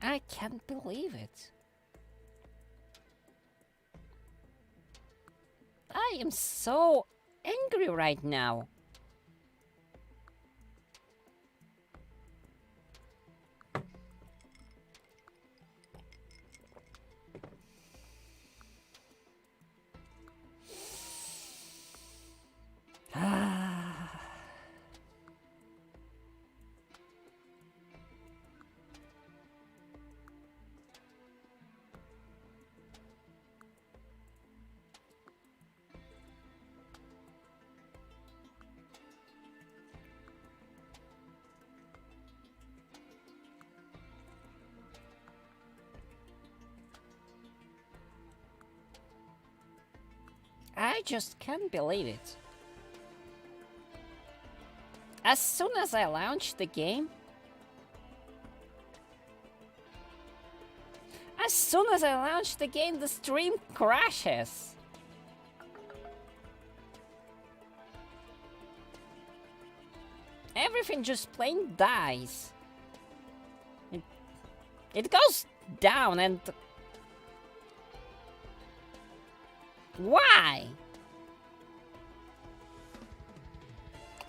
I can't believe it. I am so angry right now. I just can't believe it. As soon as I launch the game, the stream crashes. Everything just plain dies. It goes down and... Why?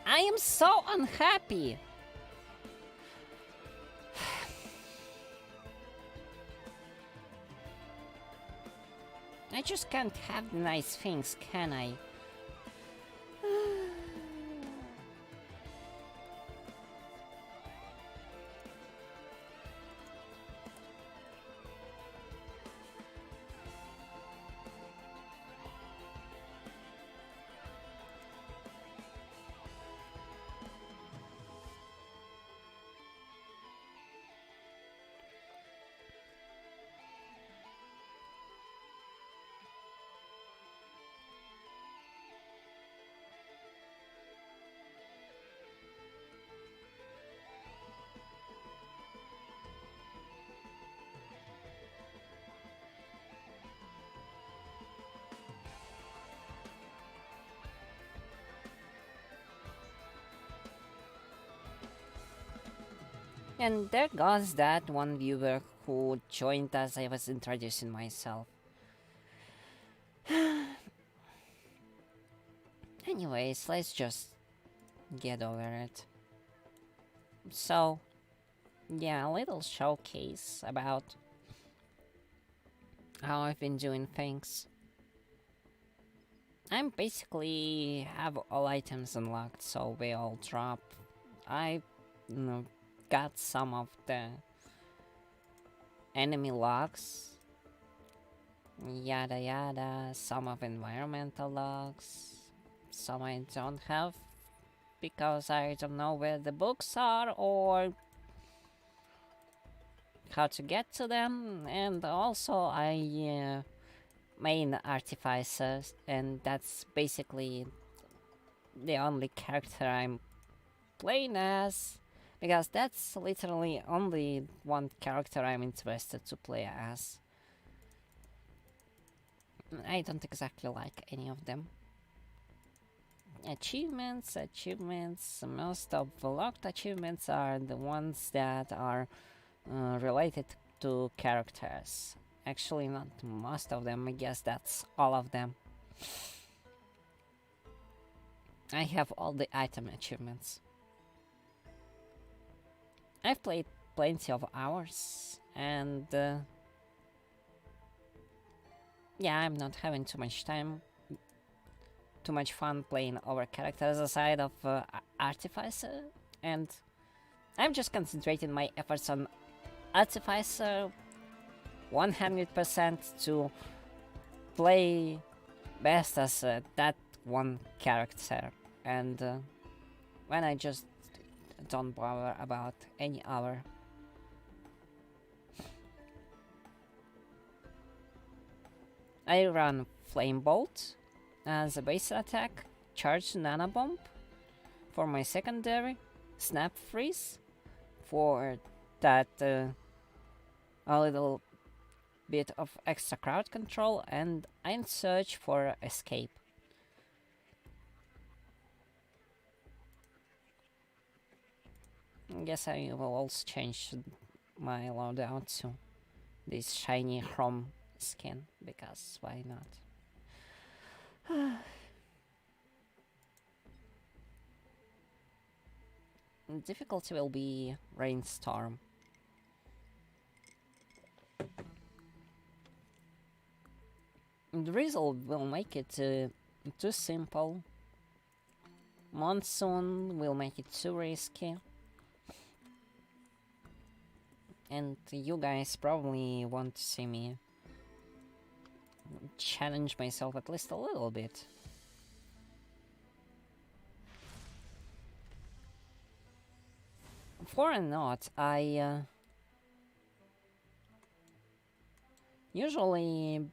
I am so unhappy. I just can't have the nice things, can I? And there goes that one viewer who joined as I was introducing myself. Anyways, let's just get over it. So, yeah, a little showcase about how I've been doing things. I'm basically have all items unlocked, so they all drop. I got some of the enemy logs, yada yada, some of environmental logs, some I don't have because I don't know where the books are or how to get to them, and also I main artificer, and that's basically the only character I'm playing as, because that's literally only one character I'm interested to play as. I don't exactly like any of them. Achievements, most of the locked achievements are the ones that are related to characters. Actually, not most of them, I guess that's all of them. I have all the item achievements. I've played plenty of hours, and yeah, I'm not having too much fun playing over characters aside of Artificer, and I'm just concentrating my efforts on Artificer 100% to play best as that one character, and when I just don't bother about any other. I run Flame Bolt as a base attack, Charge Nana Bomb for my secondary, Snap Freeze for that a little bit of extra crowd control, and I'm Surge for escape. I guess I will also change my loadout to this shiny chrome skin, because why not? Difficulty will be Rainstorm. Drizzle will make it too simple. Monsoon will make it too risky. And you guys probably want to see me challenge myself at least a little bit. For a note, I usually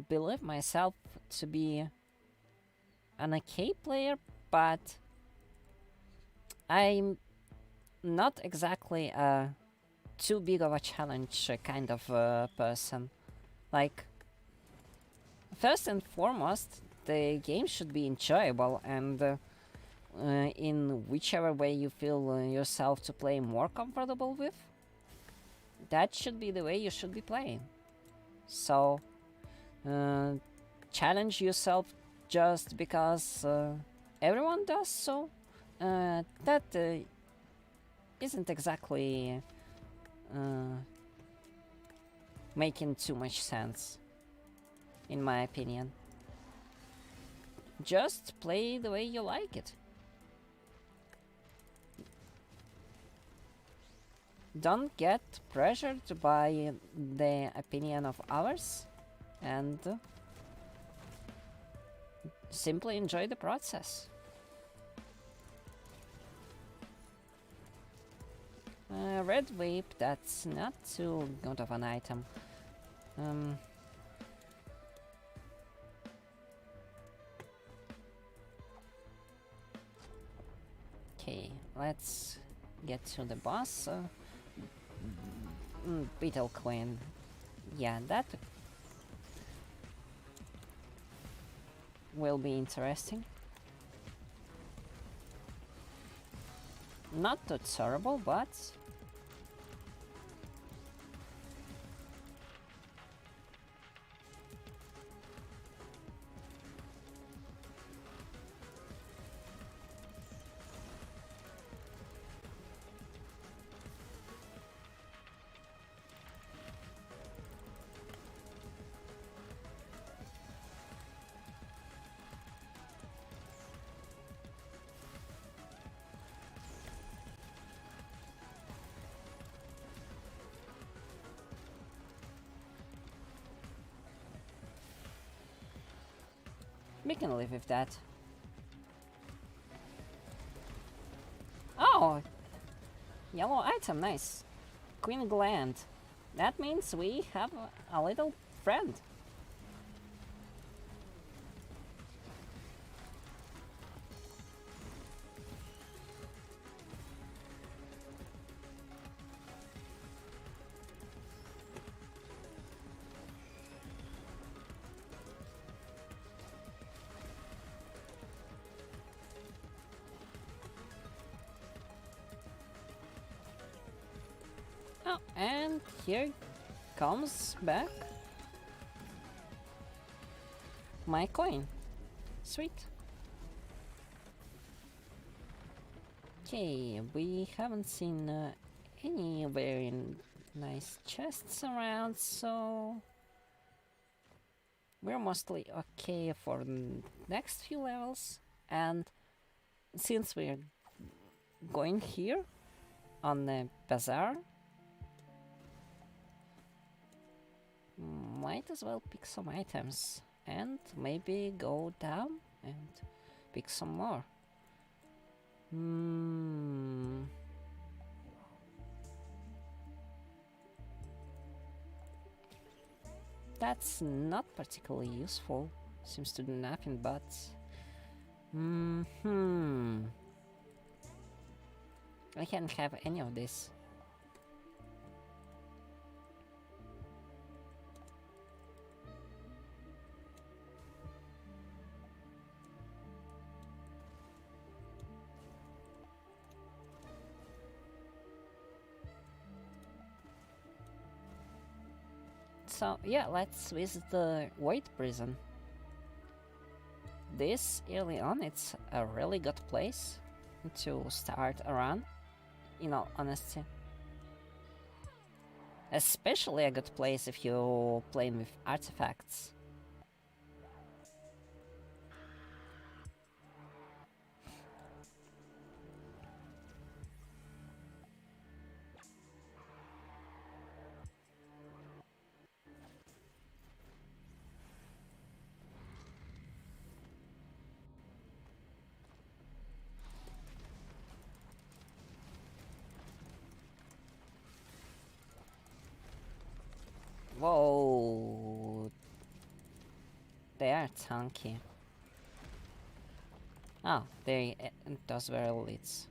believe myself to be an okay player, but I'm not exactly a too big of a challenge kind of person. Like, first and foremost, the game should be enjoyable, and in whichever way you feel yourself to play more comfortable with, that should be the way you should be playing. So, challenge yourself just because everyone does so. That isn't exactly making too much sense, in my opinion. Just play the way you like it. Don't get pressured by the opinion of others, and simply enjoy the process. Red whip, that's not too good of an item. Okay, let's get to the boss. Beetle Queen. Yeah, that will be interesting. Not too terrible, but we can live with that. Oh! Yellow item, nice. Queen Gland. That means we have a little friend. Oh, and here comes back my coin. Sweet. Okay, we haven't seen any very nice chests around, so we're mostly okay for the next few levels. And since we're going here on the bazaar, might as well pick some items and maybe go down and pick some more. That's not particularly useful. Seems to do nothing but... I can't have any of this. So yeah, let's visit the Void Prison. This early on, it's a really good place to start a run, in all honesty. Especially a good place if you're playing with artifacts. Whoa! They are tanky. Oh, those were elites.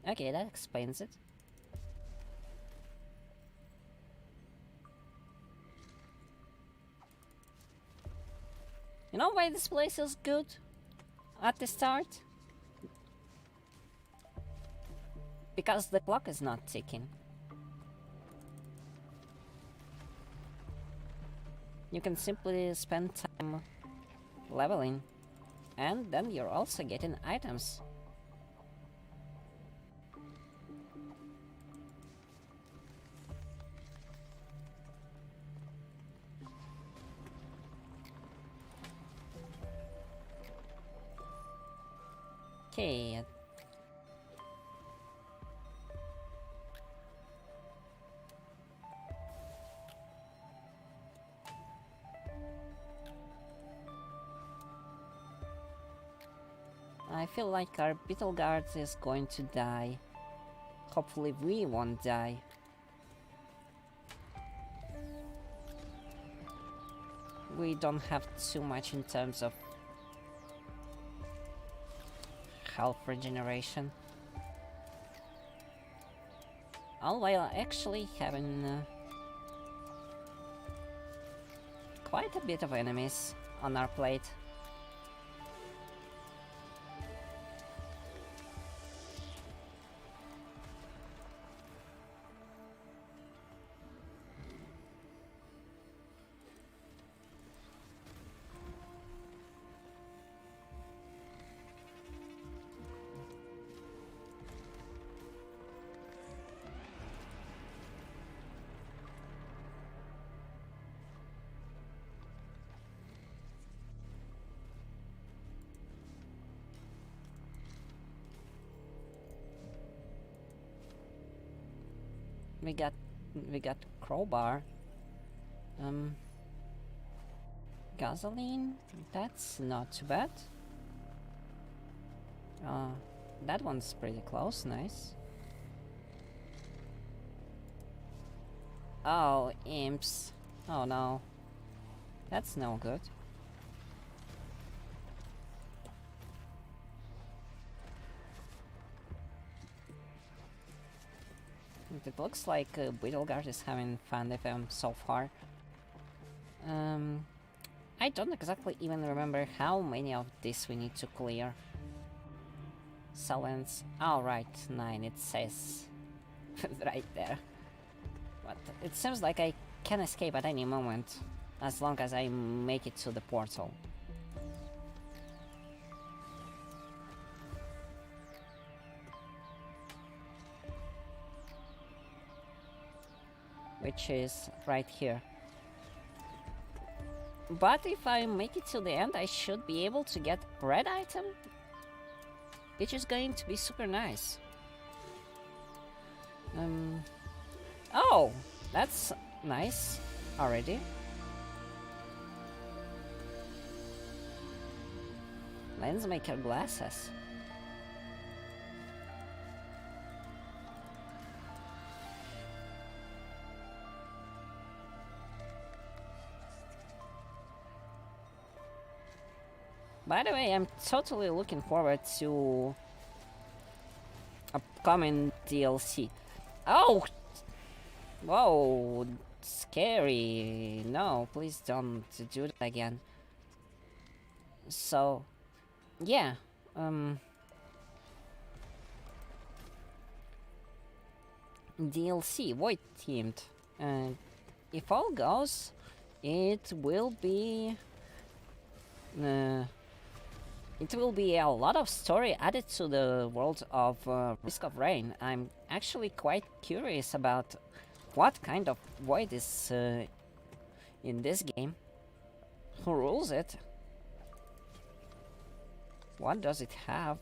Okay, that explains it. You know why this place is good at the start? Because the clock is not ticking. You can simply spend time leveling, and then you're also getting items. Okay. I feel like our Beetle Guard is going to die. Hopefully we won't die. We don't have too much in terms of health regeneration. All while actually having quite a bit of enemies on our plate. We got crowbar. Gasoline, that's not too bad. That one's pretty close, nice. Oh, imps. Oh no. That's no good. It looks like Beetleguard is having fun with him so far. I don't exactly even remember how many of these we need to clear. Silence. Alright, 9, it says right there. But it seems like I can escape at any moment, as long as I make it to the portal. Which is right here. But if I make it to the end, I should be able to get red item, which is going to be super nice. Oh, that's nice already. Lens maker glasses. By the way, I'm totally looking forward to upcoming DLC. Oh! Whoa! Scary. No, please don't do that again. So, yeah. DLC, Void themed. If all goes, it will be... it will be a lot of story added to the world of Risk of Rain. I'm actually quite curious about what kind of void is in this game. Who rules it? What does it have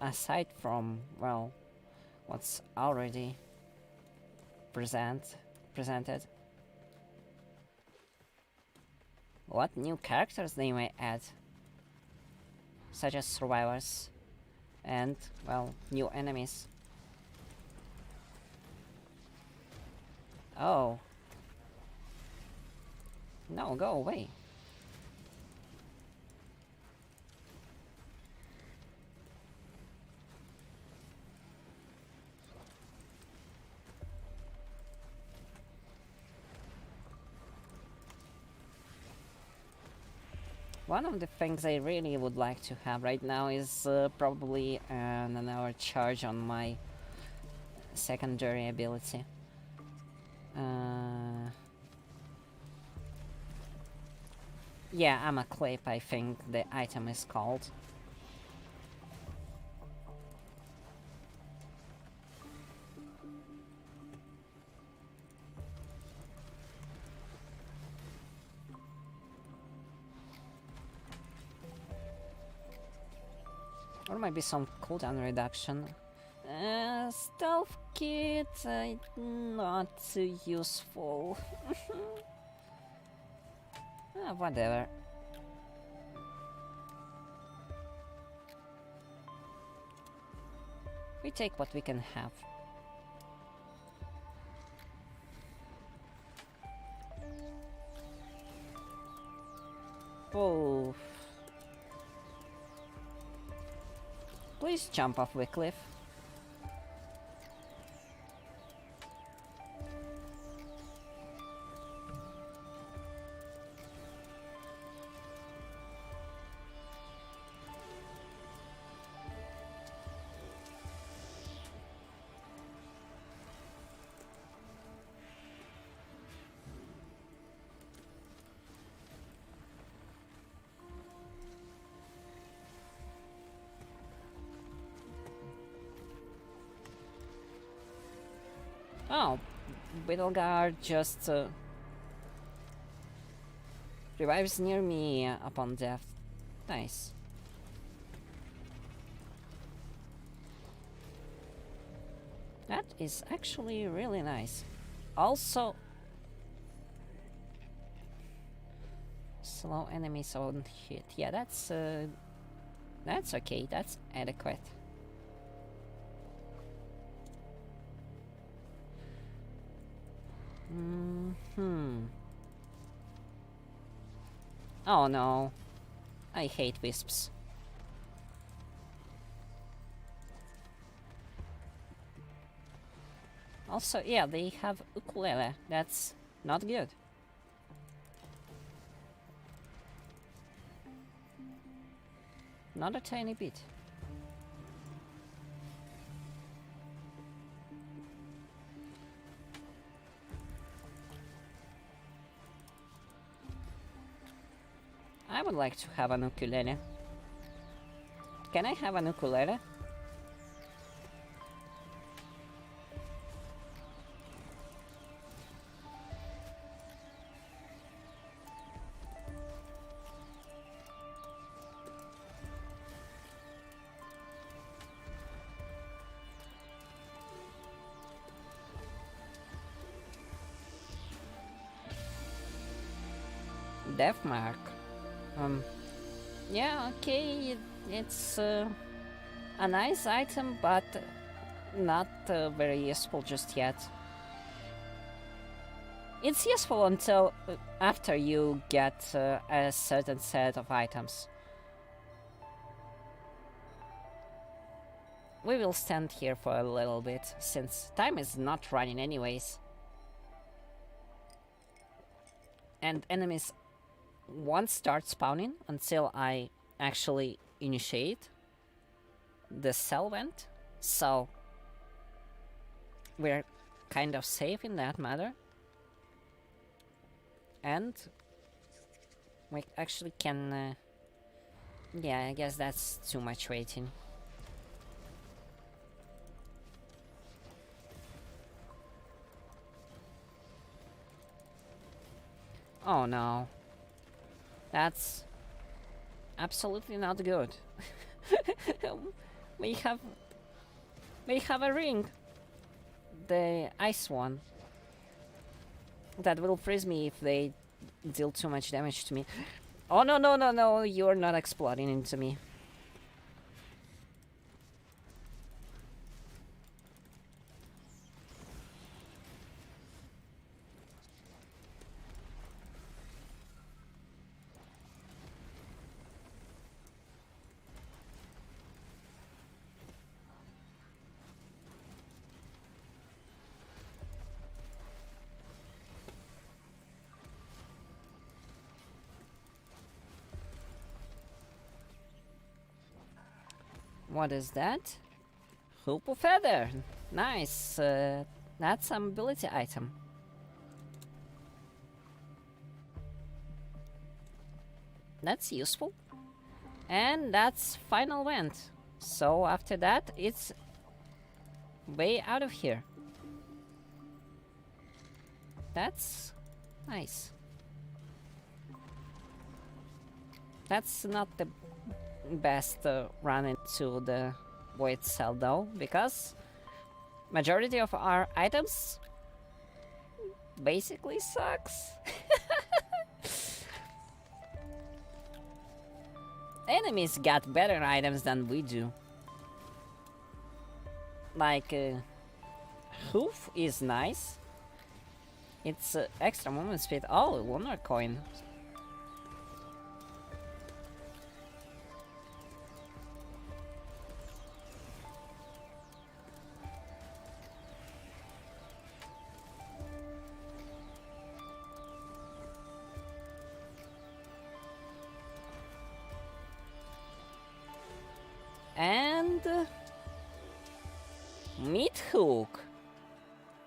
aside from, well, what's already presented? What new characters they may add, such as survivors and, well, new enemies. Oh. No, go away. One of the things I really would like to have right now is probably an hour charge on my secondary ability. Yeah, I'm a clip, I think the item is called. Or maybe some cooldown reduction. Stealth kit, not too useful. Whatever. We take what we can have. Oh. Please jump off the cliff. Oh, Beetleguard just revives near me upon death. Nice. That is actually really nice. Also, slow enemies on hit. Yeah, that's okay. That's adequate. Oh no. I hate wisps. Also, yeah, they have ukulele. That's not good. Not a tiny bit. I would like to have an ukulele. Can I have an ukulele? Deathmark. Yeah, okay, it's a nice item, but not very useful just yet. It's useful until after you get a certain set of items. We will stand here for a little bit, since time is not running anyways. And enemies won't start spawning until I actually initiate the cell vent, so we're kind of safe in that matter. And We actually can... yeah, I guess that's too much waiting. Oh no. That's absolutely not good. we have we have a ring. The ice one. That will freeze me if they deal too much damage to me. Oh no no no no, you're not exploding into me. What is that? Hoop of feather. Nice. That's some ability item. That's useful. And that's final vent. So after that, it's way out of here. That's nice. That's not the best run into the void cell though, because majority of our items basically sucks. Enemies got better items than we do. Like hoof is nice. It's extra movement speed. Oh, one more coin. And meat hook.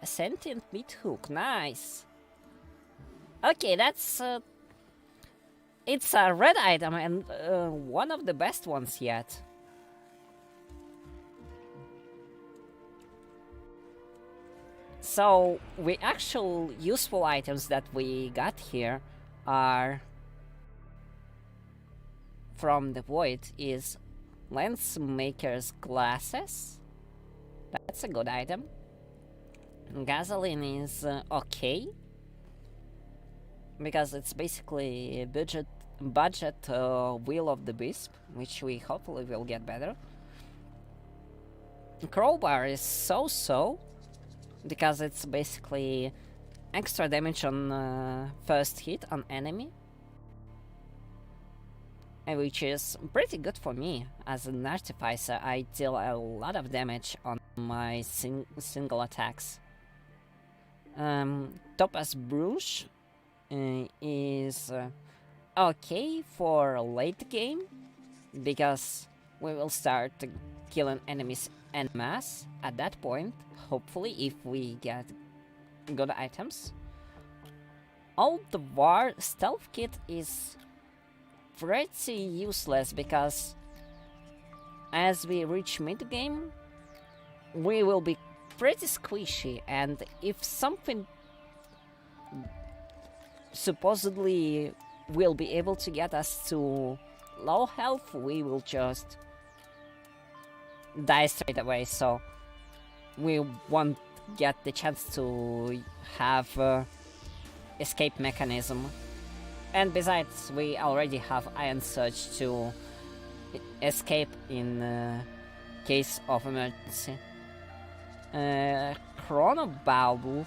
A sentient meat hook. Nice. Okay, that's it's a red item and one of the best ones yet. So the actual useful items that we got here are from the void is lens maker's glasses. That's a good item. Gasoline is okay because it's basically a budget wheel of the beast, which we hopefully will get better. Crowbar is so because it's basically extra damage on first hit on enemy, which is pretty good for me as an artificer. I deal a lot of damage on my single attacks. Topaz Brush is okay for late game because we will start killing enemies en masse at that point, hopefully, if we get good items. Old War Stealth Kit is pretty useless because as we reach mid-game, we will be pretty squishy, and if something supposedly will be able to get us to low health, we will just die straight away, so we won't get the chance to have escape mechanism. And besides, we already have Iron Surge to escape in case of emergency. Chrono Bauble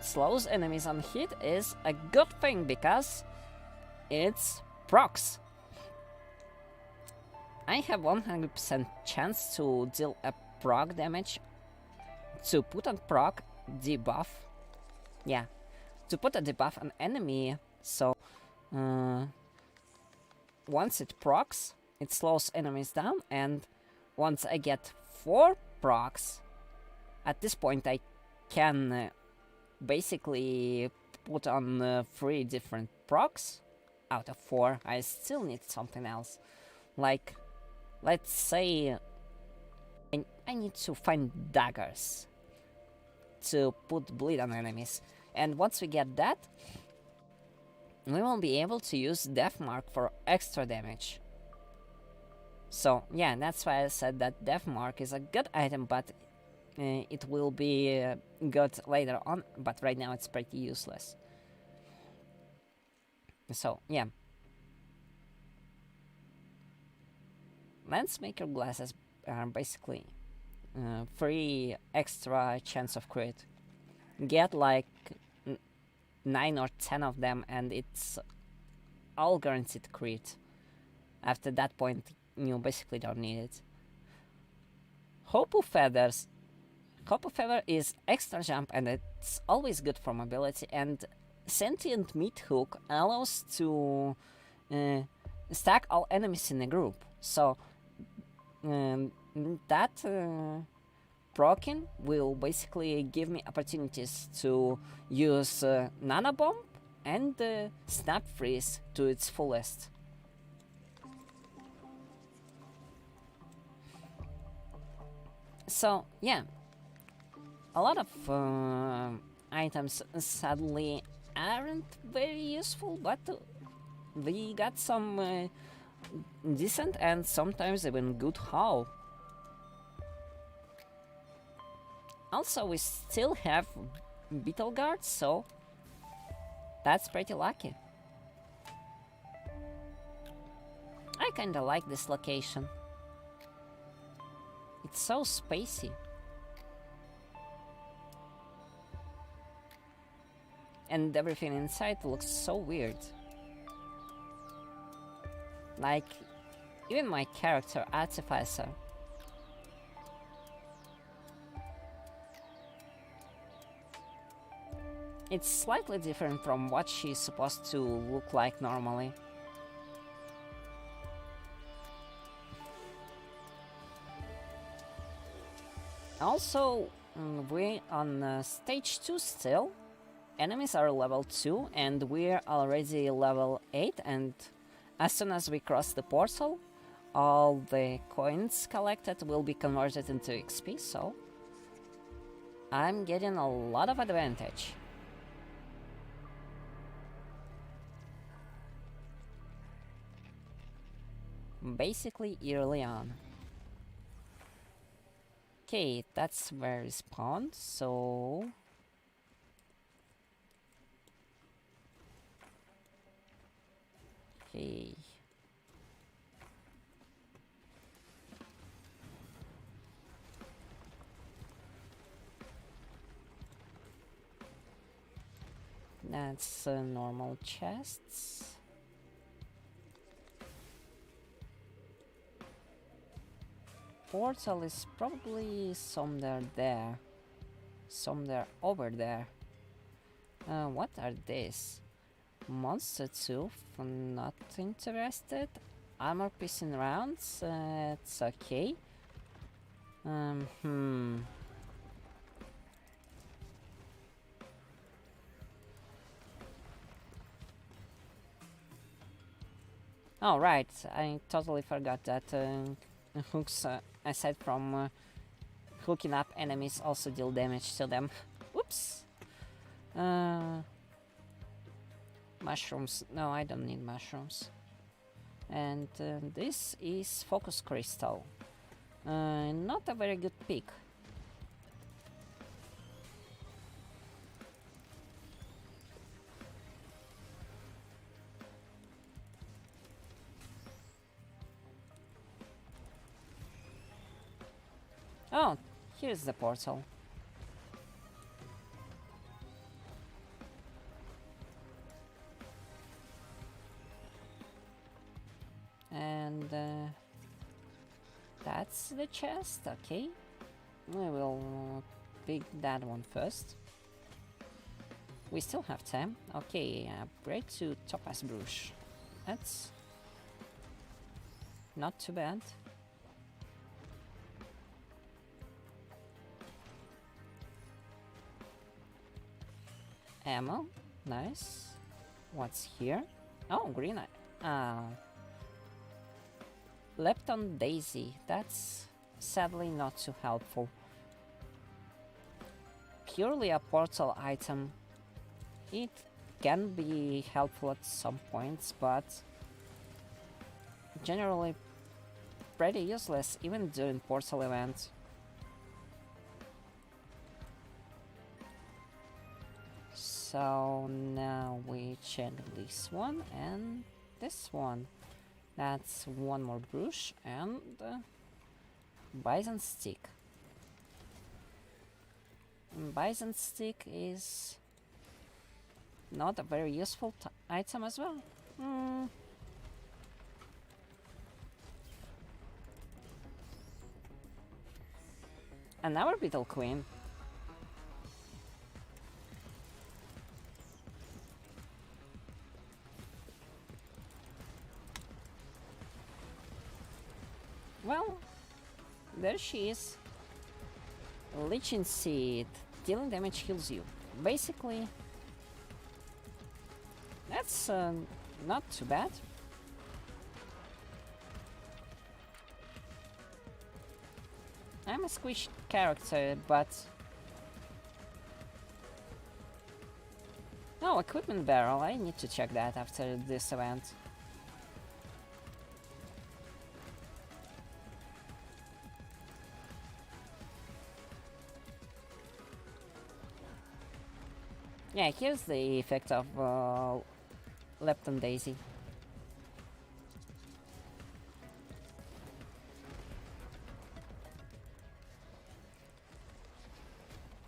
slows enemies on hit is a good thing because it's procs. I have 100% chance to deal a proc damage, to put on proc debuff. Yeah, to put a debuff on enemy, so once it procs, it slows enemies down, and once I get 4 procs, at this point I can basically put on 3 different procs out of 4, I still need something else. Like, let's say I need to find daggers to put bleed on enemies. And once we get that, we will be able to use Death Mark for extra damage. So yeah, that's why I said that Death Mark is a good item, but it will be good later on, but right now it's pretty useless. So yeah. Lensmaker glasses are basically 3 extra chance of crit. Get like 9 or 10 of them and it's all guaranteed crit. After that point, you basically don't need it. Hopu Feathers. Hopu Feather is extra jump and it's always good for mobility, and Sentient Meat Hook allows to stack all enemies in a group. So that proccing will basically give me opportunities to use Nana Bomb and Snap Freeze to its fullest. So yeah, a lot of items sadly aren't very useful, but we got some decent and sometimes even good haul. Also, we still have Beetle Guards, so that's pretty lucky. I kinda like this location. It's so spacey. And everything inside looks so weird. Like, even my character, Artificer. It's slightly different from what she's supposed to look like normally. Also, we're on stage 2 still. Enemies are level 2 and we're already level 8, and as soon as we cross the portal, all the coins collected will be converted into XP, so I'm getting a lot of advantage. Basically early on. Okay, that's where we spawned, so okay. That's normal chests. Portal is probably somewhere there. Somewhere over there. What are these? Monster tooth, not interested. Armor piercing rounds, it's okay. Oh right, I totally forgot that hooks, aside from hooking up enemies, also deal damage to them. Whoops! Mushrooms. No, I don't need mushrooms. And this is Focus Crystal. Not a very good pick. Oh, here's the portal. And that's the chest, okay. We will pick that one first. We still have time. Okay, upgrade to Topaz Brush. That's not too bad. Ammo, nice. What's here? Oh, green eye. Lepton Daisy. That's sadly not too helpful. Purely a portal item. It can be helpful at some points, but generally pretty useless even during portal events. So now we check this one and this one. That's one more brush and bison stick. Bison stick is not a very useful item as well. Another Beetle Queen. Well, there she is. Leeching Seed. Dealing damage heals you. Basically, that's not too bad. I'm a squished character, but... Oh, equipment barrel. I need to check that after this event. Yeah, here's the effect of Lepton Daisy.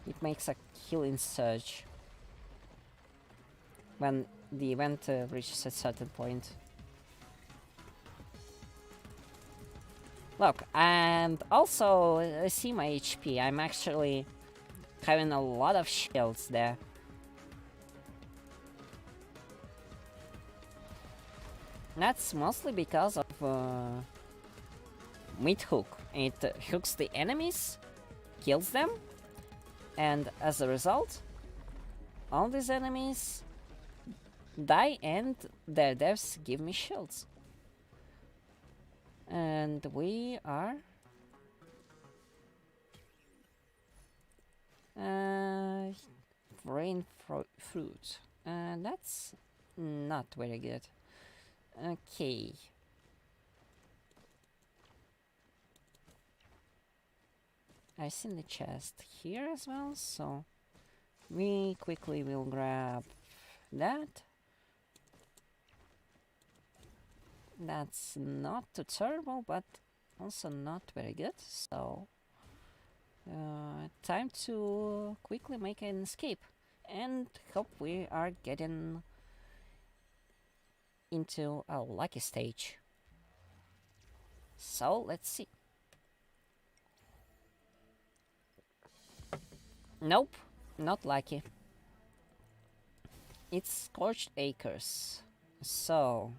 It makes a healing surge when the event reaches a certain point. Look, and also see my HP. I'm actually having a lot of shields there. That's mostly because of Meat Hook. It hooks the enemies, kills them, and as a result, all these enemies die and their deaths give me shields. And we are... rain fruit. That's not very good. Okay. I've seen the chest here as well, so we quickly will grab that. That's not too terrible, but also not very good, so time to quickly make an escape and hope we are getting into a lucky stage. So let's see. Nope, not lucky. It's Scorched Acres. So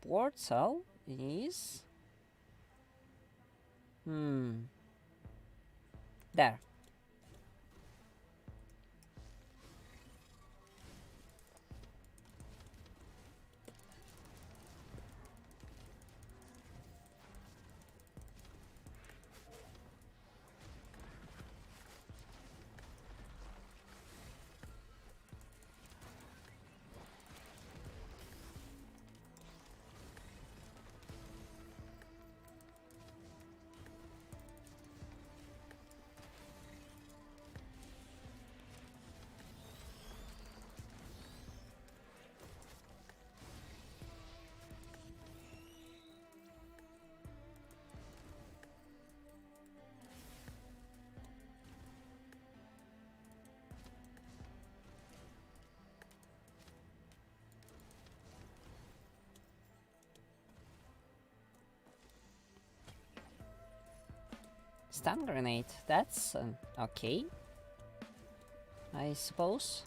portal is there. Stun grenade, that's okay, I suppose.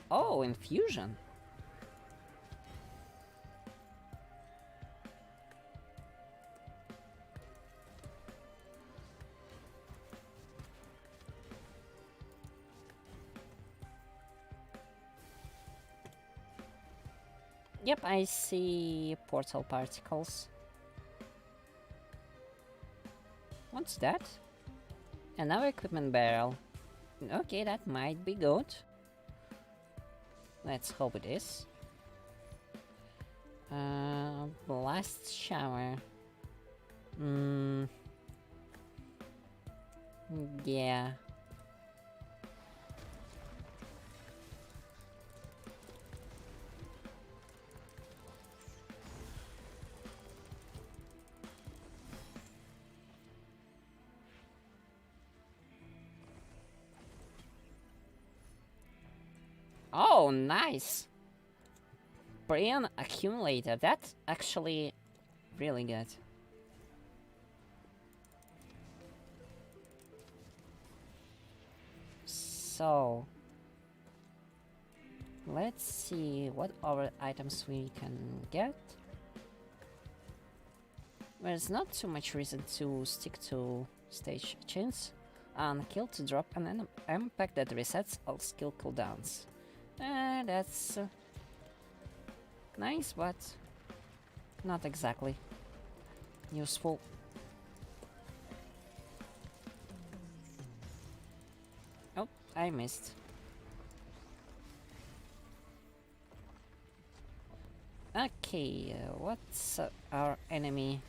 Oh, Oh, infusion. Yep, I see portal particles. What's that? Another equipment barrel. Okay, that might be good. Let's hope it is. Blast shower. Yeah. Oh, nice! Brian accumulator. That's actually really good. So, let's see what other items we can get. There's not too much reason to stick to stage chains and kill to drop an impact that resets all skill cooldowns. That's nice, but not exactly useful. Oh, I missed. Okay, what's our enemy?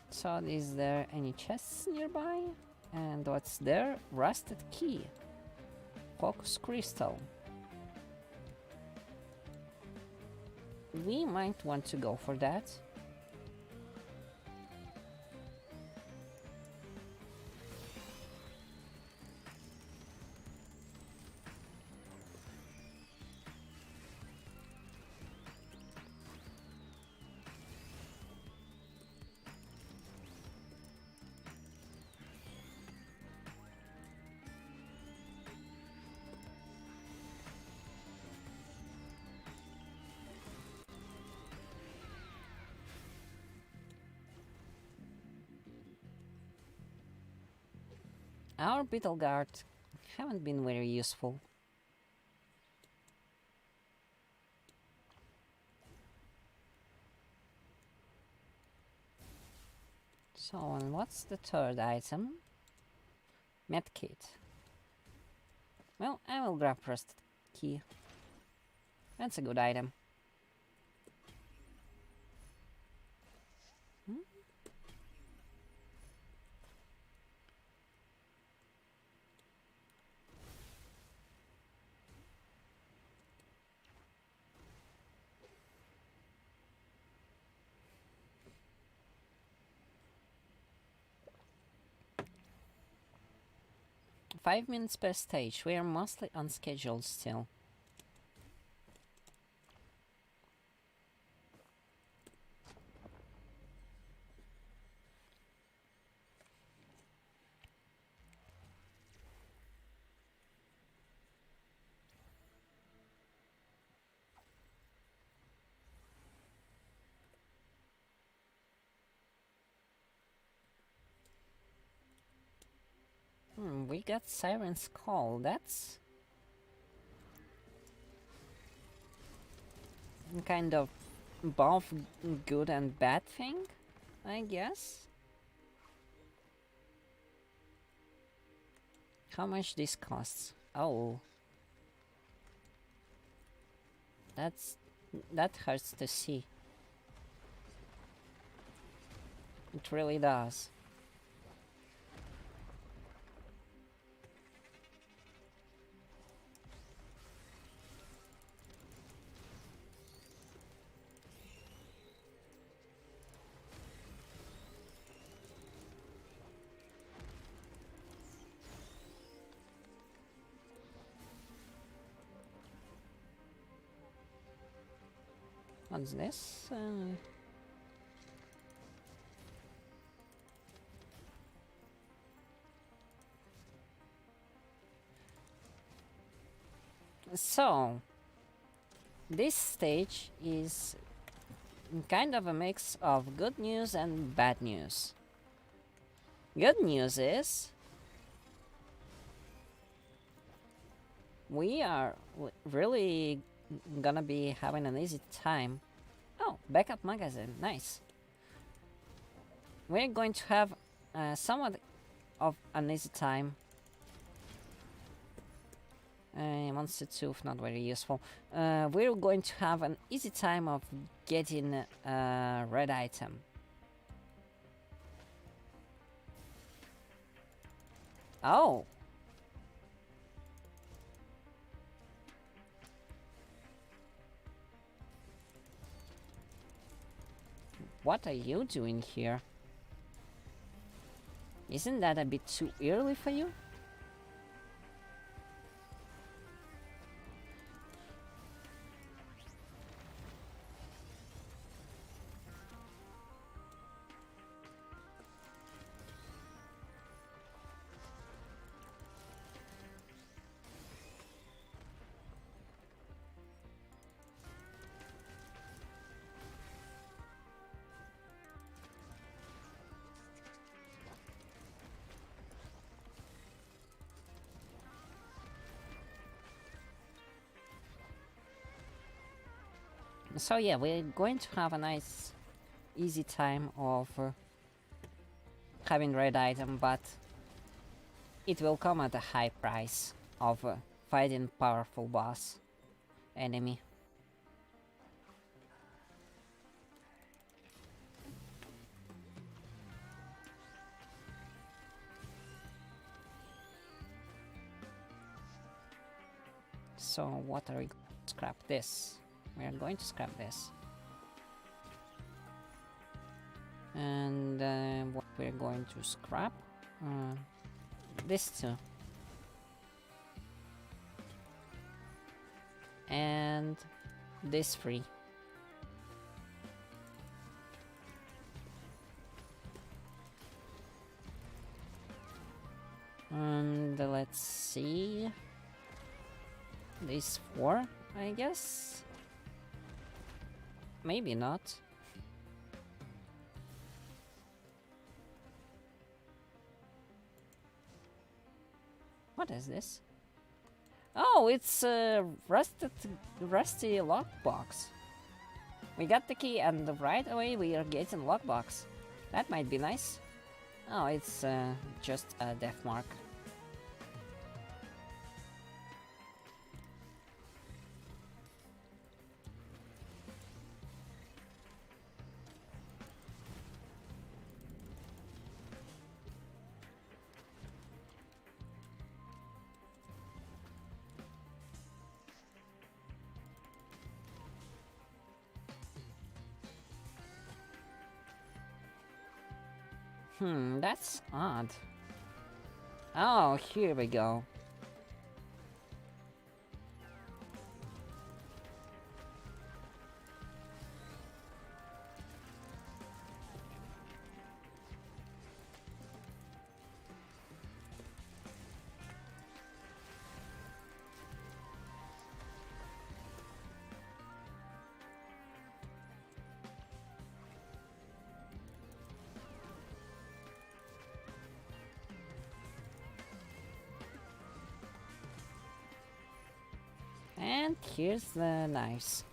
So, is there any chests nearby? And what's there? Rusted key. Focus crystal. We might want to go for that. Our Beetle Guard haven't been very useful. So, and what's the third item? Medkit. Well, I will grab Rusted Key. That's a good item. 5 minutes per stage. We are mostly on schedule still. We got Siren's Call. That's kind of both good and bad thing, I guess. How much this costs? Oh. That hurts to see. It really does. What's this? So, this stage is kind of a mix of good news and bad news. Good news is we are really gonna be having an easy time. Oh, backup magazine, nice. We're going to have somewhat of an easy time. Monster tooth, not very useful. We're going to have an easy time of getting a red item. Oh! What are you doing here? Isn't that a bit too early for you? So yeah, we're going to have a nice, easy time of having red item, but it will come at a high price of fighting powerful boss enemy. So what are we going to scrap this? We are going to scrap this. And what we're going to scrap? This too. And this free. And let's see. These 4, I guess? Maybe not. What is this? Oh, it's a rusty lockbox. We got the key and right away we are getting lockbox. That might be nice. Oh, it's just a death mark. That's odd. Oh, here we go. And here's the knives.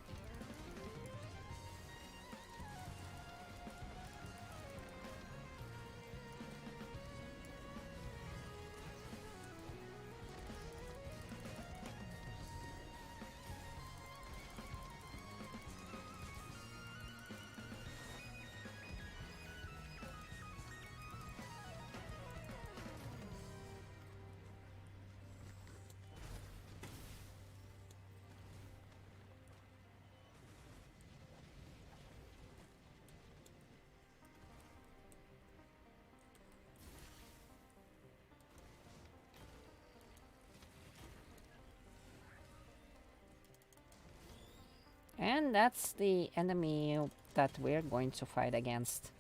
And that's the enemy that we're going to fight against.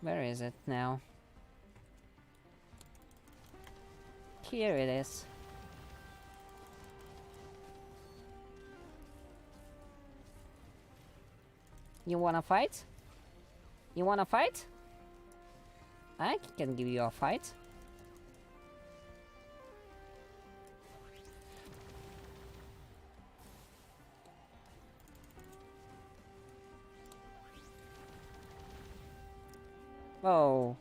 Where is it now? Here it is. You wanna fight? You wanna fight? I can give you a fight. Oh.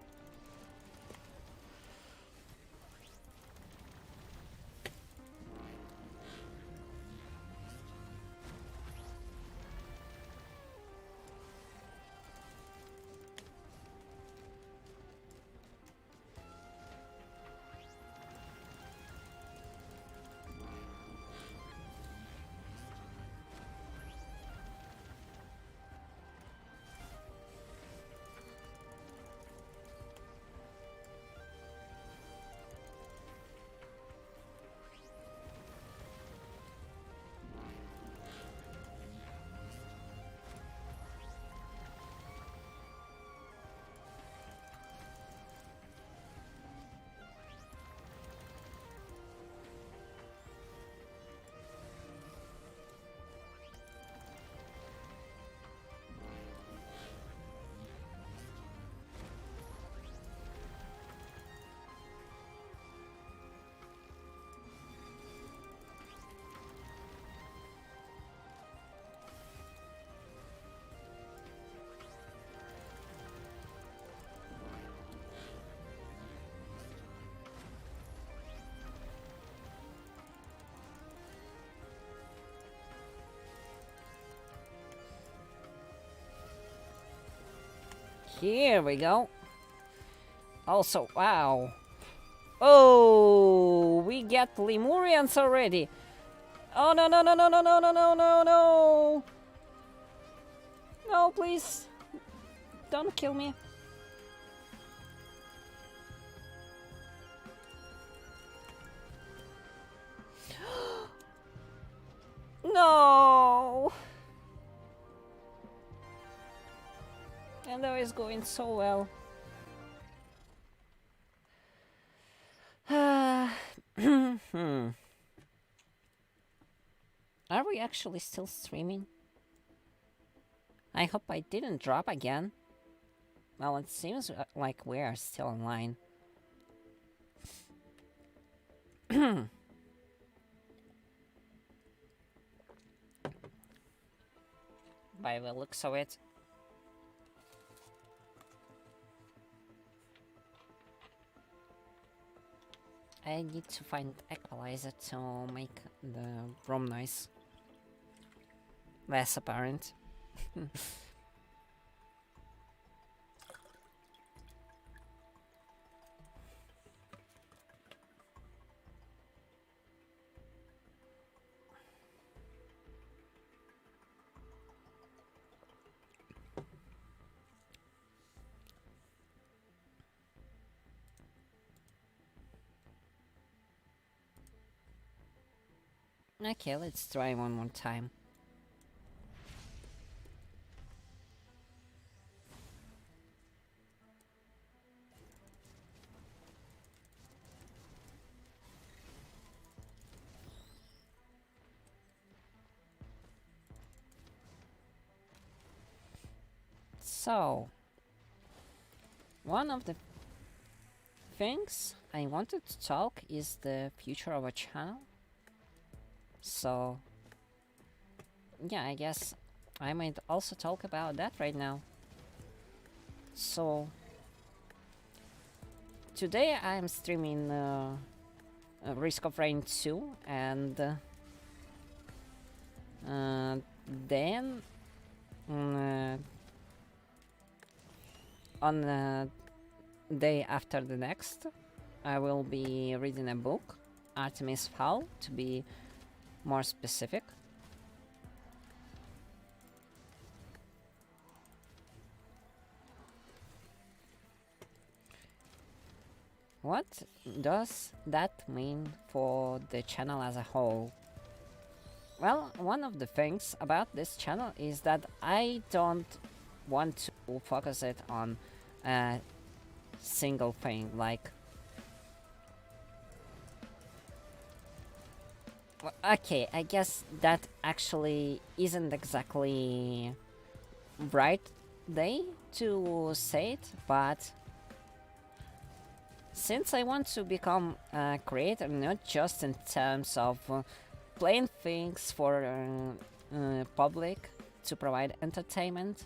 Here we go. Also, wow. Oh, we get Lemurians already. Oh, no, no, no, no, no, no, no, no, no, no. No, please. Don't kill me. No. And that is going so well. Are we actually still streaming? I hope I didn't drop again. Well, it seems like we are still online. By the looks of it. I need to find equalizer to make the room noise less apparent. Okay, let's try one more time. So, one of the things I wanted to talk is the future of a channel. So, yeah, I guess I might also talk about that right now. So, today I'm streaming Risk of Rain 2, and then on the day after the next, I will be reading a book, Artemis Fowl, to be more specific. What does that mean for the channel as a whole? Well, one of the things about this channel is that I don't want to focus it on a single thing, like... Okay, I guess that actually isn't exactly right day to say it, but since I want to become a creator, not just in terms of playing things for public to provide entertainment,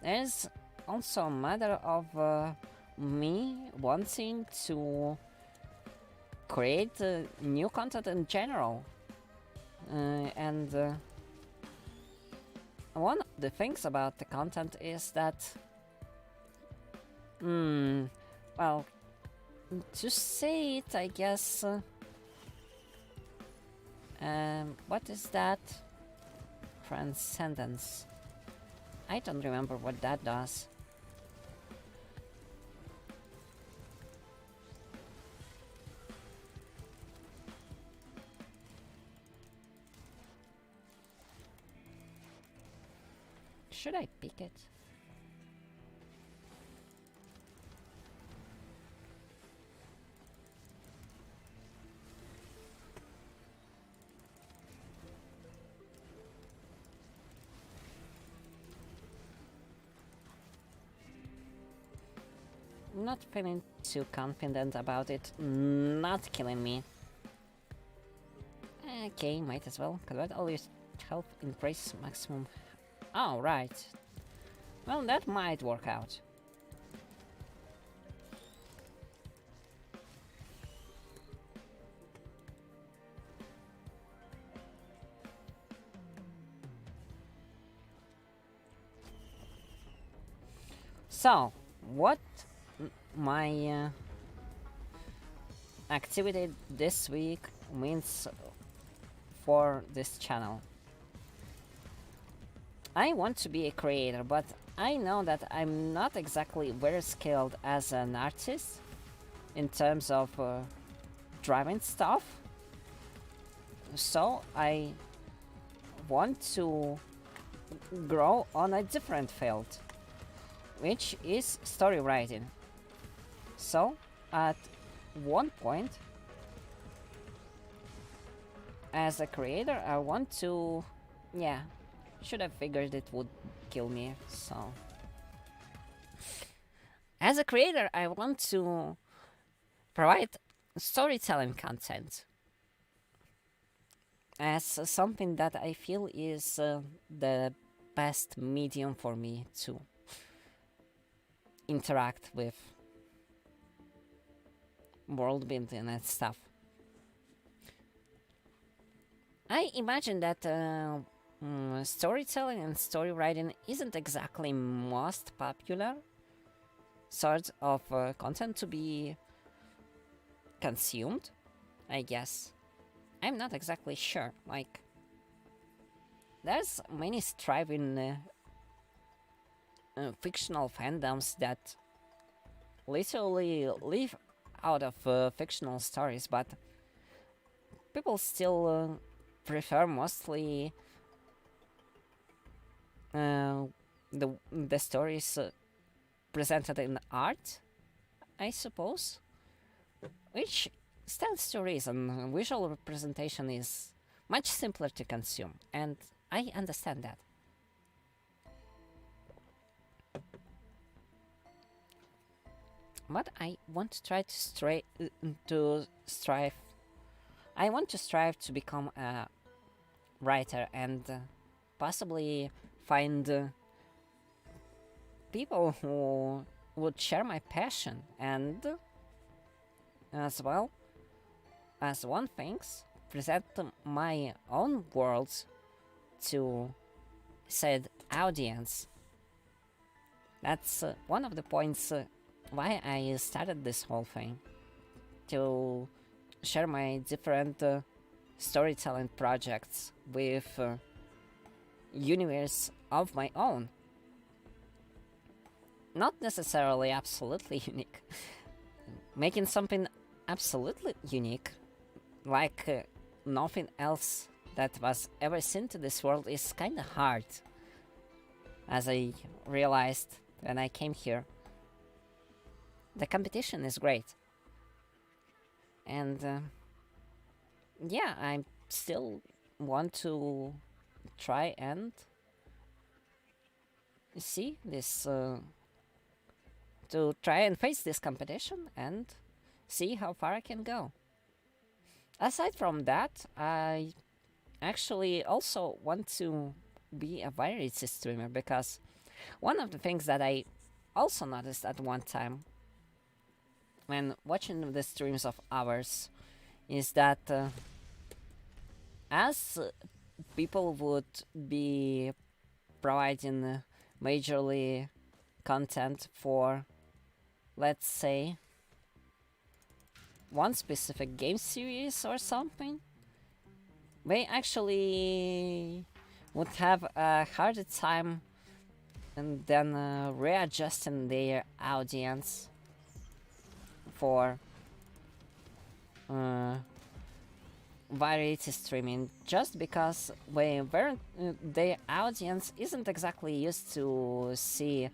there's also a matter of me wanting to create new content in general. And one of the things about the content is that, well, to say it, I guess, what is that? Transcendence. I don't remember what that does. Should I pick it? Not feeling too confident about it not killing me. Okay, might as well. Convert all your health increase maximum. Oh, right. Well, that might work out. So, what my activity this week means for this channel. I want to be a creator, but I know that I'm not exactly very skilled as an artist in terms of driving stuff. So I want to grow on a different field, which is story writing. So at one point, as a creator, I want to, yeah, should have figured it would kill me, so. As a creator, I want to provide storytelling content as something that I feel is the best medium for me to interact with world building and stuff. I imagine that storytelling and story writing isn't exactly most popular sort of content to be consumed, I guess. I'm not exactly sure, like, there's many striving fictional fandoms that literally live out of fictional stories, but people still prefer mostly the stories presented in art, I suppose, which stands to reason. Visual representation is much simpler to consume, and I understand that. But I want to try to strive. I want to strive to become a writer and possibly find people who would share my passion, and as well as one things, present my own worlds to said audience. That's one of the points why I started this whole thing, to share my different storytelling projects with universe of my own. Not necessarily absolutely unique. Making something absolutely unique, like nothing else that was ever seen to this world is kinda hard, as I realized when I came here. The competition is great. And yeah, I still want to try and see this, to try and face this competition and see how far I can go. Aside from that, I actually also want to be a variety streamer, because one of the things that I also noticed at one time when watching the streams of ours is that as people would be providing majorly content for, let's say, one specific game series or something, they actually would have a harder time and then readjusting their audience for variety streaming, just because their audience isn't exactly used to see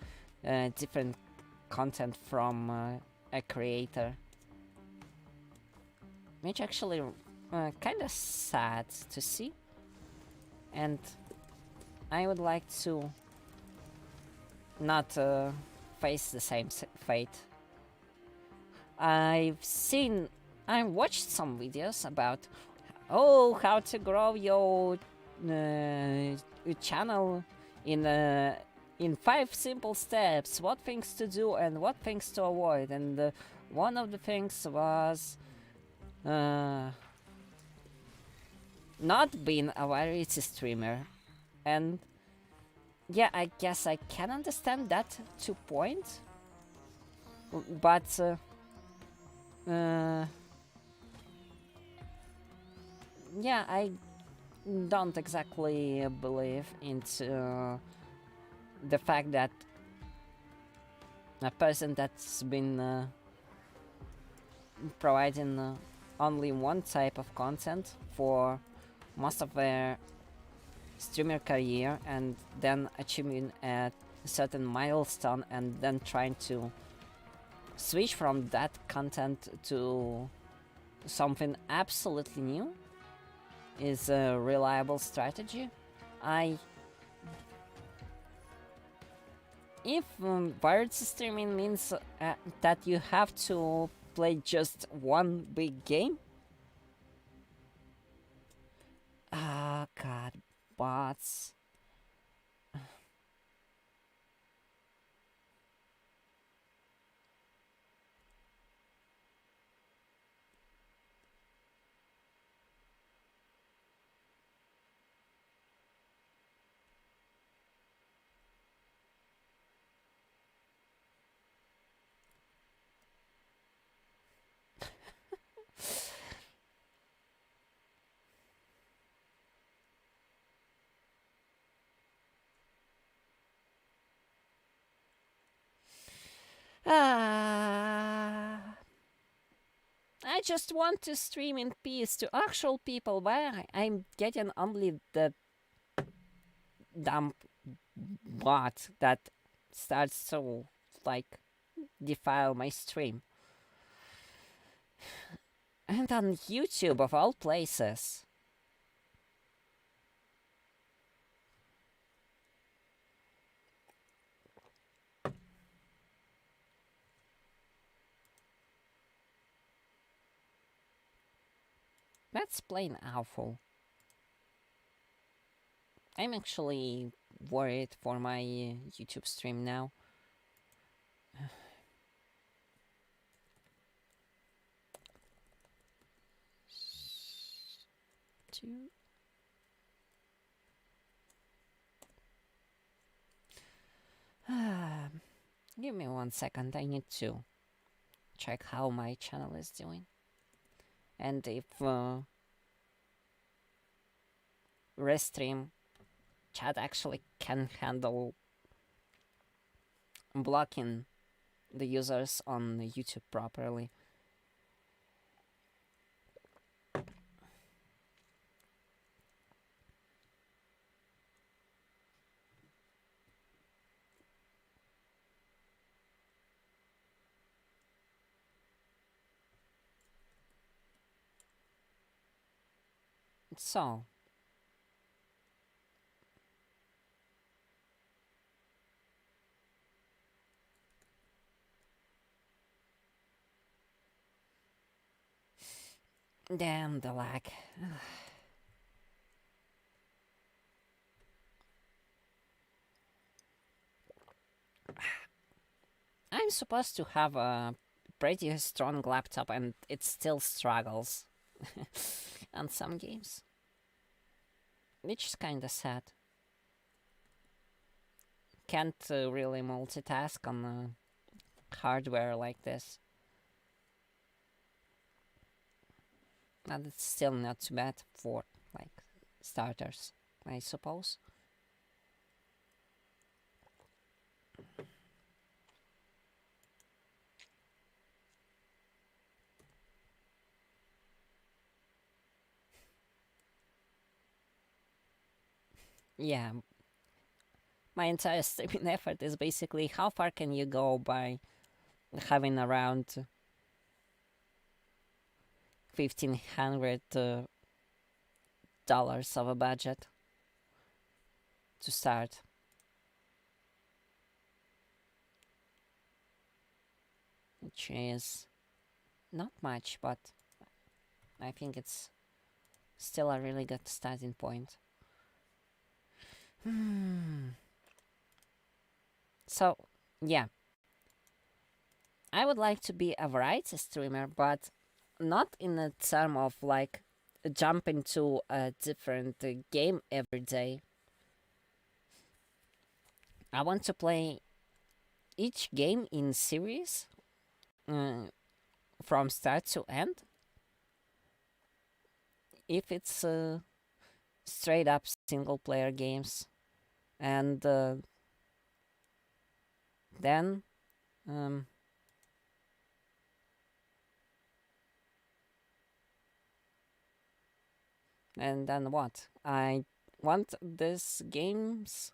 different content from a creator, which actually kind of sad to see, and I would like to not face the same fate. I watched some videos about how to grow your channel in 5 simple steps, what things to do and what things to avoid, and one of the things was not being a variety streamer. And yeah, I guess I can understand that to point, but yeah, I don't exactly believe into the fact that a person that's been providing only one type of content for most of their streamer career and then achieving a certain milestone and then trying to switch from that content to something absolutely new is a reliable strategy. If variety streaming means that you have to play just one big game, god, bots. I just want to stream in peace to actual people. Why I'm getting only the dumb bot that starts to like defile my stream. And on YouTube of all places. That's plain awful. I'm actually worried for my YouTube stream now. Give me 1 second, I need to check how my channel is doing. And if Restream chat actually can handle blocking the users on YouTube properly. So, damn the lag. I'm supposed to have a pretty strong laptop and it still struggles on some games. Which is kinda sad. Can't really multitask on hardware like this. And it's still not too bad for, like, starters, I suppose. Yeah, my entire streaming effort is basically how far can you go by having around $1,500 of a budget to start. Which is not much, but I think it's still a really good starting point. So, yeah. I would like to be a variety streamer, but not in the term of like jump into a different game every day. I want to play each game in series from start to end. If it's straight up single player games, and then and then what? I want these games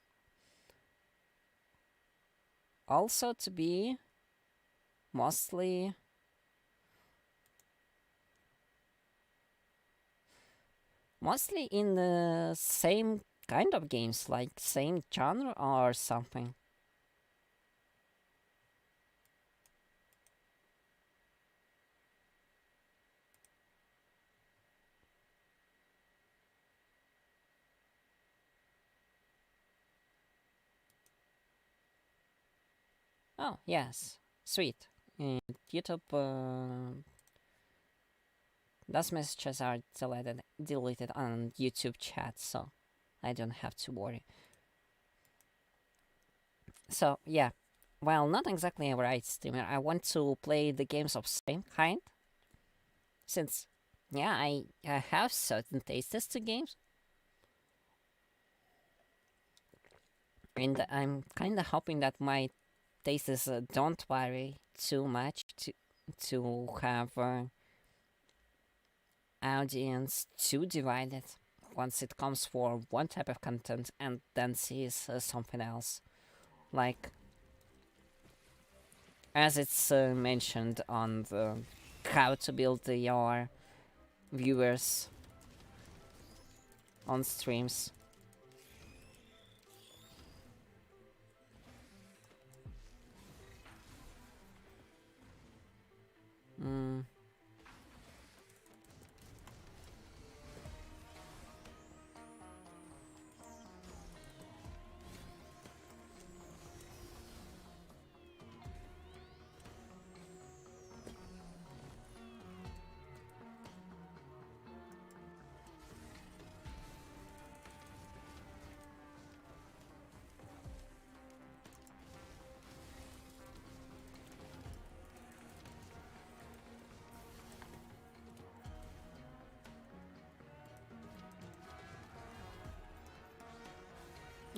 also to be mostly in the same kind of games, like same genre or something. Oh, yes. Sweet. YouTube, those messages are deleted on YouTube chat, so I don't have to worry. So, yeah. Well, not exactly a variety streamer. I want to play the games of same kind. Since, yeah, I have certain tastes to games. And I'm kind of hoping that my tastes don't vary too much to have audience too divided once it comes for one type of content and then sees something else. Like, as it's mentioned on the how to build your viewers on streams.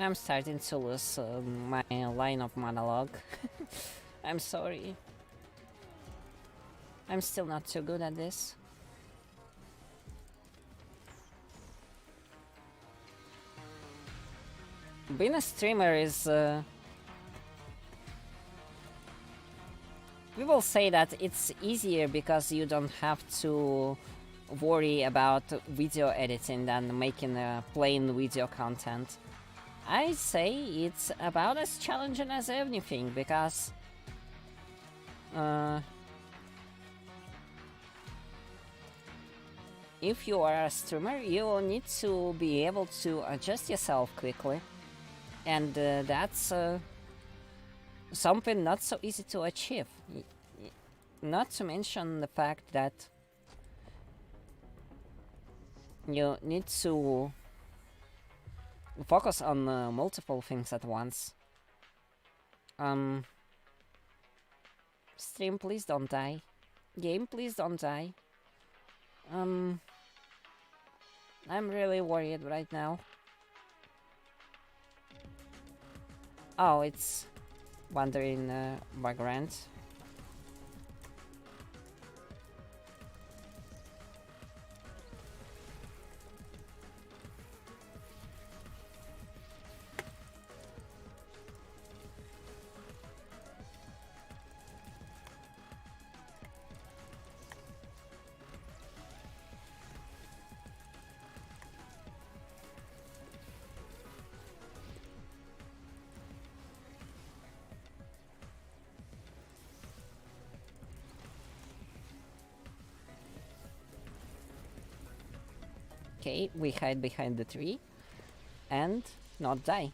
I'm starting to lose my line of monologue. I'm sorry. I'm still not too good at this. Being a streamer is... we will say that it's easier because you don't have to worry about video editing than making plain video content. I say it's about as challenging as anything, because if you are a streamer, you need to be able to adjust yourself quickly, and that's something not so easy to achieve. Not to mention the fact that you need to focus on multiple things at once. Stream, please don't die. Game, please don't die. I'm really worried right now. Oh, it's wandering vagrant. Okay, we hide behind the tree and not die.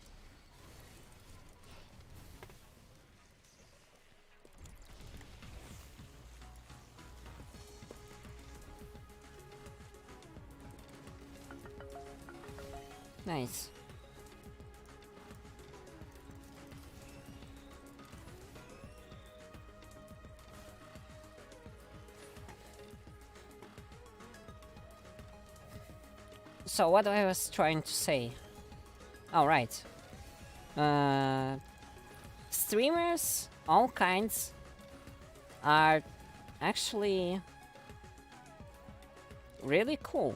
Nice. So what I was trying to say. All right. Streamers, all kinds, are actually really cool.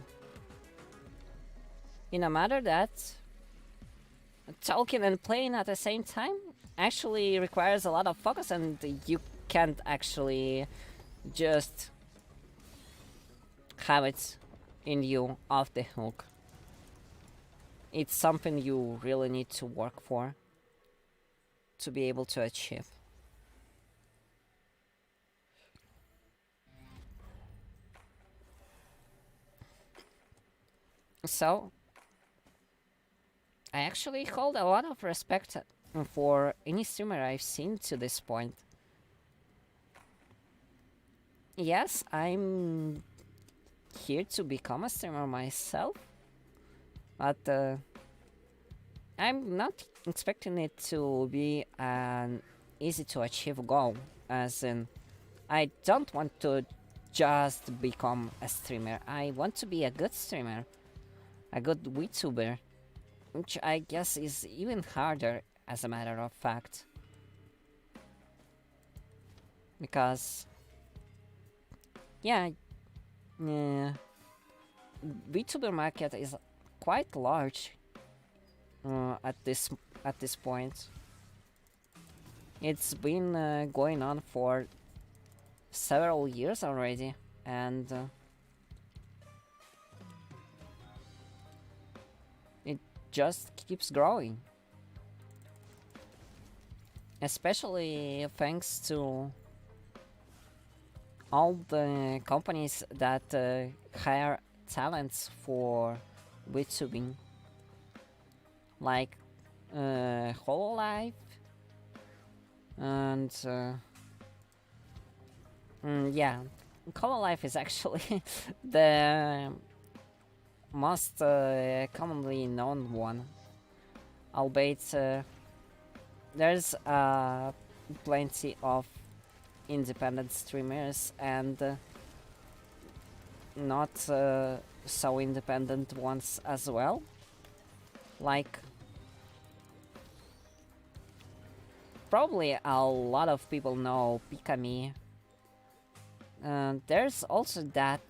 In a matter that talking and playing at the same time actually requires a lot of focus, and you can't actually just have it in you off the hook. It's something you really need to work for to be able to achieve. So, I actually hold a lot of respect for any streamer I've seen to this point. Yes, I'm here to become a streamer myself, but I'm not expecting it to be an easy to achieve goal, as in I don't want to just become a streamer. I want to be a good streamer, a good VTuber, which I guess is even harder, as a matter of fact, because yeah, VTuber market is quite large at this point. It's been going on for several years already, and it just keeps growing. Especially thanks to all the companies that hire talents for VTubing, like Hololive, and yeah, Hololive is actually the most commonly known one, albeit there's plenty of independent streamers and not so independent ones as well, like probably a lot of people know Pikami. There's also that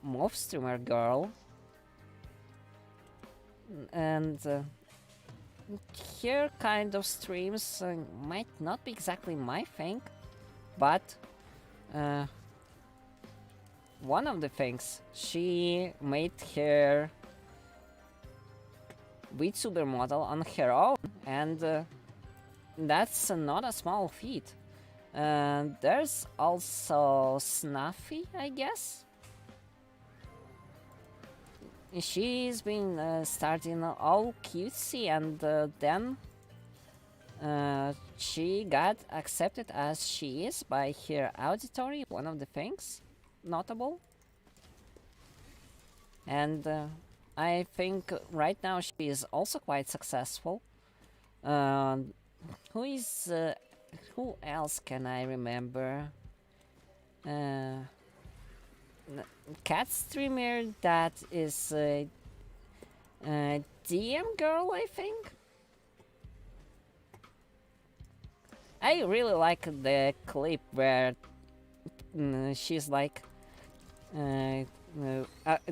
Move streamer girl, and her kind of streams might not be exactly my thing, but one of the things. She made her VTuber model on her own, and that's not a small feat. There's also Snuffy, I guess. She's been starting all cutesy, and then she got accepted as she is by her auditory, one of the things notable. And I think right now she is also quite successful. Who is... who else can I remember? Cat streamer that is DM girl, I think. I really like the clip where she's like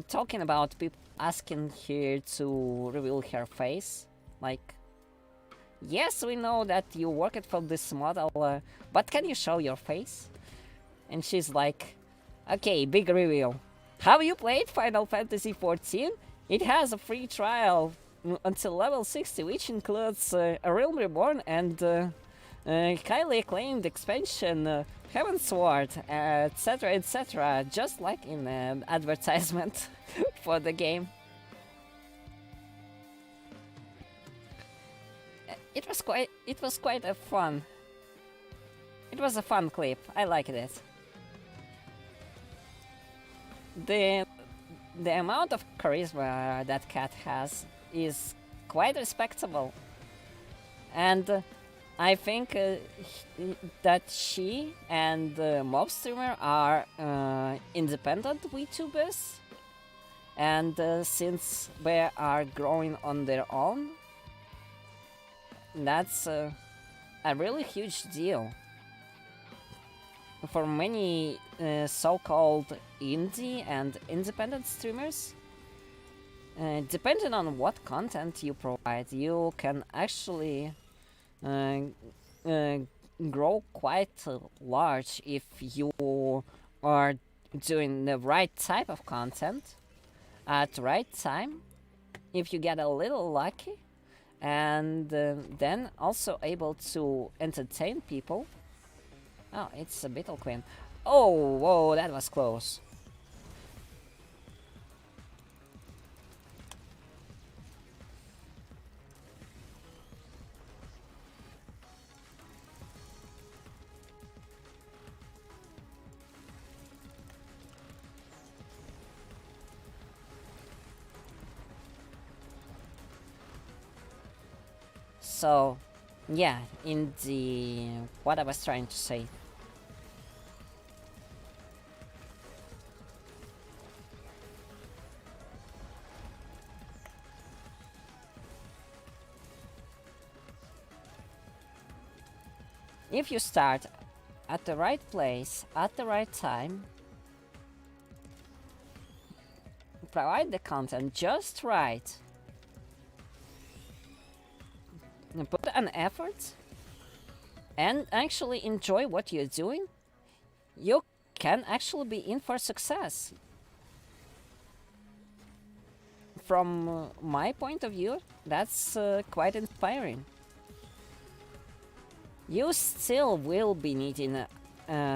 talking about people asking her to reveal her face. Like, yes, we know that you worked for this model, but can you show your face? And she's like, okay, big reveal. Have you played Final Fantasy XIV? It has a free trial until level 60, which includes a Realm Reborn and highly acclaimed expansion, Heavensward, etc, etc, just like in an advertisement for the game. It was quite a fun. It was a fun clip. I liked it. The amount of charisma that cat has is quite respectable, and I think that she and Mob Streamer are independent VTubers, and since they are growing on their own, that's a really huge deal. For many so-called indie and independent streamers, depending on what content you provide, you can actually grow quite large if you are doing the right type of content at the right time, if you get a little lucky, and then also able to entertain people. Oh, it's a Beetle Queen. Oh, whoa, that was close. So, yeah, in the... what I was trying to say. If you start at the right place, at the right time, provide the content just right, put an effort, and actually enjoy what you're doing, you can actually be in for success. From my point of view, that's quite inspiring. You still will be needing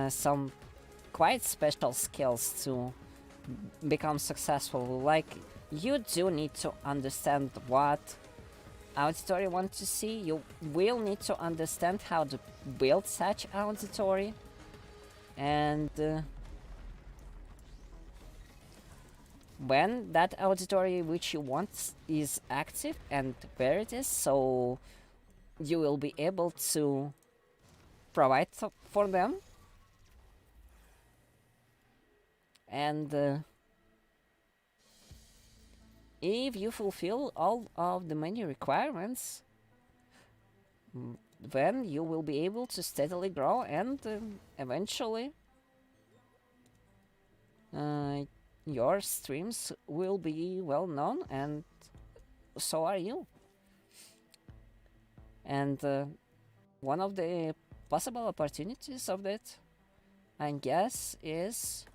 some quite special skills to become successful. Like, you do need to understand what auditory wants to see. You will need to understand how to build such auditory, and when that auditory which you want is active and where it is, so you will be able to provide for them, and if you fulfill all of the many requirements, then you will be able to steadily grow, and eventually your streams will be well known, and so are you. And one of the possible opportunities of that, I guess, is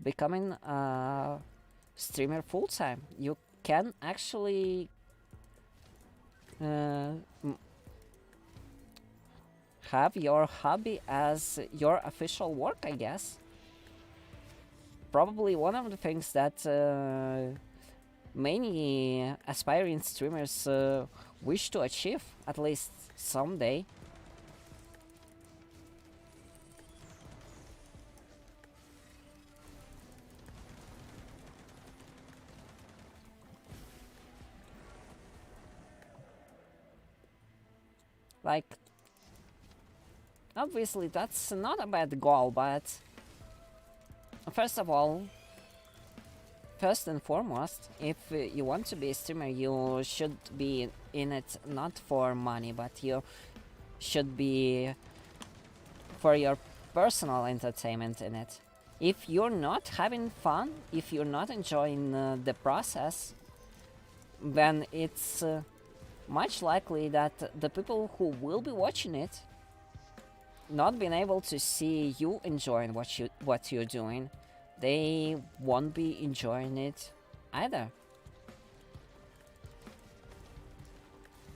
becoming a streamer full time. You can actually uh, have your hobby as your official work, I guess. Probably one of the things that many aspiring streamers wish to achieve, at least someday. Like, obviously that's not a bad goal, but first of all, first and foremost, if you want to be a streamer, you should be in it not for money, but you should be for your personal entertainment in it. If you're not having fun, if you're not enjoying the process, then it's much likely that the people who will be watching it not being able to see you enjoying what you're doing, they won't be enjoying it either.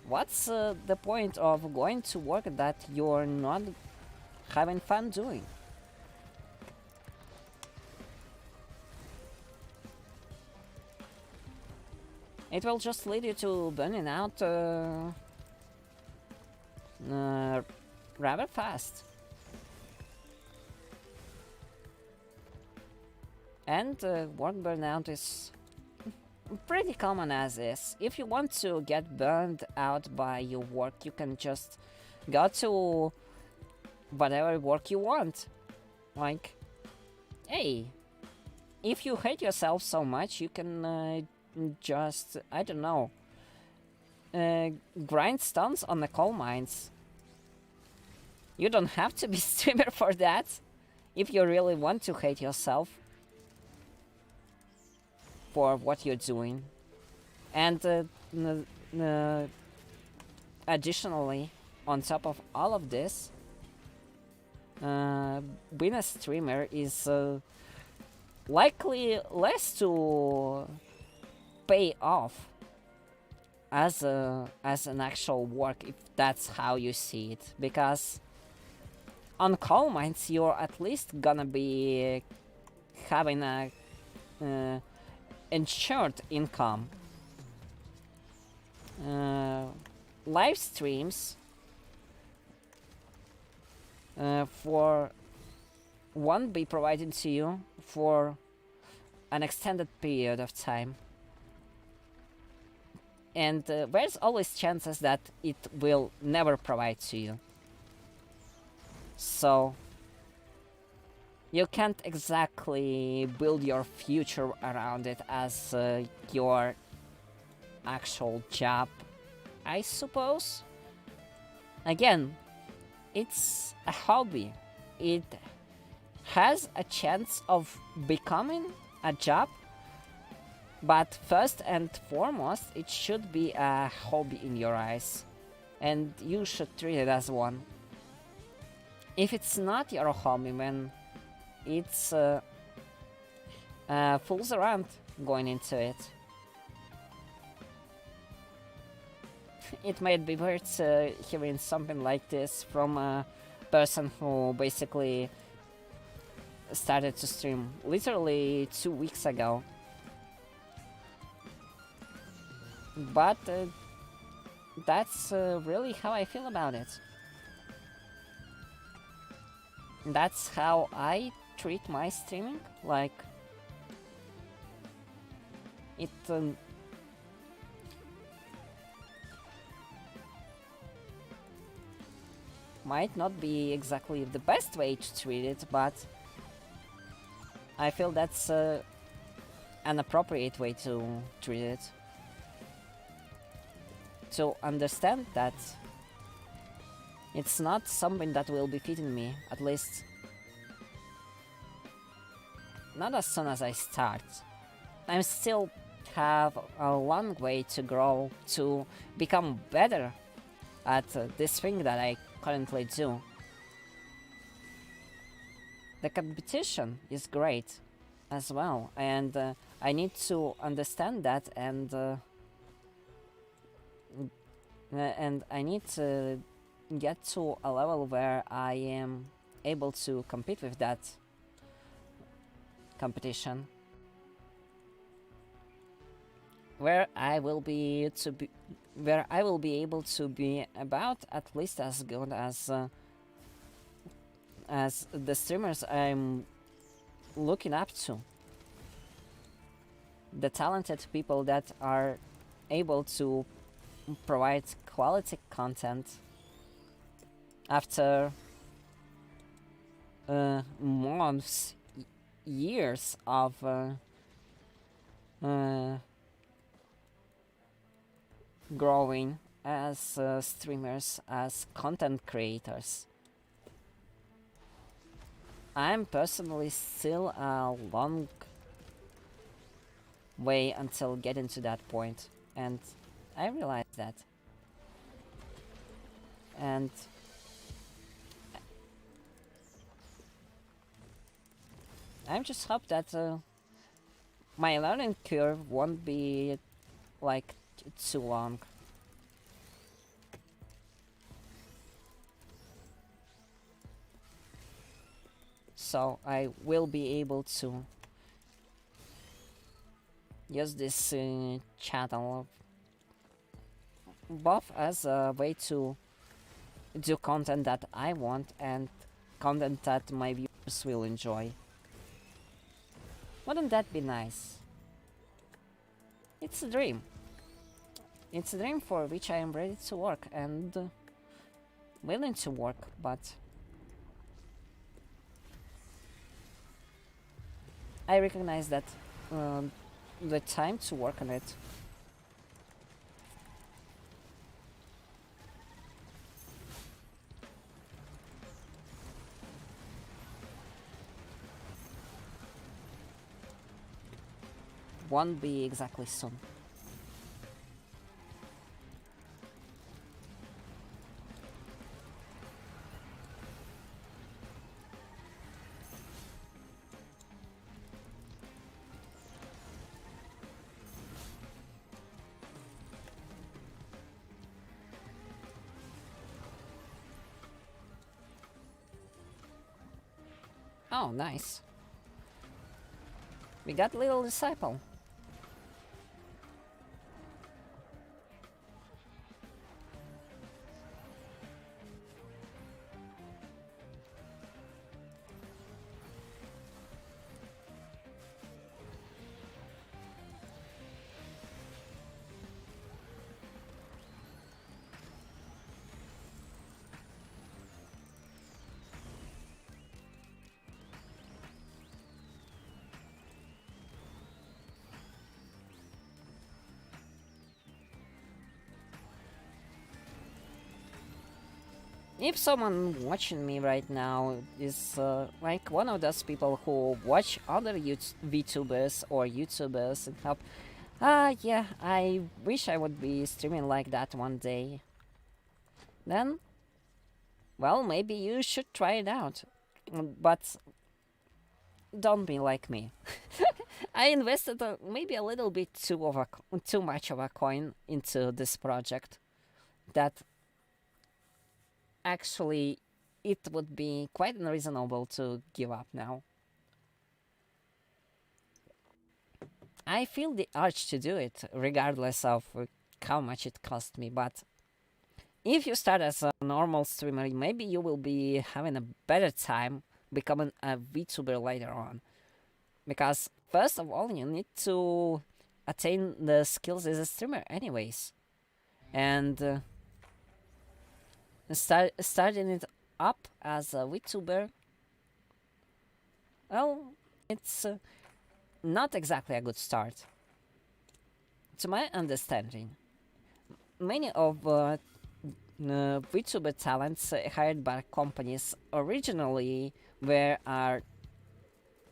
What's the point of going to work that you're not having fun doing? It will just lead you to burning out rather fast. And work burnout is pretty common as is. If you want to get burned out by your work, you can just go to whatever work you want. Like, hey, if you hate yourself so much, you can just, I don't know, grind stones on the coal mines. You don't have to be streamer for that, if you really want to hate yourself for what you're doing. And additionally, on top of all of this, being a streamer is likely less to pay off as an actual work, if that's how you see it, because on coal mines you're at least gonna be having a insured income. Live streams for won't be provided to you for an extended period of time, and there's always chances that it will never provide to you. So you can't exactly build your future around it as your actual job, I suppose. Again, it's a hobby. It has a chance of becoming a job, but first and foremost, it should be a hobby in your eyes, and you should treat it as one. If it's not your hobby, then it's fools around going into it. It might be weird hearing something like this from a person who basically started to stream literally 2 weeks ago. But that's really how I feel about it. That's how I treat my streaming. Like, it might not be exactly the best way to treat it, but I feel that's an appropriate way to treat it. To understand that it's not something that will be feeding me, at least not as soon as I start. I still have a long way to grow to become better at this thing that I currently do. The competition is great, as well, and I need to understand that, and I need to get to a level where I am able to compete with that competition, where I will be to be where I will be able to be about at least as good as the streamers I'm looking up to, the talented people that are able to provide quality content after months, years of growing as streamers, as content creators. I'm personally still a long way until getting to that point, and I realize that. And I just hope that my learning curve won't be like too long. So I will be able to use this channel both as a way to do content that I want and content that my viewers will enjoy. Wouldn't that be nice? It's a dream. It's a dream for which I am ready to work and willing to work, but I recognize that the time to work on it won't be exactly soon. Oh, nice. We got little disciple. If someone watching me right now is like one of those people who watch other VTubers or YouTubers and help, yeah, I wish I would be streaming like that one day. Then, well, maybe you should try it out. But don't be like me. I invested maybe a little bit too much of a coin into this project that actually it would be quite unreasonable to give up now. I feel the urge to do it, regardless of how much it cost me, but if you start as a normal streamer, maybe you will be having a better time becoming a VTuber later on. Because, first of all, you need to attain the skills as a streamer anyways. And starting it up as a VTuber, well, it's not exactly a good start. To my understanding, many of VTuber talents hired by companies originally were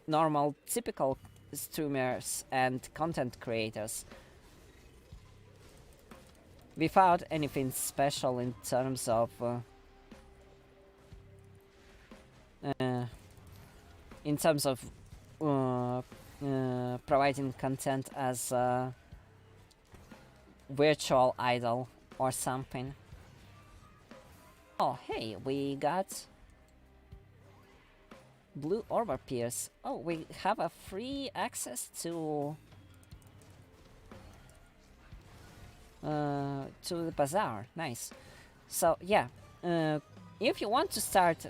normal, typical streamers and content creators without anything special in terms of in terms of providing content as a virtual idol or something. Oh, hey, we got blue orb appears. Oh, we have a free access to the bazaar. Nice. So yeah, if you want to start,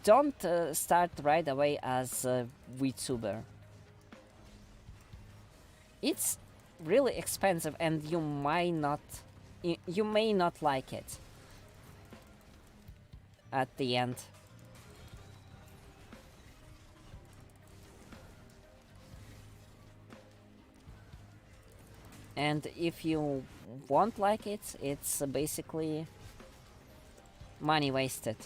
don't start right away as a VTuber. It's really expensive, and you may not like it at the end. And if you won't like it, it's basically money wasted.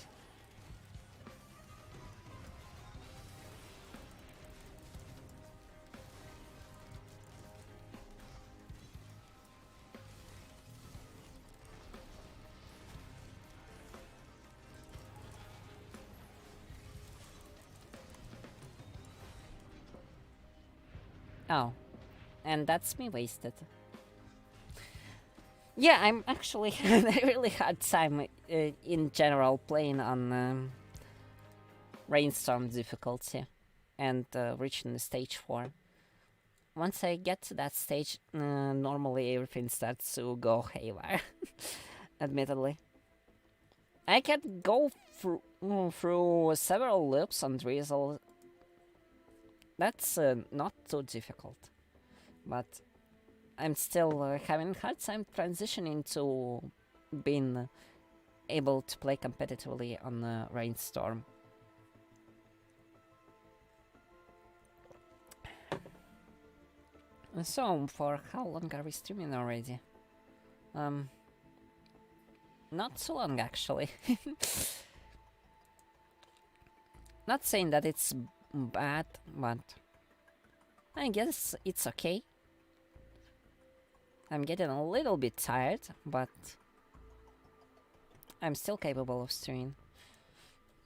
Oh, and that's me wasted. Yeah, I'm actually having a really hard time in general playing on Rainstorm difficulty and reaching the stage 4. Once I get to that stage, normally everything starts to go haywire, admittedly. I can go through several loops on Drizzle. That's not too difficult, but I'm still having a hard time transitioning to being able to play competitively on Rainstorm. So, for how long are we streaming already? Not so long, actually. Not saying that it's bad, but I guess it's okay. I'm getting a little bit tired, but I'm still capable of streaming.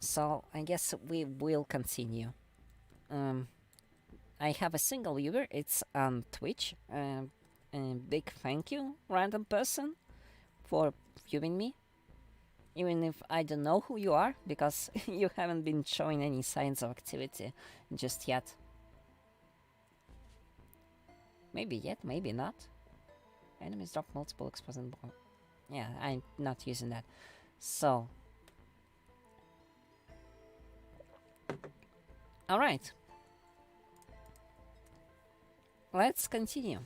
So I guess we will continue. I have a single viewer, it's on Twitch. A big thank you, random person, for viewing me. Even if I don't know who you are, because you haven't been showing any signs of activity just yet. Maybe yet, maybe not. Enemies drop multiple explosive bombs. Yeah, I'm not using that. So. Alright. Let's continue.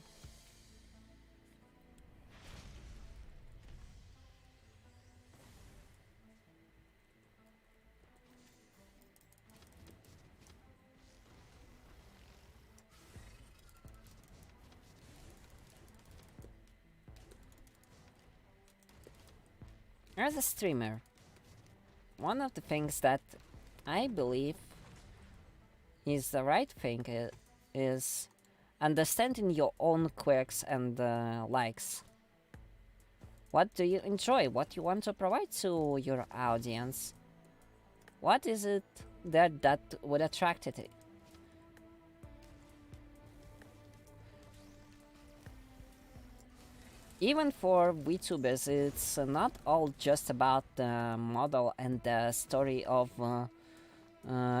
As a streamer, one of the things that I believe is the right thing is understanding your own quirks and likes. What do you enjoy? What you want to provide to your audience? What is it that would attract it? Even for VTubers, it's not all just about the model and the story of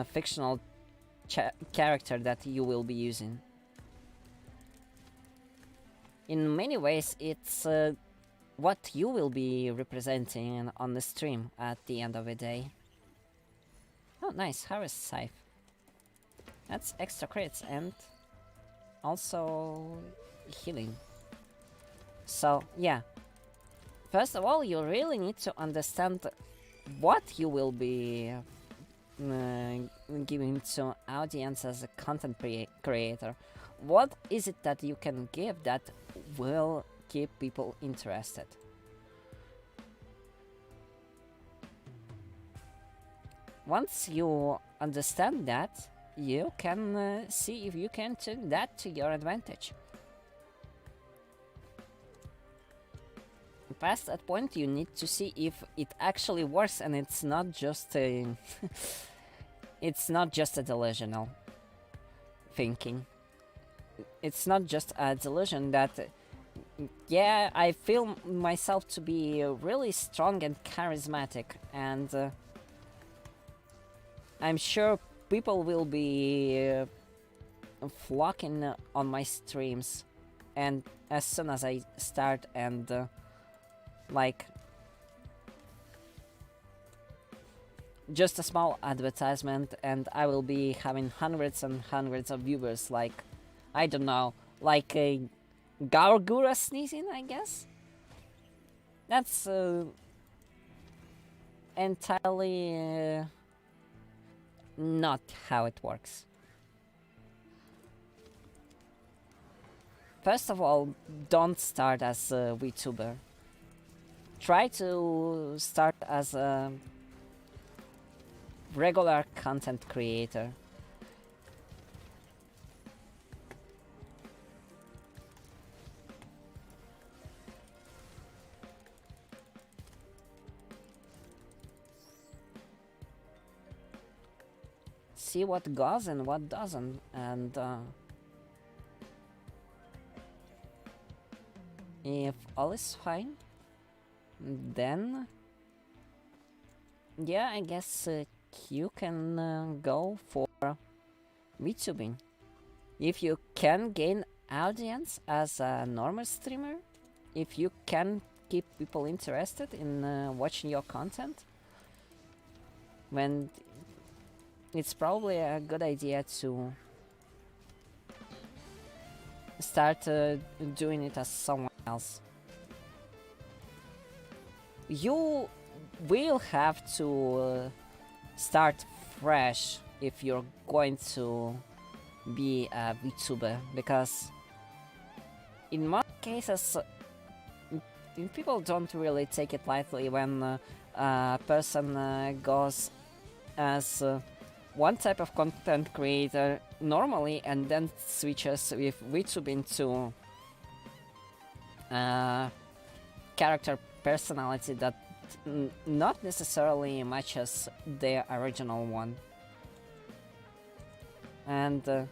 fictional character that you will be using. In many ways, it's what you will be representing on the stream at the end of the day. Oh, nice, Harvest Scythe. That's extra crits and also healing. So, yeah. First of all, you really need to understand what you will be giving to audience as a content creator. What is it that you can give that will keep people interested? Once you understand that, you can see if you can turn that to your advantage. Past that point, you need to see if it actually works and it's not just a it's not just a delusional thinking. it's not just a delusion that yeah, I feel myself to be really strong and charismatic, and I'm sure people will be flocking on my streams, and as soon as I start and like just a small advertisement, and I will be having hundreds and hundreds of viewers, like I don't know, like a Gargura sneezing, I guess. That's entirely not how it works. First of all, don't start as a VTuber. Try to start as a regular content creator. See what goes and what doesn't, and if all is fine, then yeah, I guess you can go for VTubing. If you can gain audience as a normal streamer, if you can keep people interested in watching your content, then it's probably a good idea to start doing it as someone else. You will have to start fresh if you're going to be a VTuber, because in most cases people don't really take it lightly when a person goes as one type of content creator normally and then switches with VTubing to character personality that not necessarily matches their original one. And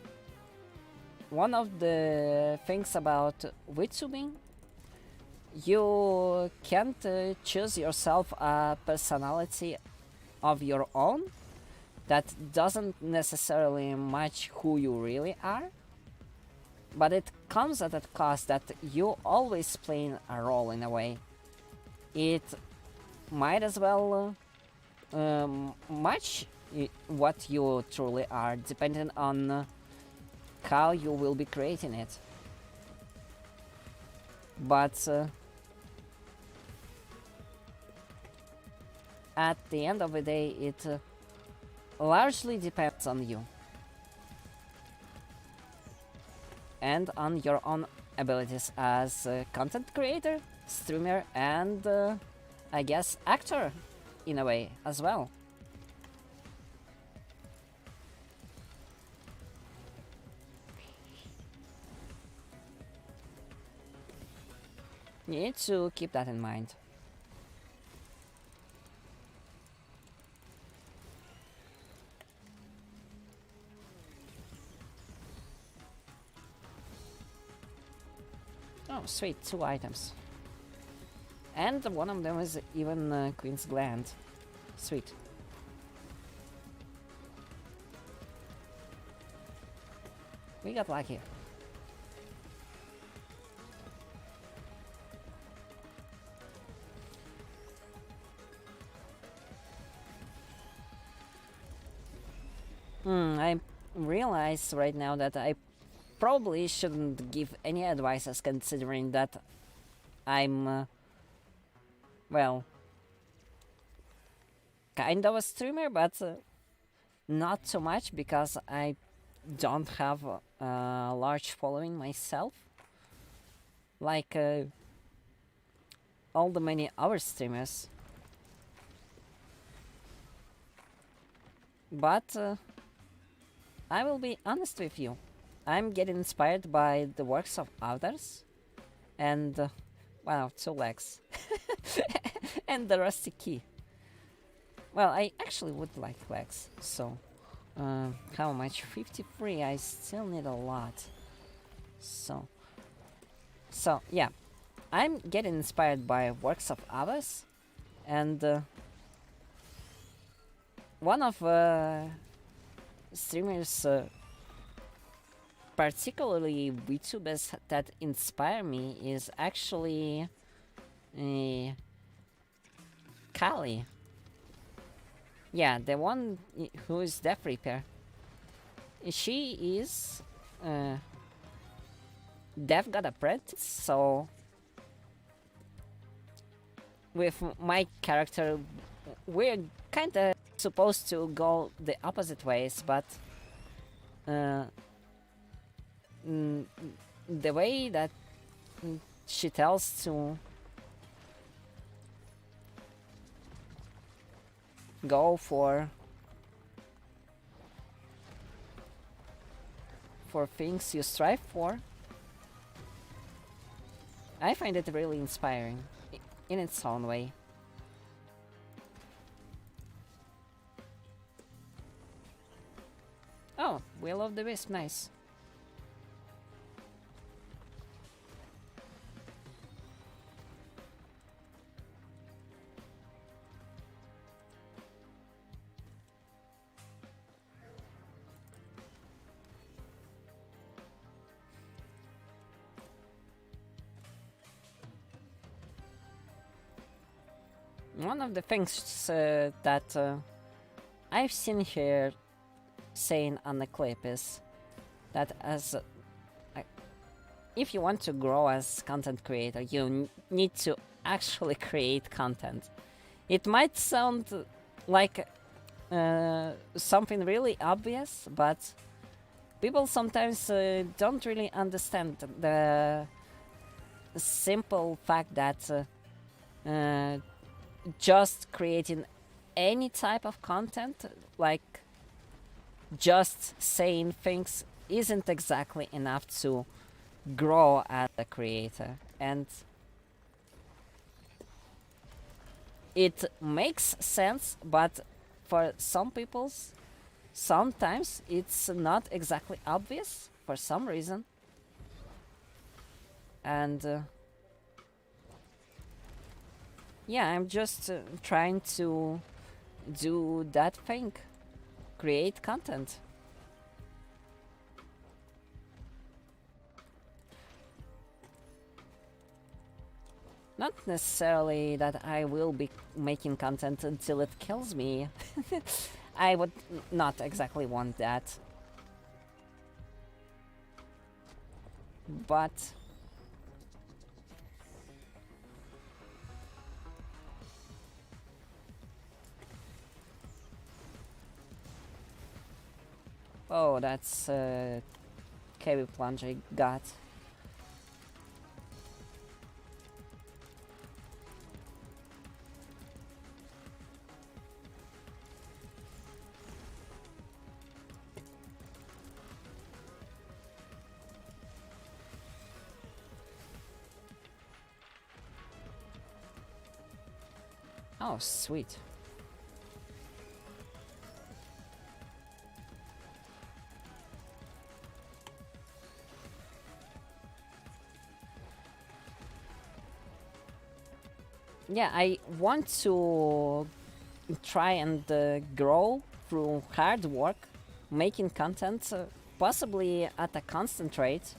one of the things about VTubing, you can't choose yourself a personality of your own that doesn't necessarily match who you really are, but it comes at a cost that you always playing a role in a way. It might as well match what you truly are, depending on how you will be creating it. But at the end of the day, it largely depends on you and on your own abilities as a content creator, streamer, and I guess actor in a way as well. You need to keep that in mind. Oh, sweet, 2 items. And one of them is even Queen's Gland. Sweet. We got lucky. I realize right now that I probably shouldn't give any advices, considering that I'm, well, kind of a streamer, but not so much, because I don't have a large following myself, like all the many other streamers. But I will be honest with you. I'm getting inspired by the works of others, and wow, 2 legs, and the rusty key. Well, I actually would like legs, so how much? 53, I still need a lot. So yeah, I'm getting inspired by works of others, and one of streamers, particularly VTubers that inspire me, is actually uh, Kali. Yeah, the one who is Death Reaper. She is Death God Apprentice, so with my character, we're kinda supposed to go the opposite ways, but uh, the way that she tells to go for things you strive for, I find it really inspiring in its own way. Oh, Will of the Wisp, nice. One of the things that I've seen here saying on the clip is that if you want to grow as content creator, you need to actually create content. It might sound like something really obvious, but people sometimes don't really understand the simple fact that just creating any type of content, like just saying things, isn't exactly enough to grow as a creator. And it makes sense, but for some people, sometimes it's not exactly obvious for some reason. And yeah, I'm just trying to do that thing, create content. Not necessarily that I will be making content until it kills me. I would not exactly want that. But oh, that's KB plunge I got. Oh, sweet. Yeah, I want to try and grow through hard work, making content, possibly at a constant rate.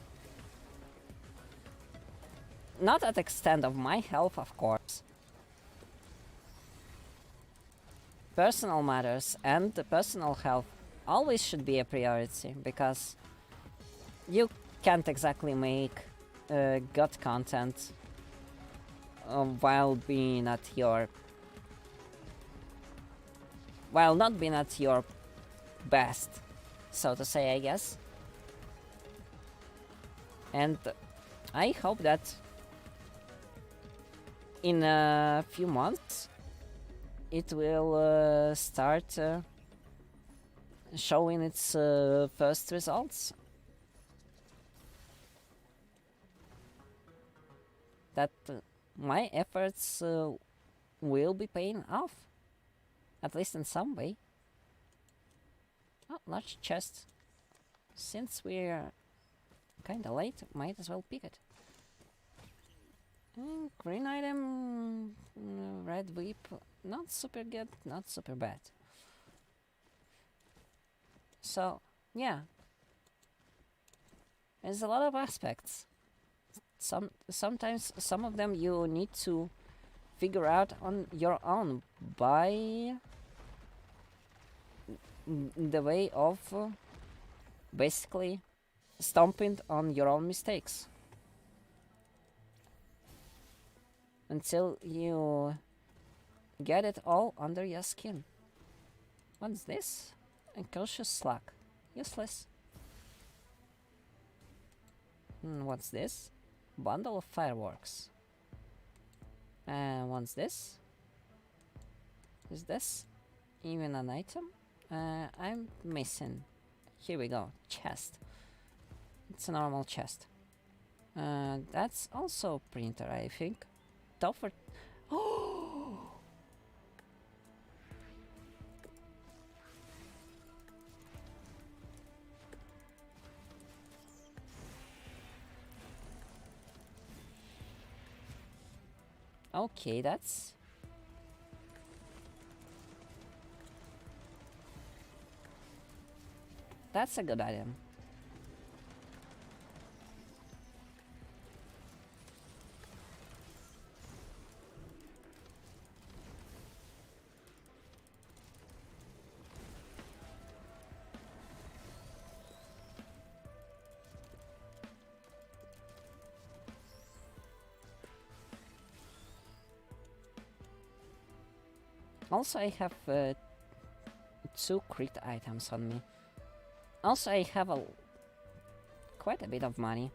Not at the extent of my health, of course. Personal matters and the personal health always should be a priority, because you can't exactly make good content while being at your while not being at your best, so to say, I guess. And I hope that in a few months it will start showing its first results. That my efforts will be paying off, at least in some way. Oh, large chest. Since we're kinda late, might as well pick it. Green item, red whip, not super good, not super bad. So, yeah. There's a lot of aspects. Sometimes some of them you need to figure out on your own by the way of basically stomping on your own mistakes until you get it all under your skin. What's this? Unconscious slack. Useless. What's this? Bundle of fireworks. And what's this? Is this even an item? I'm missing. Here we go. Chest. It's a normal chest. That's also printer, I think. Tougher. Oh! Okay, that's a good item. Also, I have 2 crit items on me. Also, I have quite a bit of money.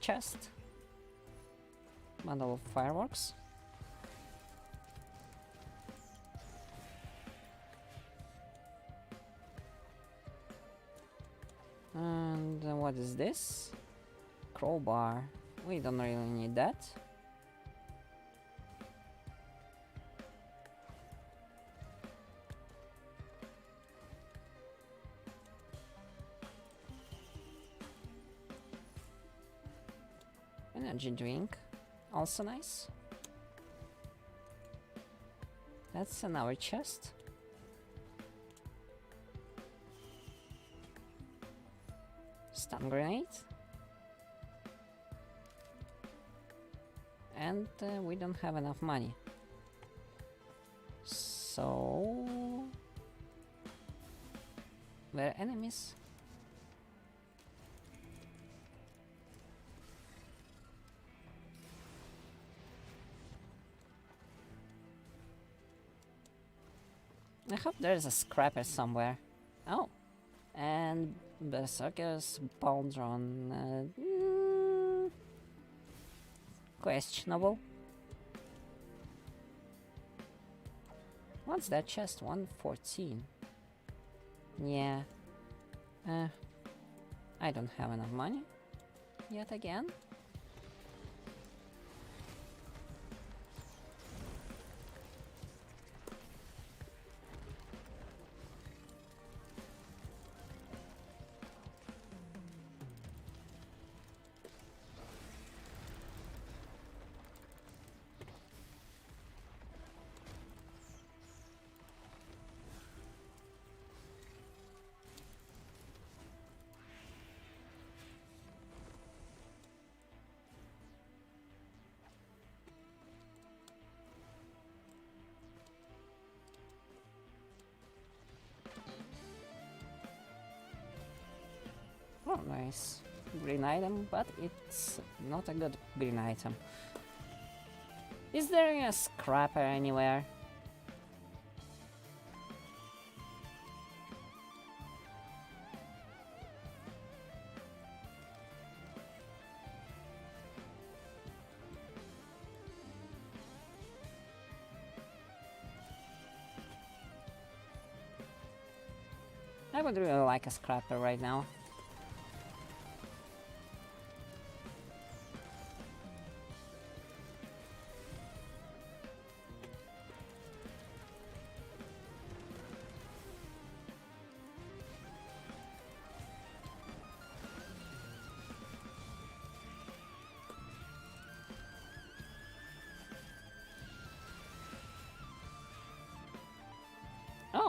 Chest. Bundle of fireworks. And what is this? Crowbar. We don't really need that. Energy drink, also nice. That's another chest. Stun grenade. And we don't have enough money. So... Where are enemies? I hope there's a scrapper somewhere. Oh, and Berserker's Baldron. Questionable. What's that chest? 114. Yeah. I don't have enough money. Yet again. Oh, nice. Green item, but it's not a good green item. Is there a scrapper anywhere? I would really like a scrapper right now.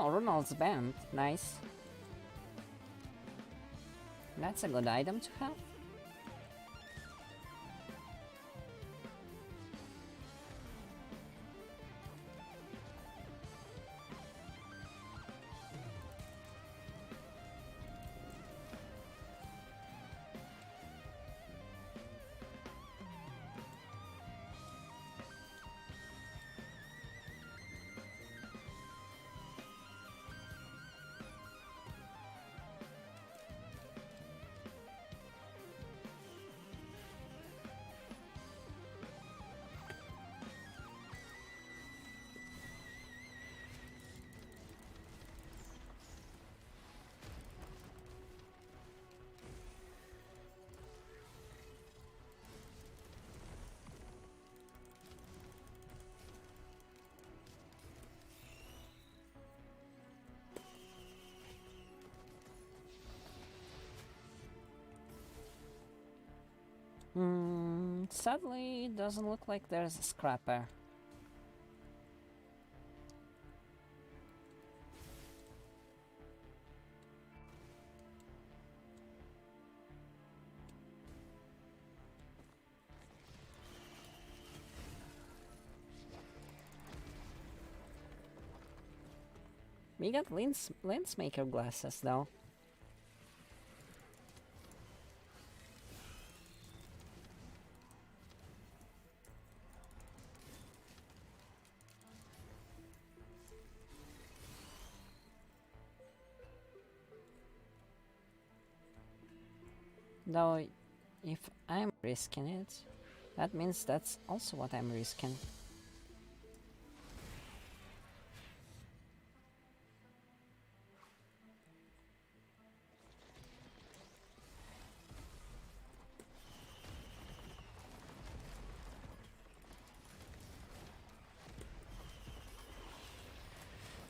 Oh, Ronald's band. Nice. That's a good item to have. Sadly, it doesn't look like there's a scrapper. We got lens maker glasses though. Though, if I'm risking it, that means that's also what I'm risking.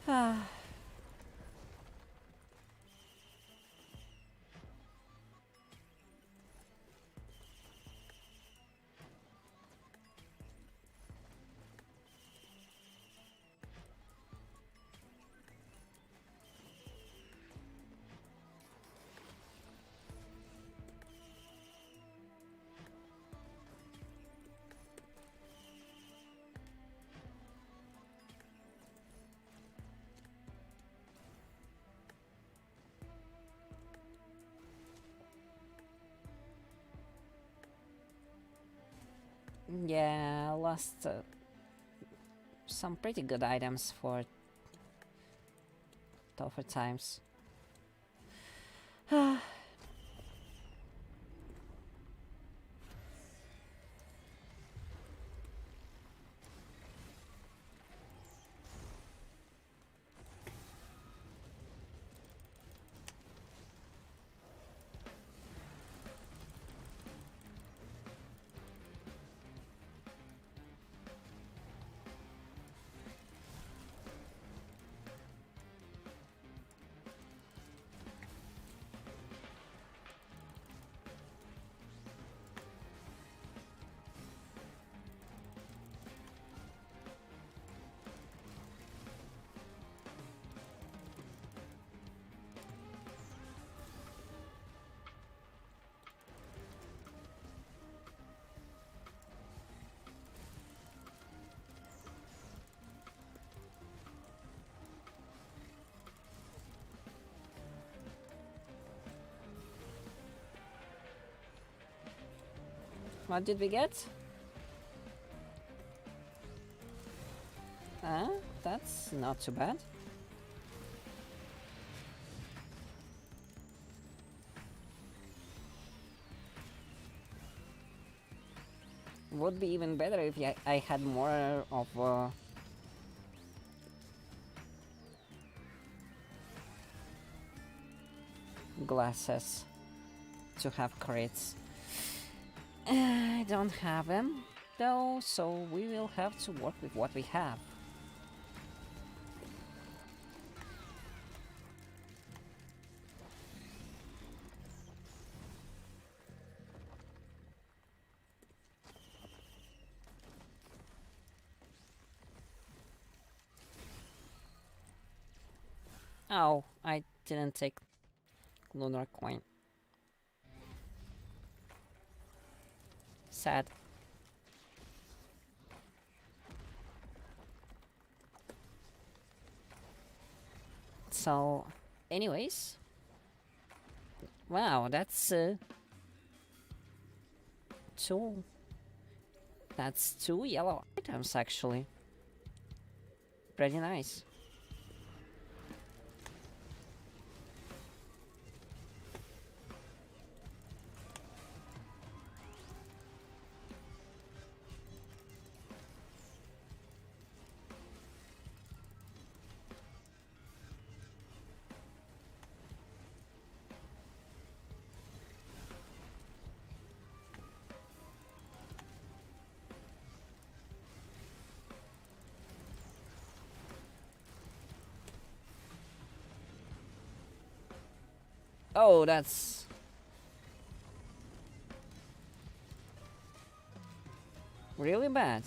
Ah. Yeah, I lost some pretty good items for tougher times. What did we get? That's not too bad. Would be even better if I had more of glasses to have crits. I don't have them though, so we will have to work with what we have. Oh, I didn't take lunar coin. Sad. So, anyways, wow, that's two. That's two yellow items actually. Pretty nice. Oh, that's really bad.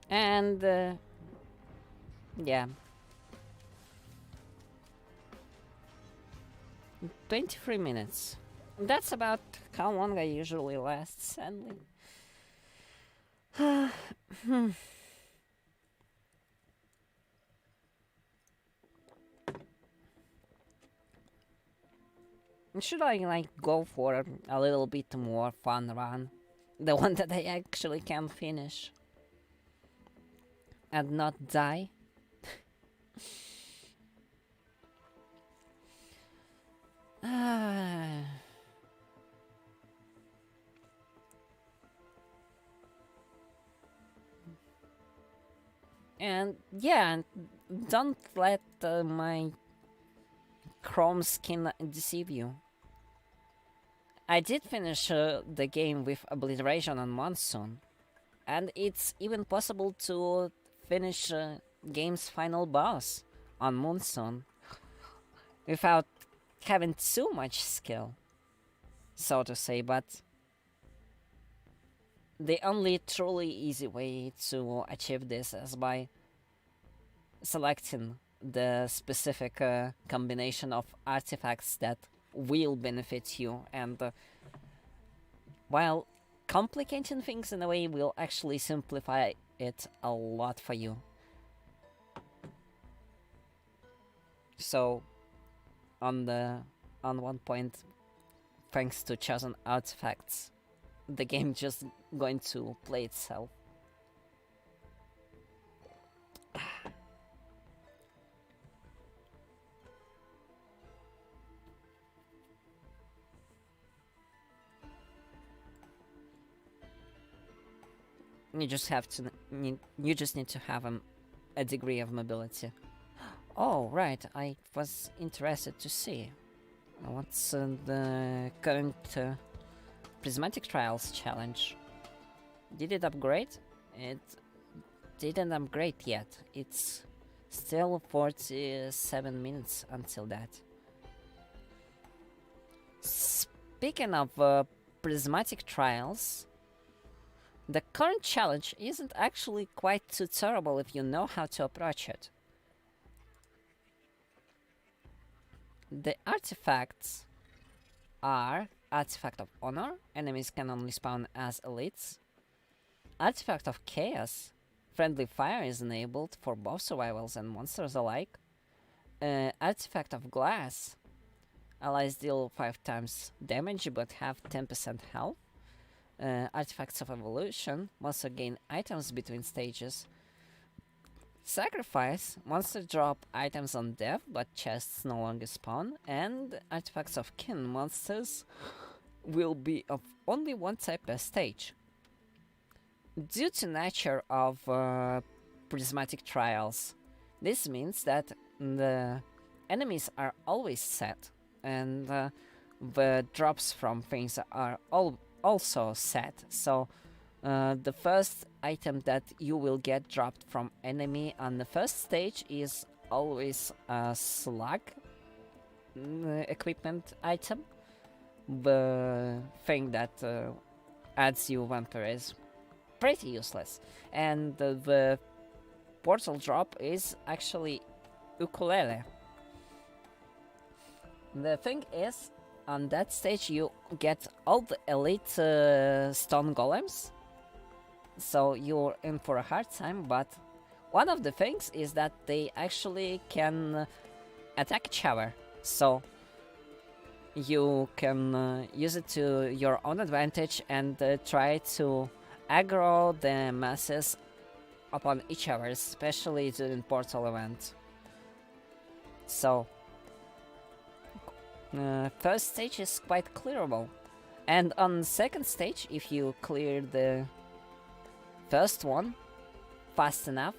And yeah, 23 minutes. That's about how long I usually last, sadly. Should I like go for a little bit more fun run? The one that I actually can finish and not die? And yeah, don't let my chrome skin deceive you. I did finish the game with Obliteration on Monsoon, and it's even possible to finish game's final boss on Monsoon without having too much skill, so to say, but the only truly easy way to achieve this is by selecting the specific combination of artifacts that will benefit you, and while complicating things in a way will actually simplify it a lot for you. So on one point, thanks to chosen artifacts, the game just going to play itself. You just have to. You just need to have a degree of mobility. Oh right, I was interested to see what's the current prismatic trials challenge. Did it upgrade? It didn't upgrade yet. It's still 47 minutes until that. Speaking of prismatic trials, the current challenge isn't actually quite too terrible if you know how to approach it. The artifacts are Artifact of Honor, enemies can only spawn as elites. Artifact of Chaos, friendly fire is enabled for both survivals and monsters alike. Artifact of Glass, allies deal 5 times damage but have 10% health. Artifacts of Evolution, monster gain items between stages. Sacrifice, monster drop items on death but chests no longer spawn. And Artifacts of Kin, monsters will be of only one type per stage. Due to nature of prismatic trials. This means that the enemies are always set, and the drops from things are also set. So the first item that you will get dropped from enemy on the first stage is always a slug equipment item. The thing that adds you vampire is pretty useless, and the portal drop is actually ukulele. The thing is, on that stage you get all the elite stone golems, so you're in for a hard time, but one of the things is that they actually can attack each other, so you can use it to your own advantage and try to aggro the masses upon each other, especially during portal event. So first stage is quite clearable, and on second stage, if you clear the first one fast enough,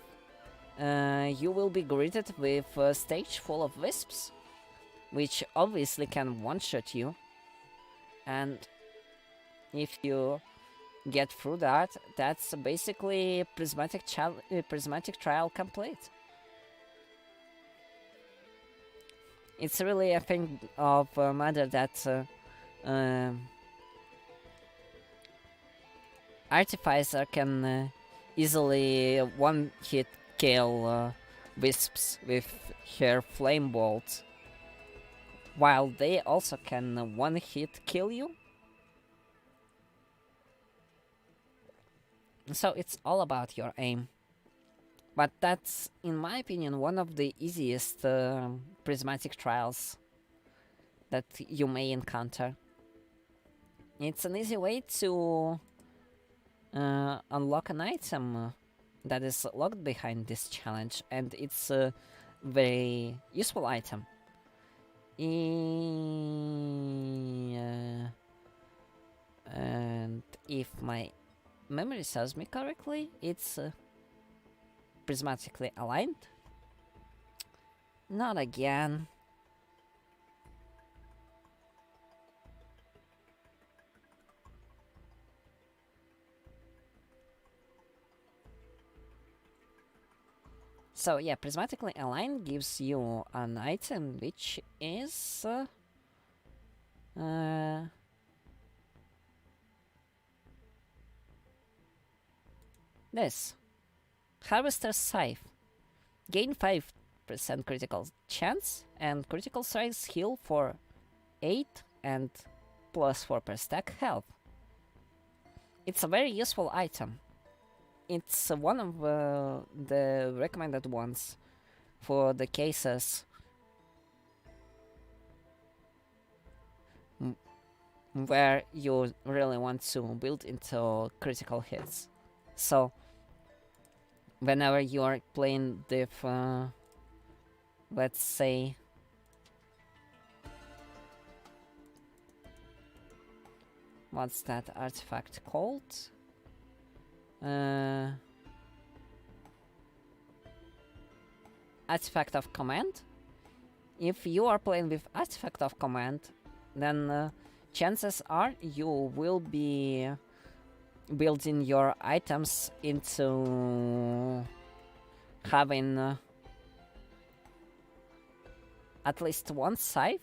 you will be greeted with a stage full of wisps, which obviously can one-shot you, and if you get through that, that's basically prismatic trial complete. It's really a thing of matter that Artificer can easily one-hit kill wisps with her flame bolt, while they also can one-hit kill you. So it's all about your aim. But that's, in my opinion, one of the easiest prismatic trials that you may encounter. It's an easy way to unlock an item that is locked behind this challenge, and it's a very useful item. And if my memory serves me correctly, it's prismatically aligned. Not again. So yeah, prismatically aligned gives you an item which is this Harvester's Scythe. Gain 5% critical chance and critical strikes heal for 8 and plus 4 per stack health. It's a very useful item. It's one of the recommended ones for the cases where you really want to build into critical hits. So whenever you are playing with, let's say, what's that artifact called? Artifact of Command. If you are playing with Artifact of Command, then chances are you will be building your items into having at least one scythe,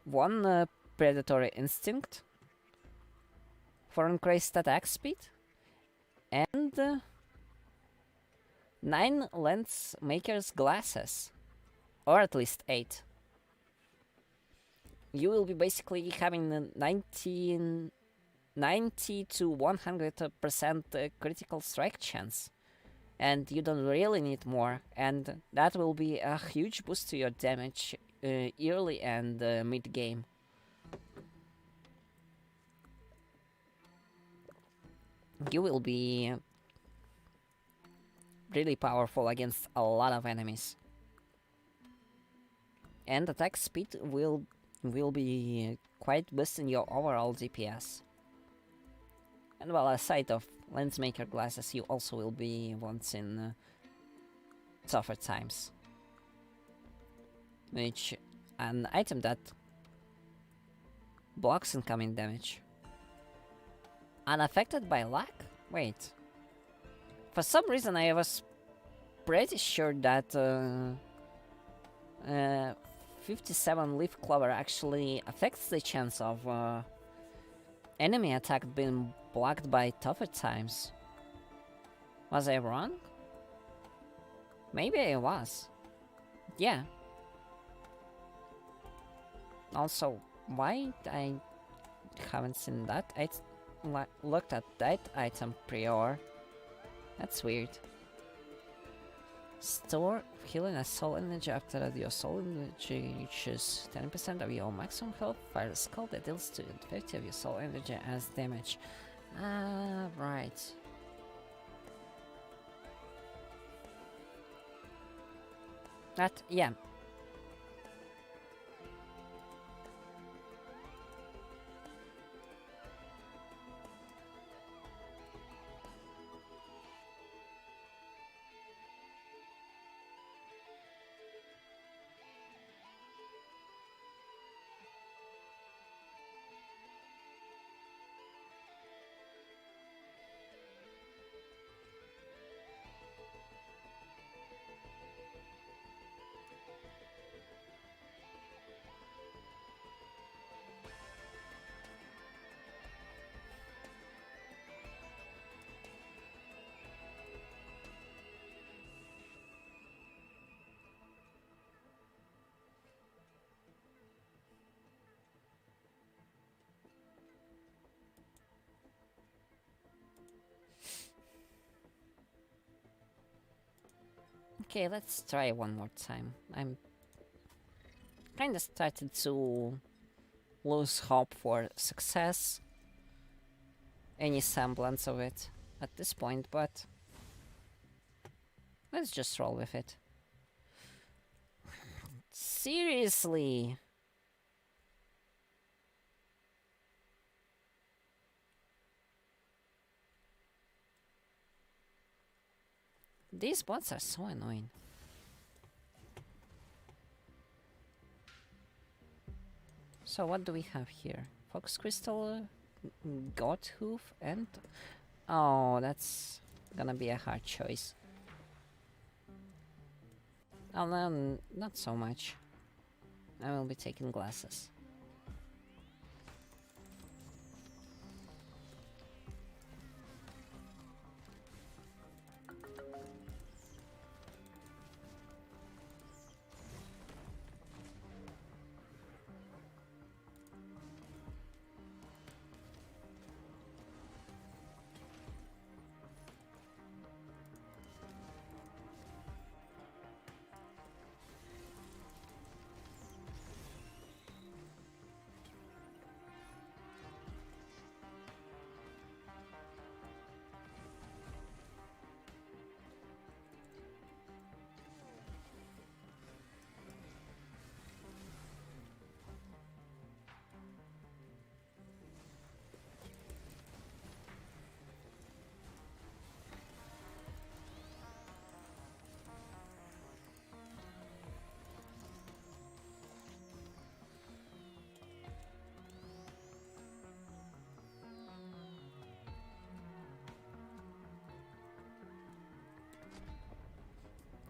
one predatory instinct for increased attack speed, and 9 lens maker's glasses, or at least 8. You will be basically having 90 to 100% critical strike chance, and you don't really need more, and that will be a huge boost to your damage early and mid-game. You will be really powerful against a lot of enemies, and attack speed will be quite boosting your overall DPS. And well, aside of lens maker glasses, you also will be once in tougher times. Which an item that blocks incoming damage. Unaffected by luck? Wait. For some reason I was pretty sure that 57 Leaf Clover actually affects the chance of enemy attack being blocked by tougher times. Was I wrong? Maybe I was. Yeah. Also, why I haven't seen that? I looked at that item prior. That's weird. Store healing a soul energy after your soul energy reaches 10% of your maximum health. Fire a skull that deals to 50 of your soul energy as damage. Ah, right. That, yeah. Okay, let's try one more time. I'm kinda started to lose hope for success. Any semblance of it at this point, but let's just roll with it. Seriously? These bots are so annoying. So what do we have here? Fox Crystal, Goat Hoof, and... Oh, that's gonna be a hard choice. Oh no, not so much. I will be taking glasses.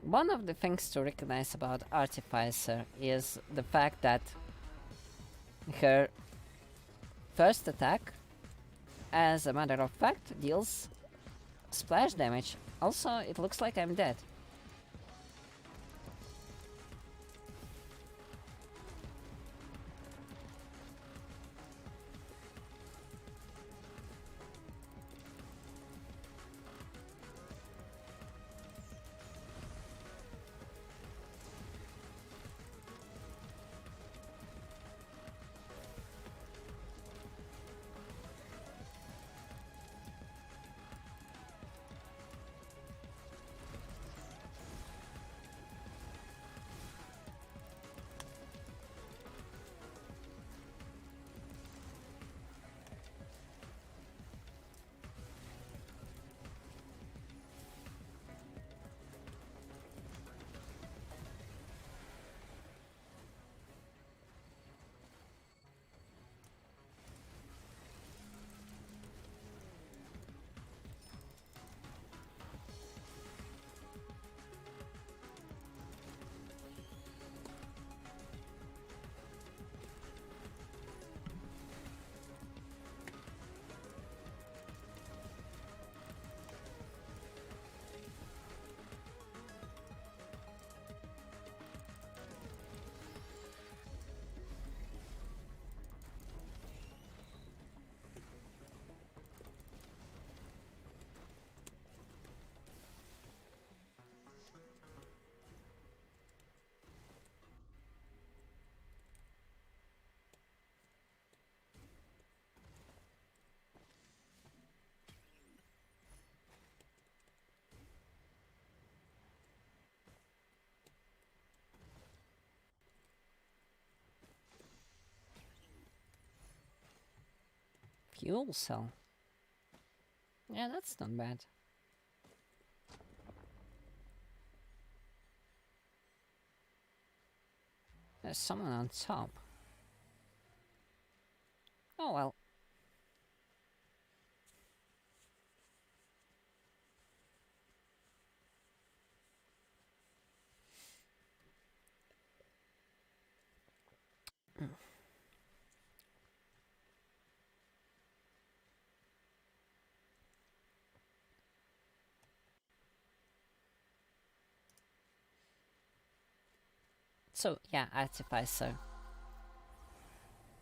One of the things to recognize about Artificer is the fact that her first attack, as a matter of fact, deals splash damage. Also, it looks like I'm dead. Fuel cell. Yeah, that's not bad. There's someone on top. Oh well. So yeah, Artificer.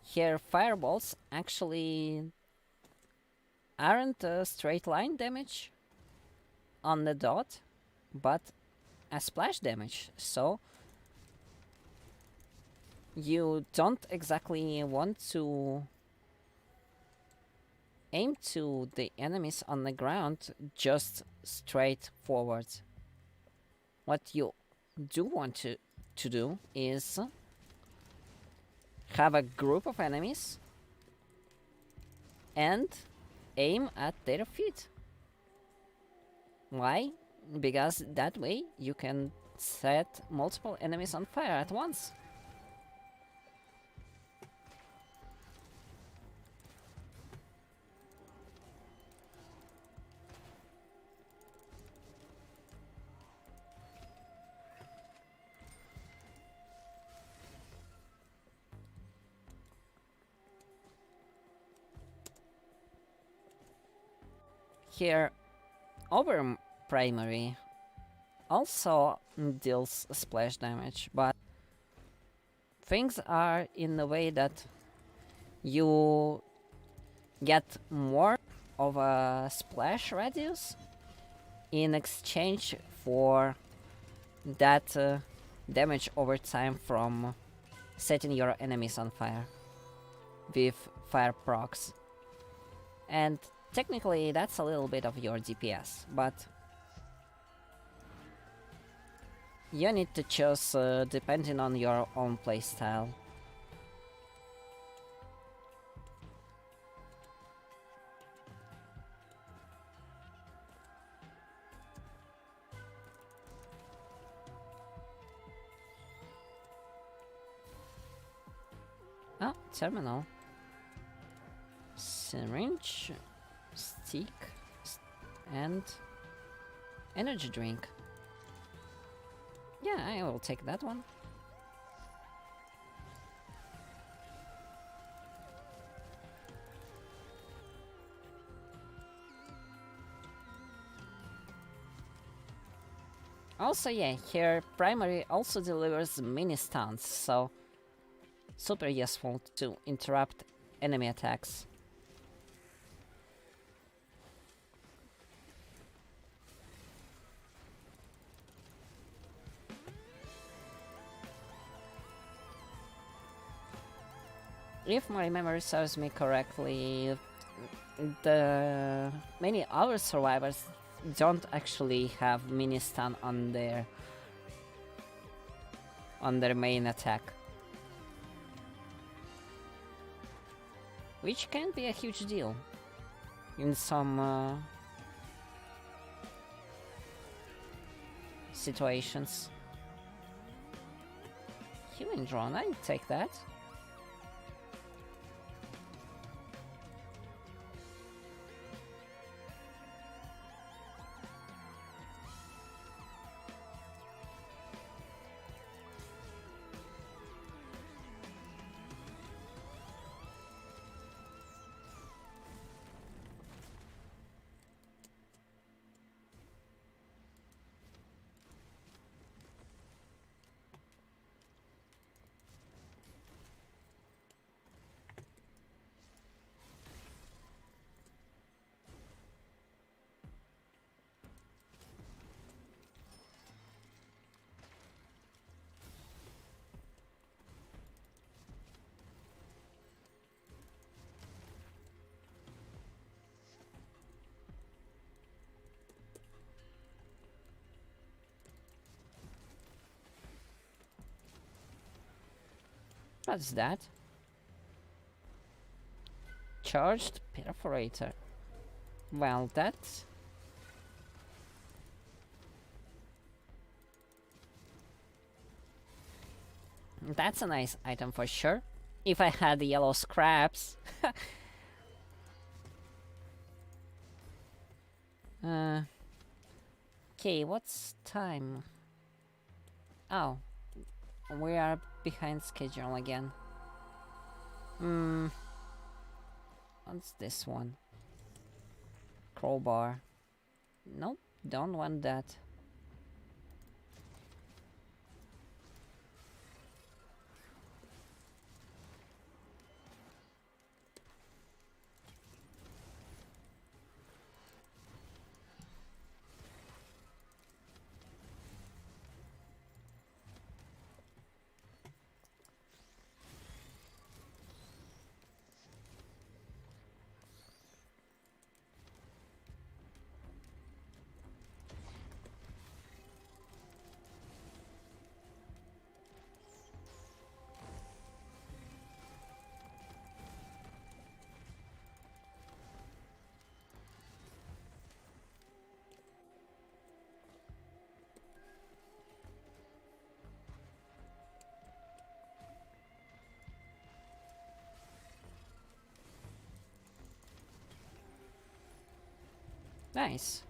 Here fireballs actually aren't a straight line damage on the dot, but a splash damage. So you don't exactly want to aim to the enemies on the ground just straight forward. What you do want to do is have a group of enemies and aim at their feet. Why? Because that way you can set multiple enemies on fire at once. Here, over primary also deals splash damage, but things are in the way that you get more of a splash radius in exchange for that damage over time from setting your enemies on fire with fire procs. And technically that's a little bit of your DPS, but you need to choose depending on your own playstyle. Oh, terminal. Syringe, stick, and energy drink. Yeah, I will take that one. Also, yeah, here primary also delivers mini stuns, so super useful to interrupt enemy attacks. If my memory serves me correctly, the many other survivors don't actually have mini stun on their main attack, which can be a huge deal in some situations. Healing drone, I'd take that. What's that? Charged perforator. Well, that's... That's a nice item for sure. If I had the yellow scraps. Okay, what's time? Oh, we are behind schedule again. What's this one? Crowbar. Nope, don't want that. Nice.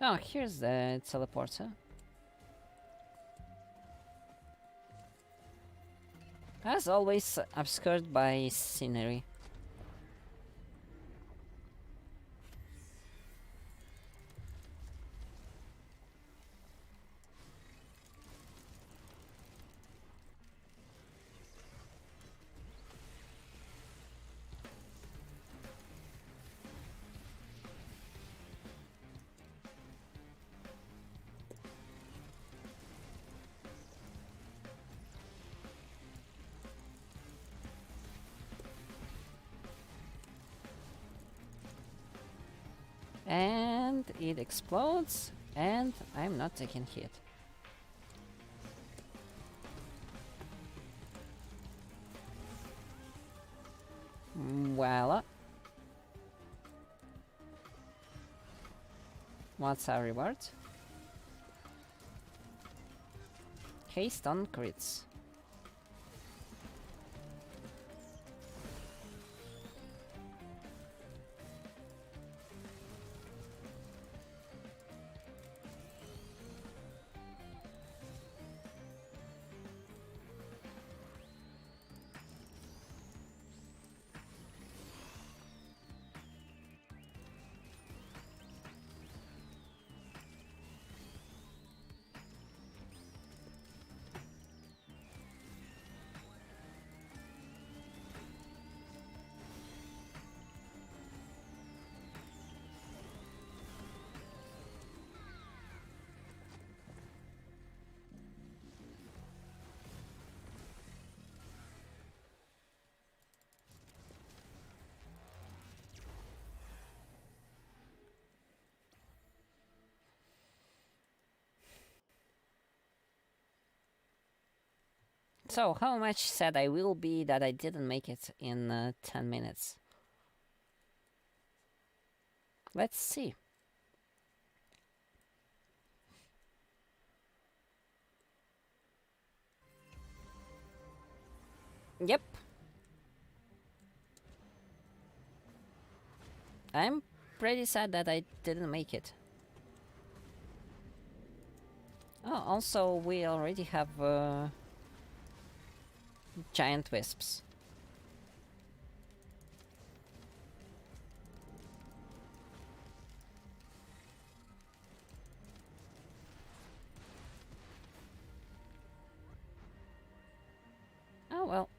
Oh, here's the teleporter. As always, obscured by scenery. And it explodes, and I'm not taking hit. Voila. What's our reward? Haste on crits. So, how much sad I will be that I didn't make it in 10 minutes? Let's see. Yep. I'm pretty sad that I didn't make it. Oh, also, we already have giant wisps. Oh well.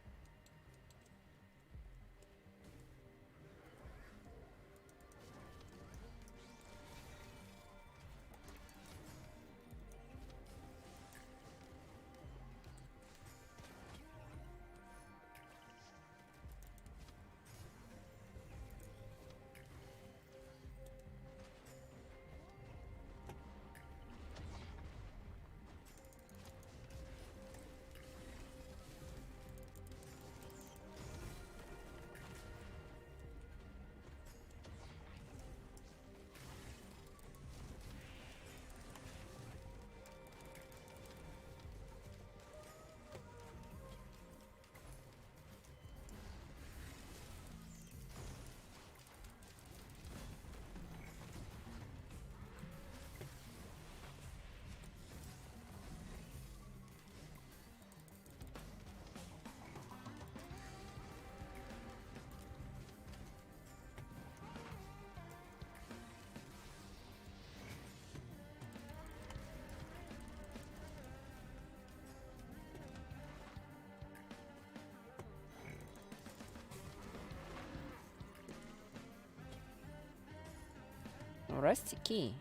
Rusty key.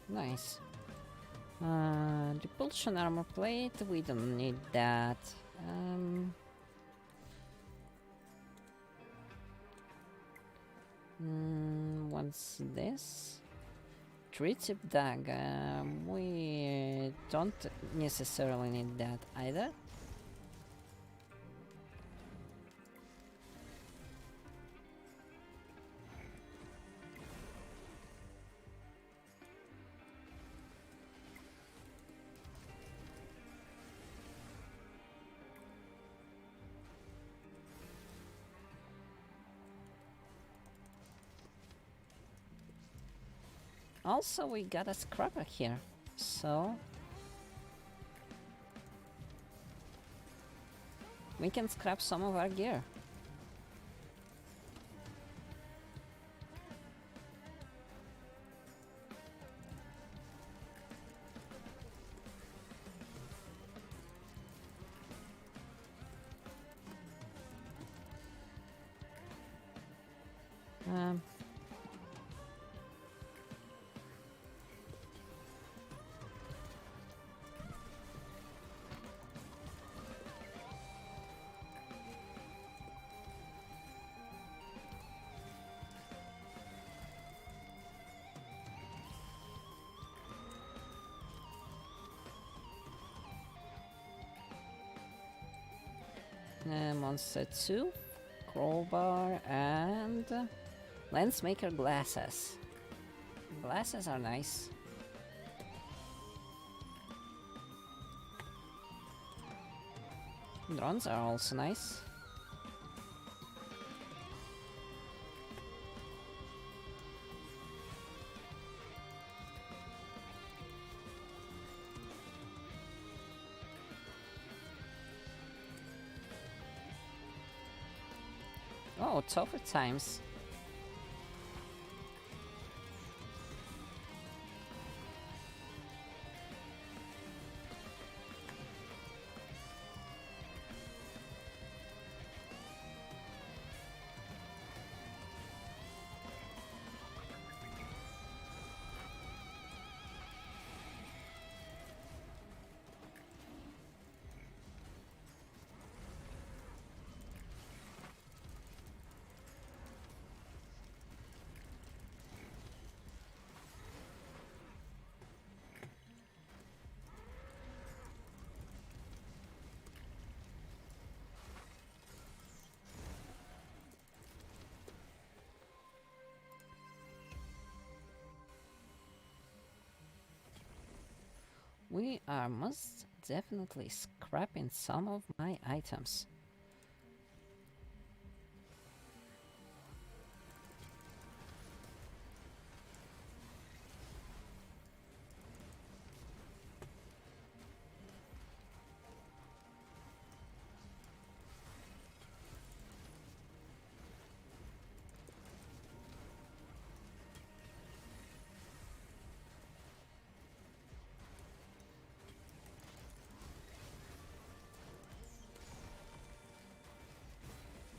Nice. Repulsion armor plate, we don't need that. What's this? Tri-tip dagger. We don't necessarily need that either. Also, we got a scrapper here, so we can scrap some of our gear. Monster 2, crowbar, and lens maker glasses. Glasses are nice. Drones are also nice. Oh, tougher times. We are most definitely scrapping some of my items.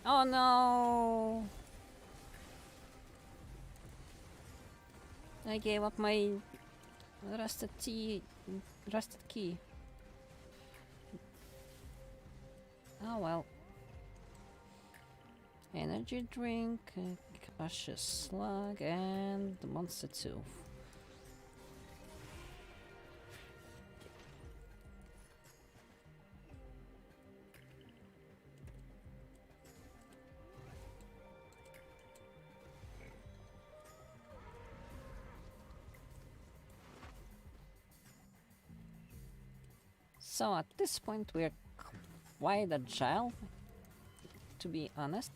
Oh no! I gave up my rusted key. Oh well. Energy drink, cautious slug, and monster 2. So at this point we're quite agile, to be honest.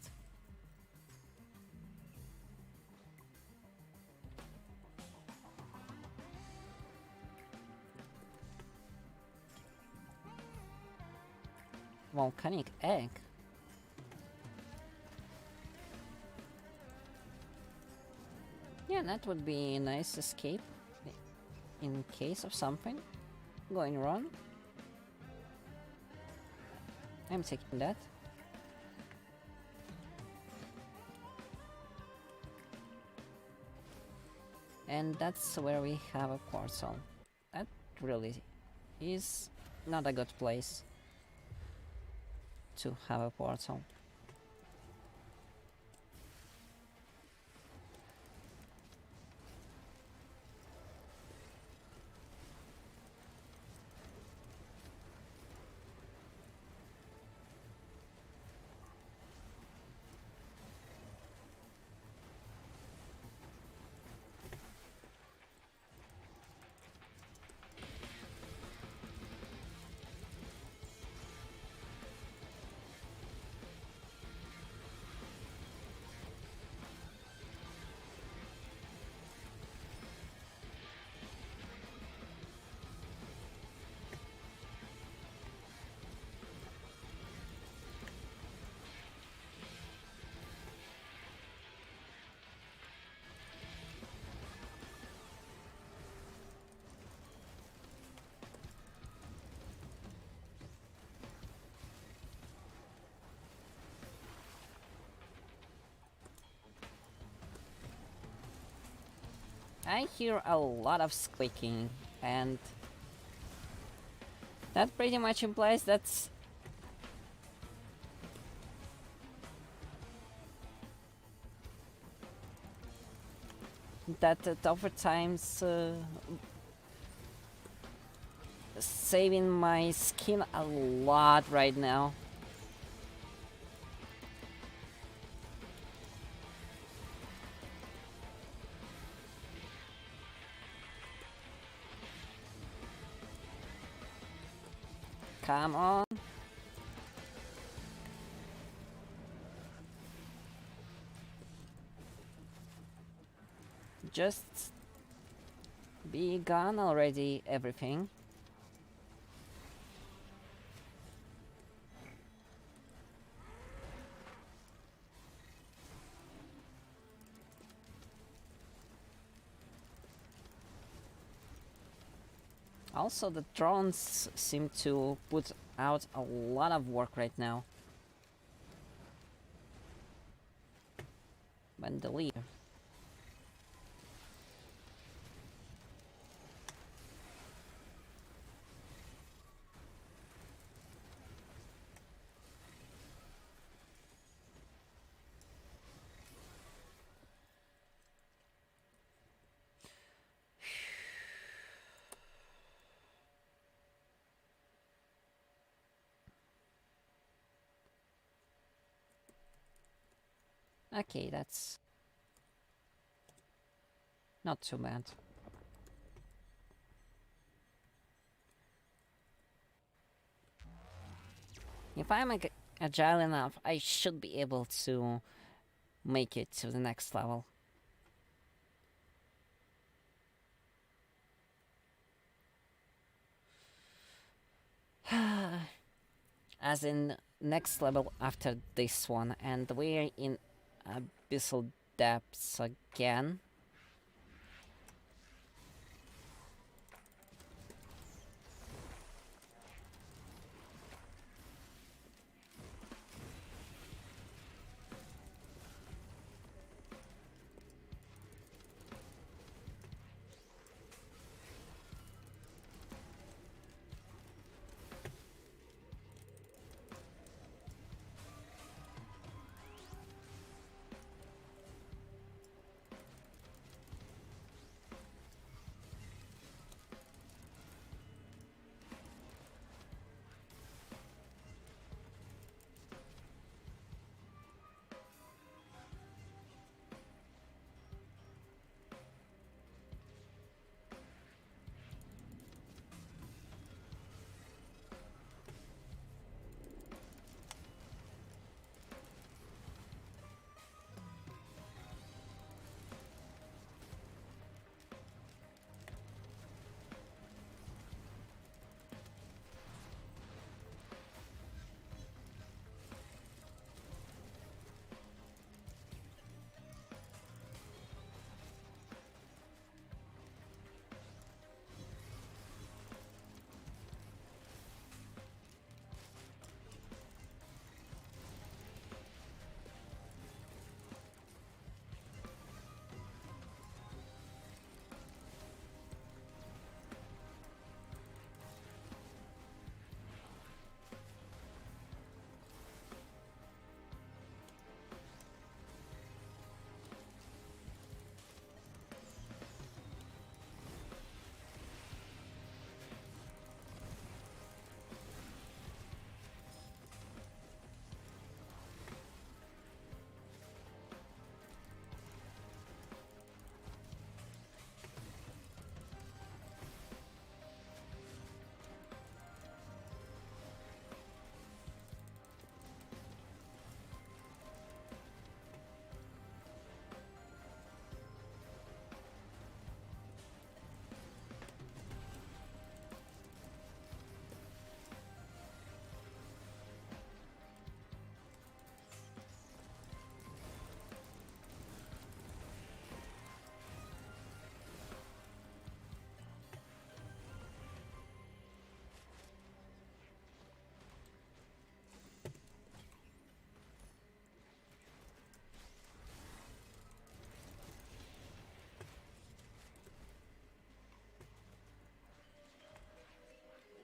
Volcanic egg. Yeah, that would be a nice escape in case of something going wrong. I'm taking that. And that's where we have a portal. That really is not a good place to have a portal. I hear a lot of squeaking, and that pretty much implies that overtime's saving my skin a lot right now. Come on. Just be gone already, everything. Also, the drones seem to put out a lot of work right now. Bandolier. Okay, that's not too bad. If I'm agile enough, I should be able to make it to the next level. As in next level after this one, and we're in abyssal depths again.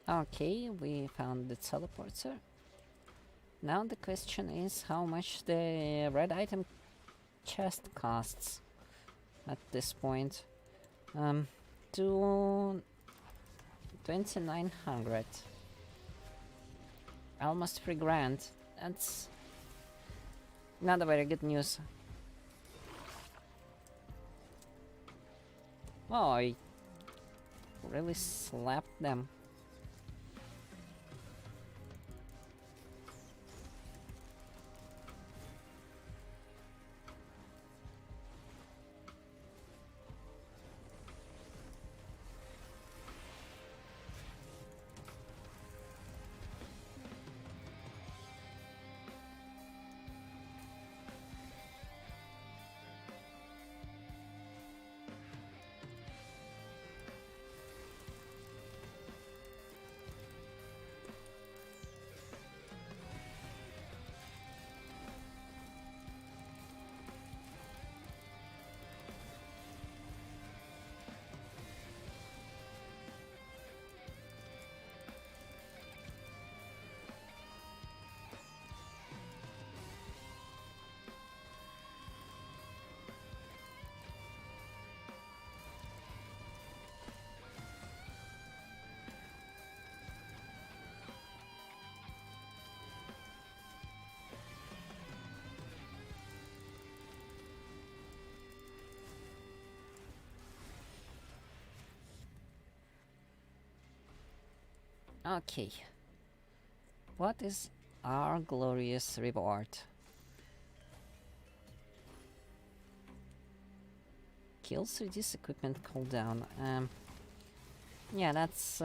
Okay, we found the teleporter. Now the question is how much the red item chest costs at this point. To 2900. Almost 3 grand. That's not a very good news. Oh, I really slapped them. Okay. What is our glorious reward? Kills reduce equipment cooldown. Yeah, that's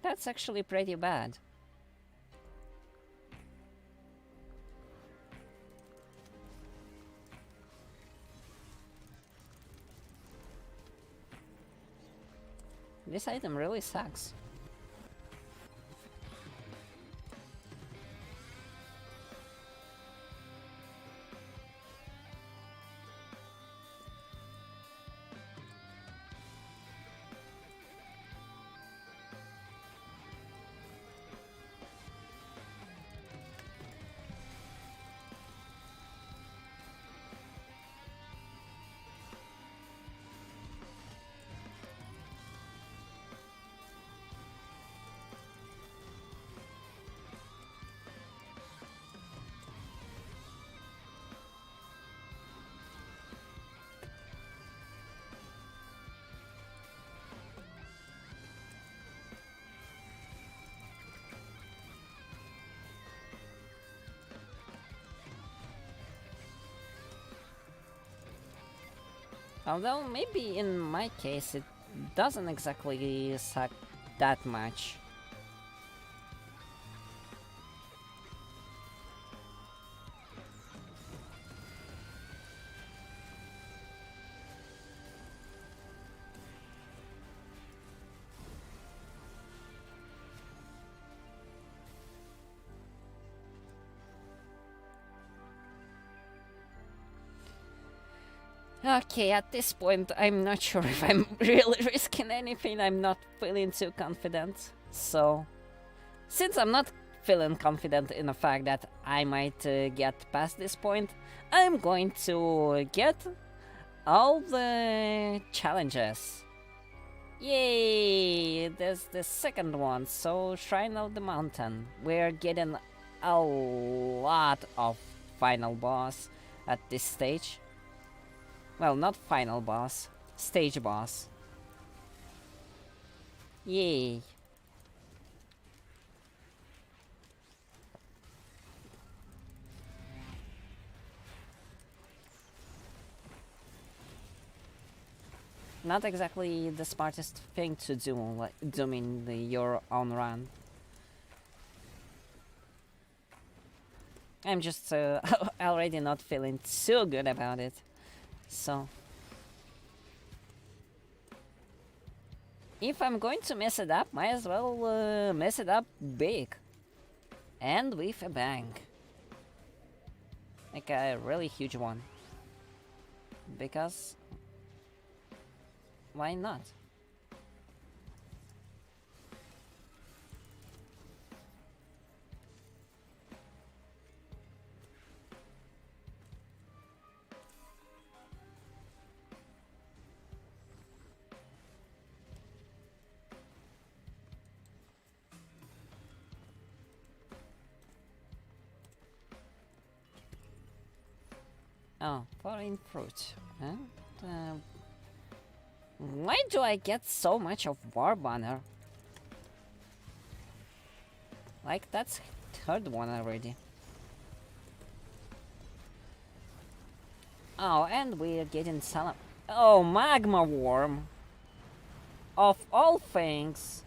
that's actually pretty bad. This item really sucks. Although maybe in my case it doesn't exactly suck that much. Okay, at this point, I'm not sure if I'm really risking anything. I'm not feeling too confident. So, since I'm not feeling confident in the fact that I might get past this point, I'm going to get all the challenges. Yay! There's the second one. So, Shrine of the Mountain. We're getting a lot of final boss at this stage. Well, not final boss, stage boss. Yay. Not exactly the smartest thing to do, like doing your own run. I'm just already not feeling too good about it. So if I'm going to mess it up, might as well mess it up big and with a bang, like a really huge one, because why not? Oh, foreign fruit. And, why do I get so much of War Banner? Like, that's third one already. Oh, and we're getting some. Oh, Magma Worm! Of all things!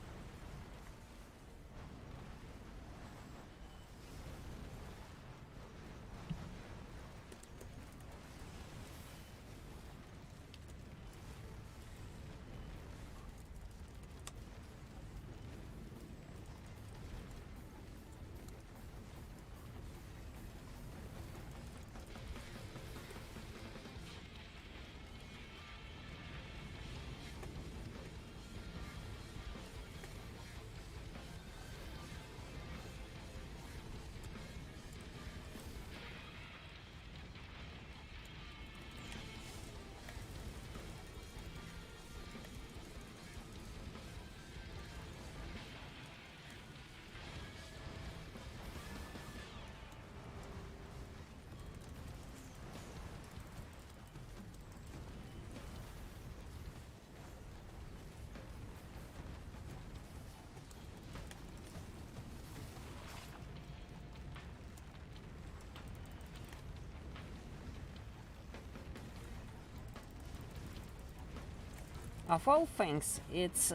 Of all things, it's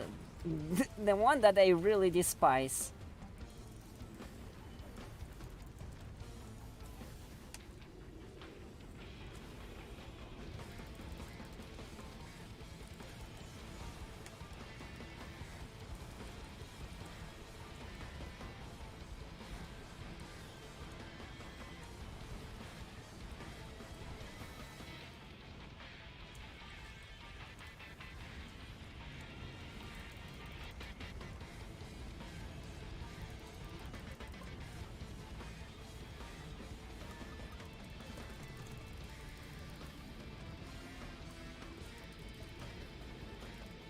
the one that I really despise.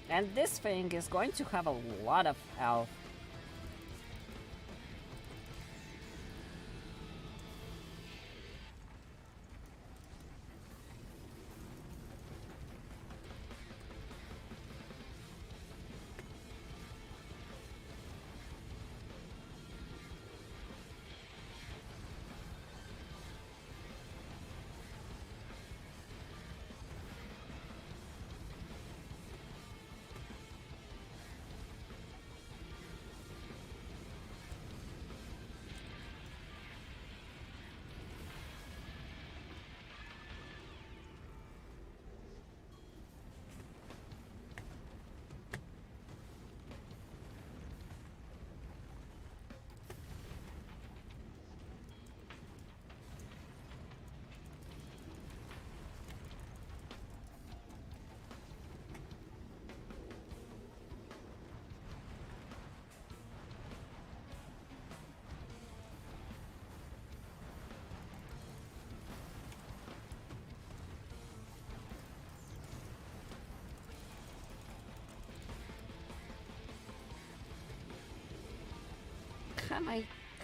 And this thing is going to have a lot of health.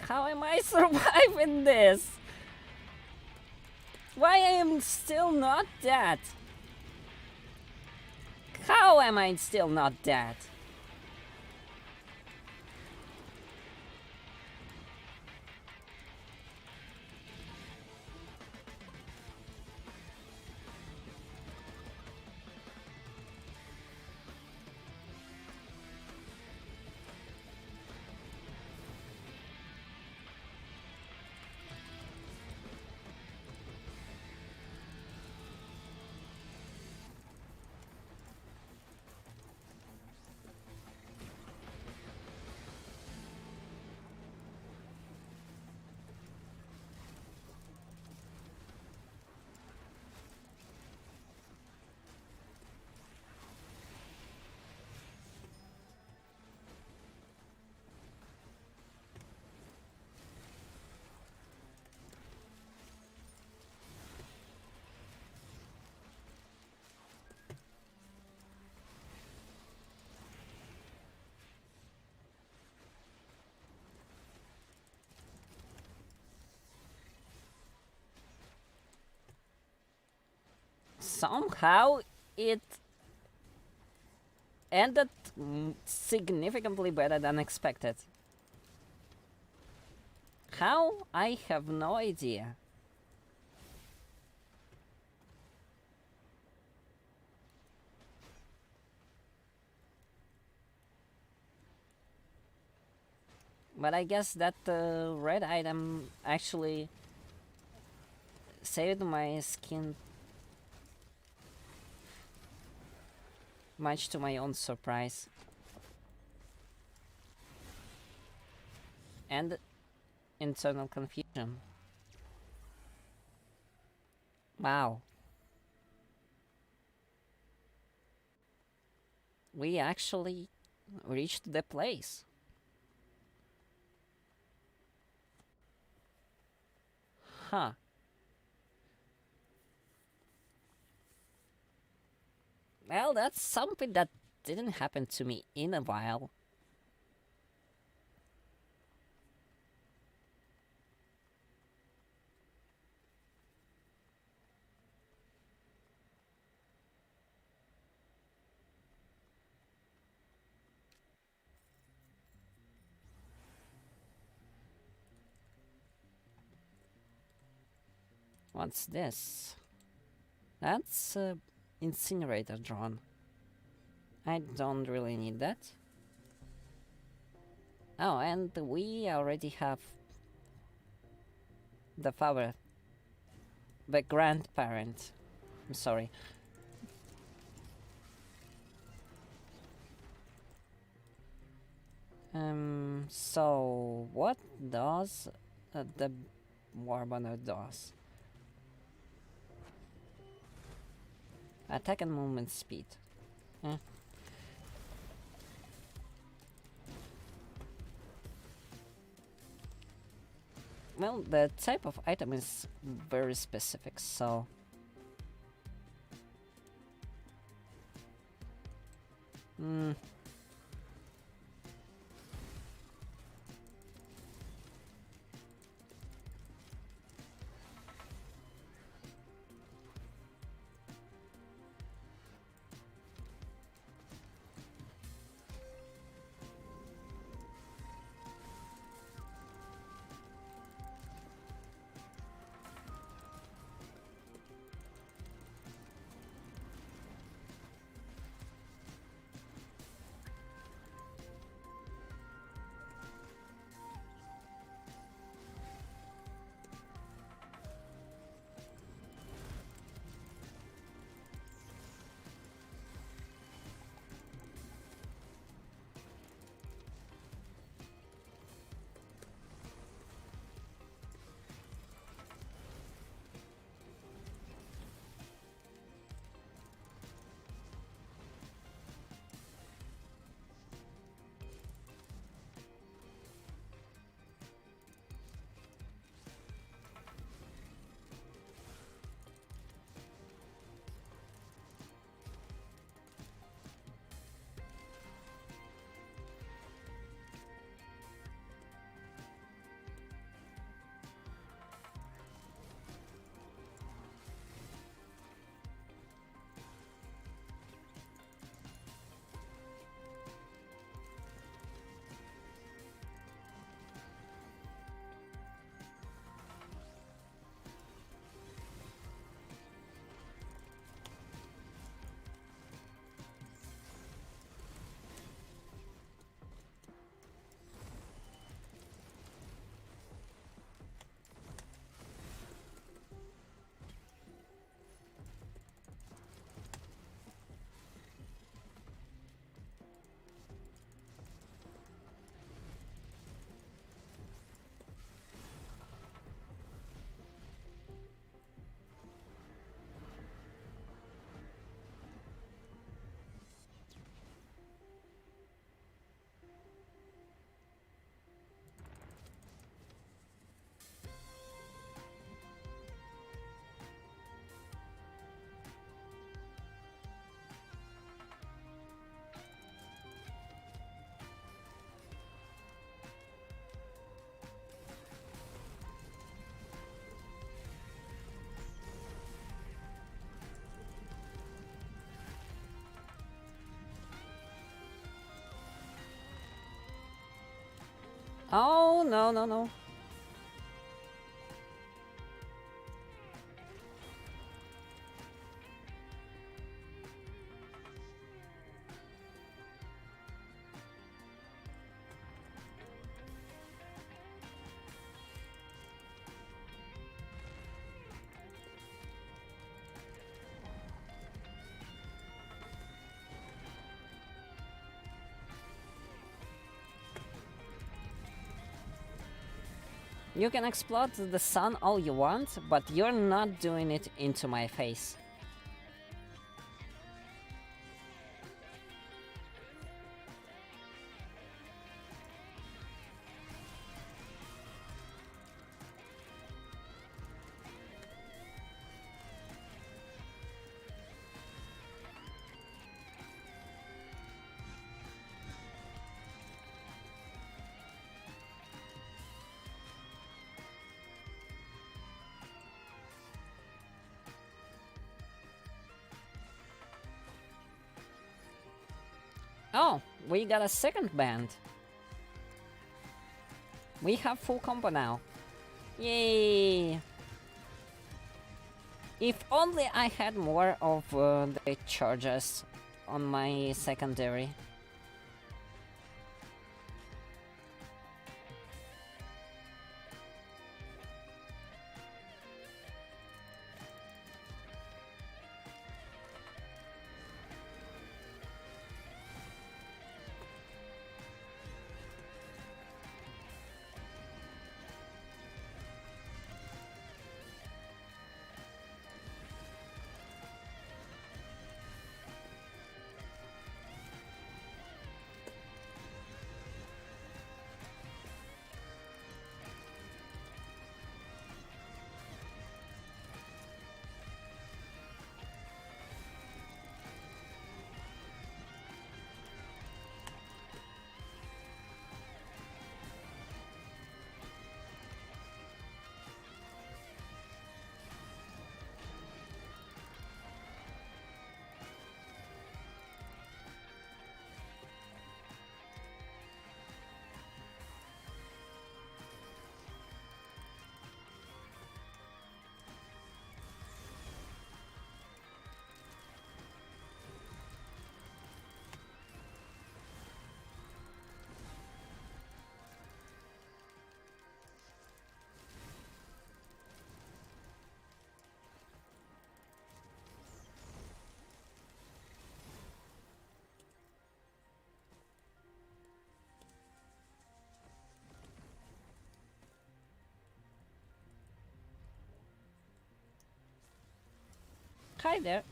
How am I surviving this? Why I am still not dead? How am I still not dead? Somehow it ended significantly better than expected. How? I have no idea. But I guess that red item actually saved my skin, much to my own surprise. And internal confusion. Wow. We actually reached the place. Huh. Well, that's something that didn't happen to me in a while. What's this? That's a incinerator drone. I don't really need that. Oh, and we already have the father, the grandparent. I'm sorry. So what does the Warbanner does? Attack and movement speed. Eh. Well, the type of item is very specific, so... Hmm. Oh, no, no, no. You can explode the sun all you want, but you're not doing it into my face. Oh, we got a second band. We have full combo now. Yay! If only I had more of the charges on my secondary. Hi there.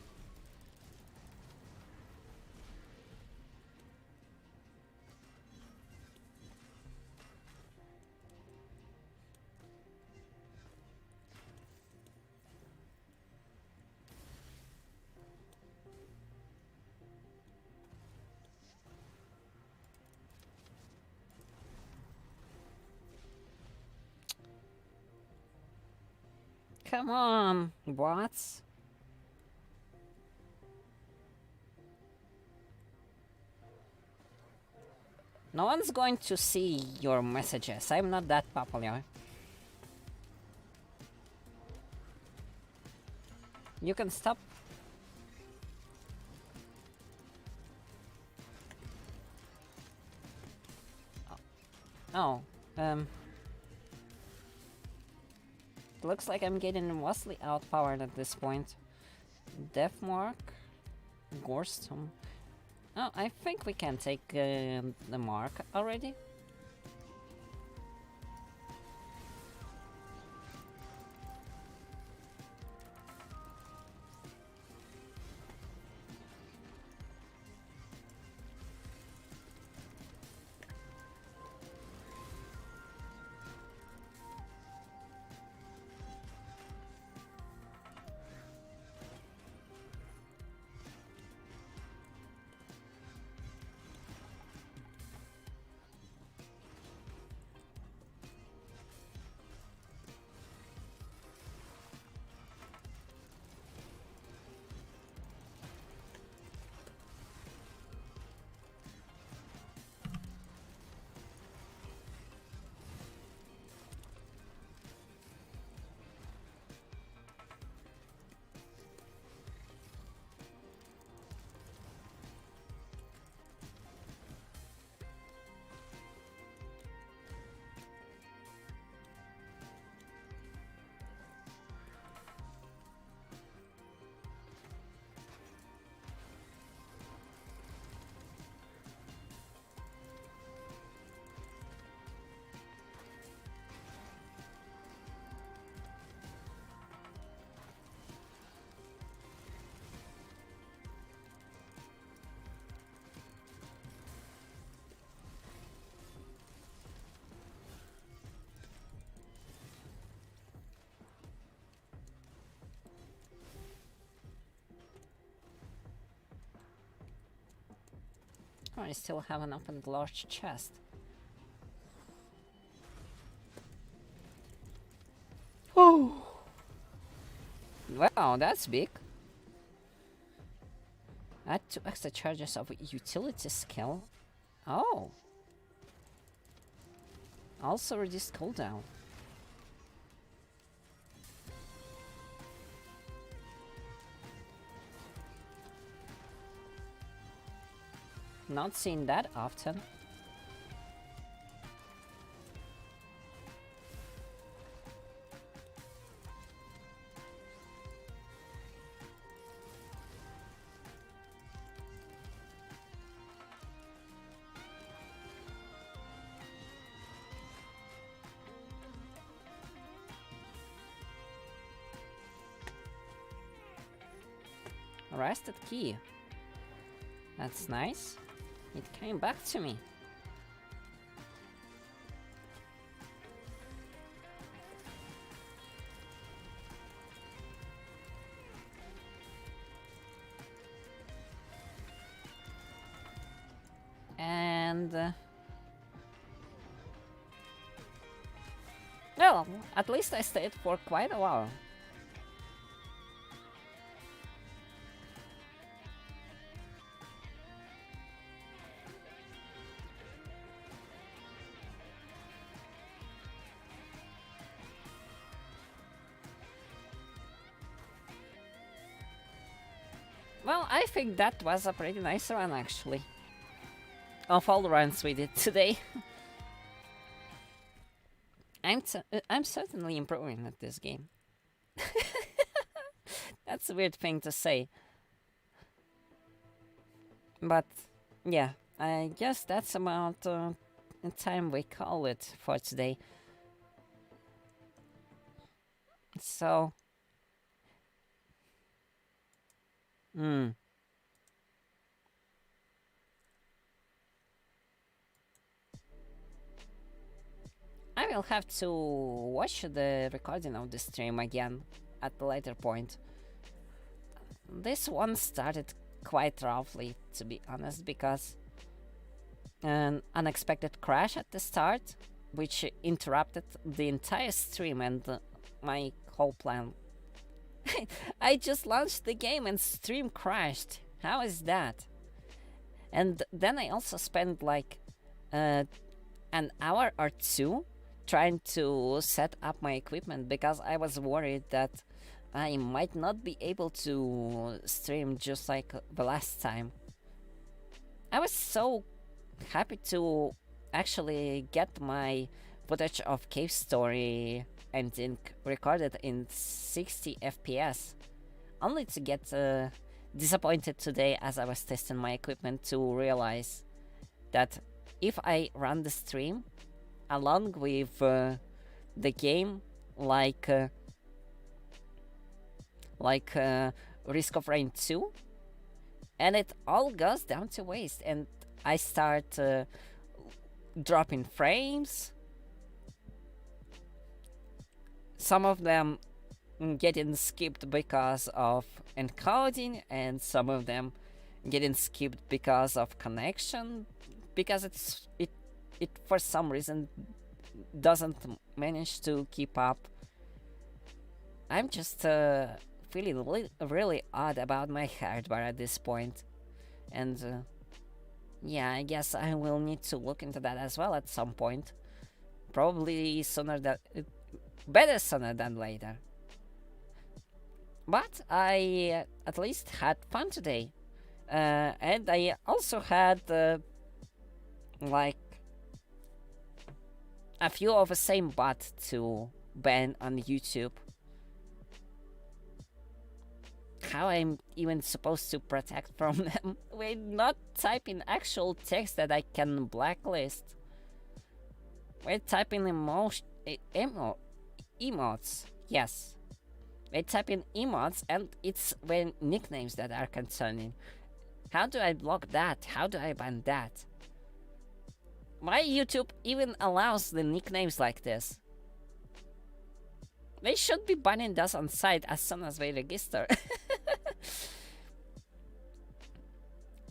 Come on, bots. No one's going to see your messages. I'm not that popular. You can stop. Oh, looks like I'm getting vastly outpowered at this point. Deathmark, Gorstom. Oh, I think we can take the mark already. far I still haven't opened the large chest. Oh! Wow, that's big. Add 2 extra charges of utility skill. Oh. Also reduce cooldown. Not seen that often. Rusted key. That's nice. It came back to me. And well, at least I stayed for quite a while. Well, I think that was a pretty nice run, actually. Of all the runs we did today. I'm certainly improving at this game. That's a weird thing to say. But, yeah, I guess that's about the time we call it for today. So... I will have to watch the recording of the stream again at a later point. This one started quite roughly, to be honest, because an unexpected crash at the start, which interrupted the entire stream and my whole plan. I just launched the game and stream crashed. How is that? And then I also spent like an hour or two trying to set up my equipment because I was worried that I might not be able to stream just like the last time. I was so happy to actually get my footage of Cave Story ending recorded in 60 FPS, only to get disappointed today as I was testing my equipment to realize that if I run the stream along with the game, like Risk of Rain 2, and it all goes down to waste, and I start dropping frames, some of them getting skipped because of encoding, and some of them getting skipped because of connection, because it for some reason doesn't manage to keep up. I'm just feeling really odd about my hardware at this point, and yeah, I guess I will need to look into that as well at some point, probably better sooner than later. But I at least had fun today, and I also had like a few of the same bot to ban on YouTube. How I'm even supposed to protect from them? We're not typing actual text that I can blacklist. We're typing emotes. Yes. We're typing emotes, and it's when nicknames that are concerning. How do I block that? How do I ban that? Why YouTube even allows the nicknames like this? They should be banning us on site as soon as they register.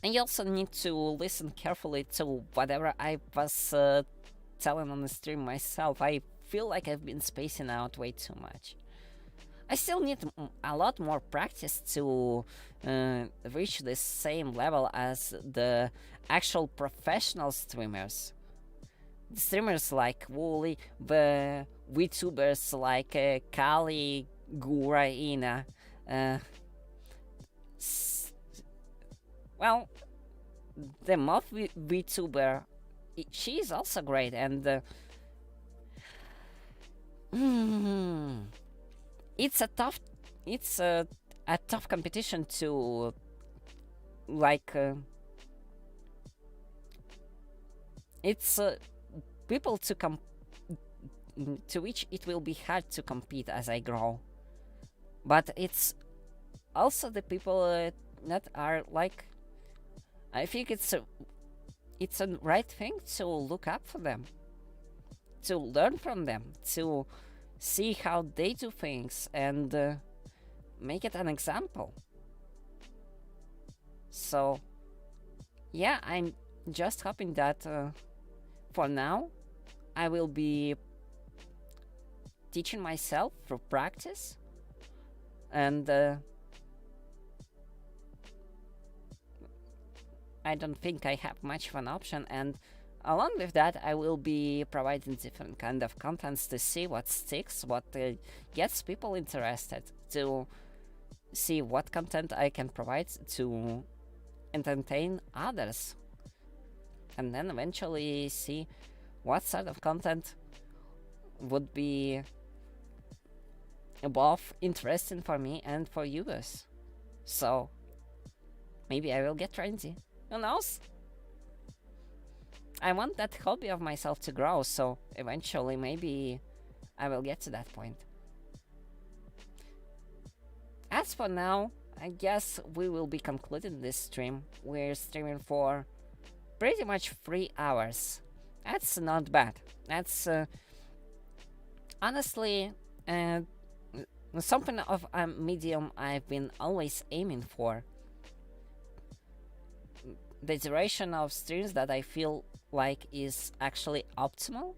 And you also need to listen carefully to whatever I was telling on the stream myself. I feel like I've been spacing out way too much. I still need a lot more practice to reach the same level as the actual professional streamers. The streamers like Wooly, the VTubers like Kali, Gura, Ina. Well, the moth VTuber, she's also great, and it's a tough competition to like. It's people to which it will be hard to compete as I grow, but it's also the people that are like. I think it's a right thing to look up for them, to learn from them, to see how they do things and make it an example. So yeah, I'm just hoping that for now I will be teaching myself through practice, and I don't think I have much of an option, and along with that I will be providing different kind of contents to see what sticks, what gets people interested, to see what content I can provide to entertain others, and then eventually see what sort of content would be both interesting for me and for you guys. So maybe I will get trendy. Who knows? I want that hobby of myself to grow, so eventually maybe I will get to that point. As for now, I guess we will be concluding this stream. We're streaming for pretty much 3 hours. That's not bad. That's honestly something of a medium I've been always aiming for. The duration of streams that I feel like is actually optimal.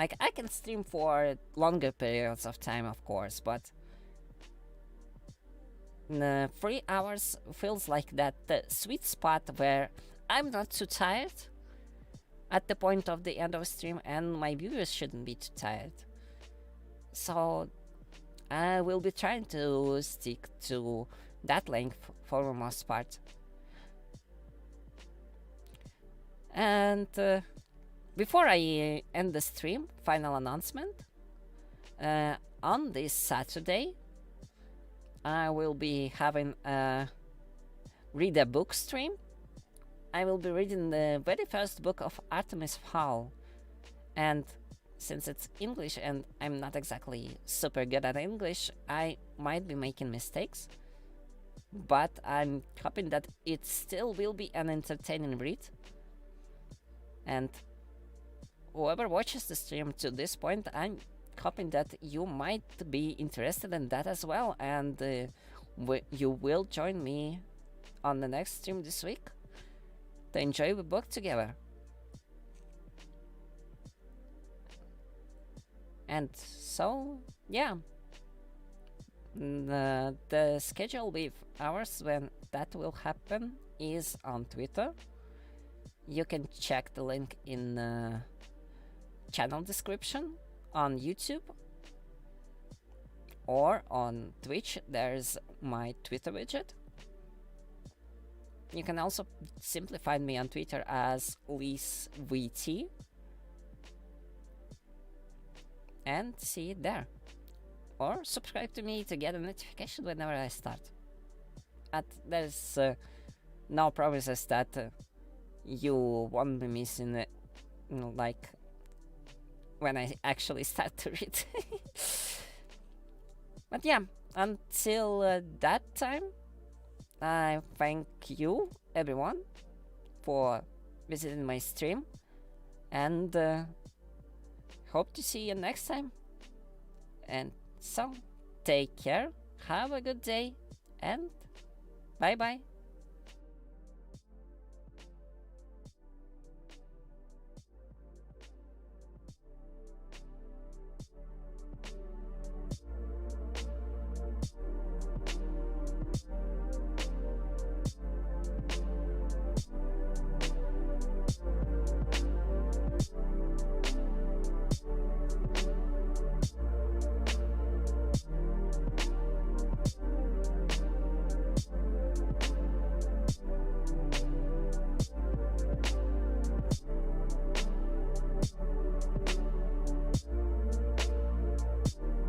Like, I can stream for longer periods of time, of course, but 3 hours feels like that sweet spot where I'm not too tired at the point of the end of a stream, and my viewers shouldn't be too tired. So I will be trying to stick to that length for the most part. And before I end the stream, final announcement. On this Saturday, I will be having a read a book stream. I will be reading the very first book of Artemis Fowl, and since it's English and I'm not exactly super good at English, I might be making mistakes, but I'm hoping that it still will be an entertaining read. And whoever watches the stream to this point, I'm hoping that you might be interested in that as well, and you will join me on the next stream this week to enjoy the book together. And so, yeah, the schedule with hours when that will happen is on Twitter. You can check the link in the channel description on YouTube, or on Twitch there's my Twitter widget. You can also simply find me on Twitter as LyssVT and see it there, or subscribe to me to get a notification whenever I start. There's no promises that you won't be missing it, like when I actually start to read. But yeah, until that time, I thank you, everyone, for visiting my stream, and hope to see you next time. And so, take care, have a good day, and bye bye.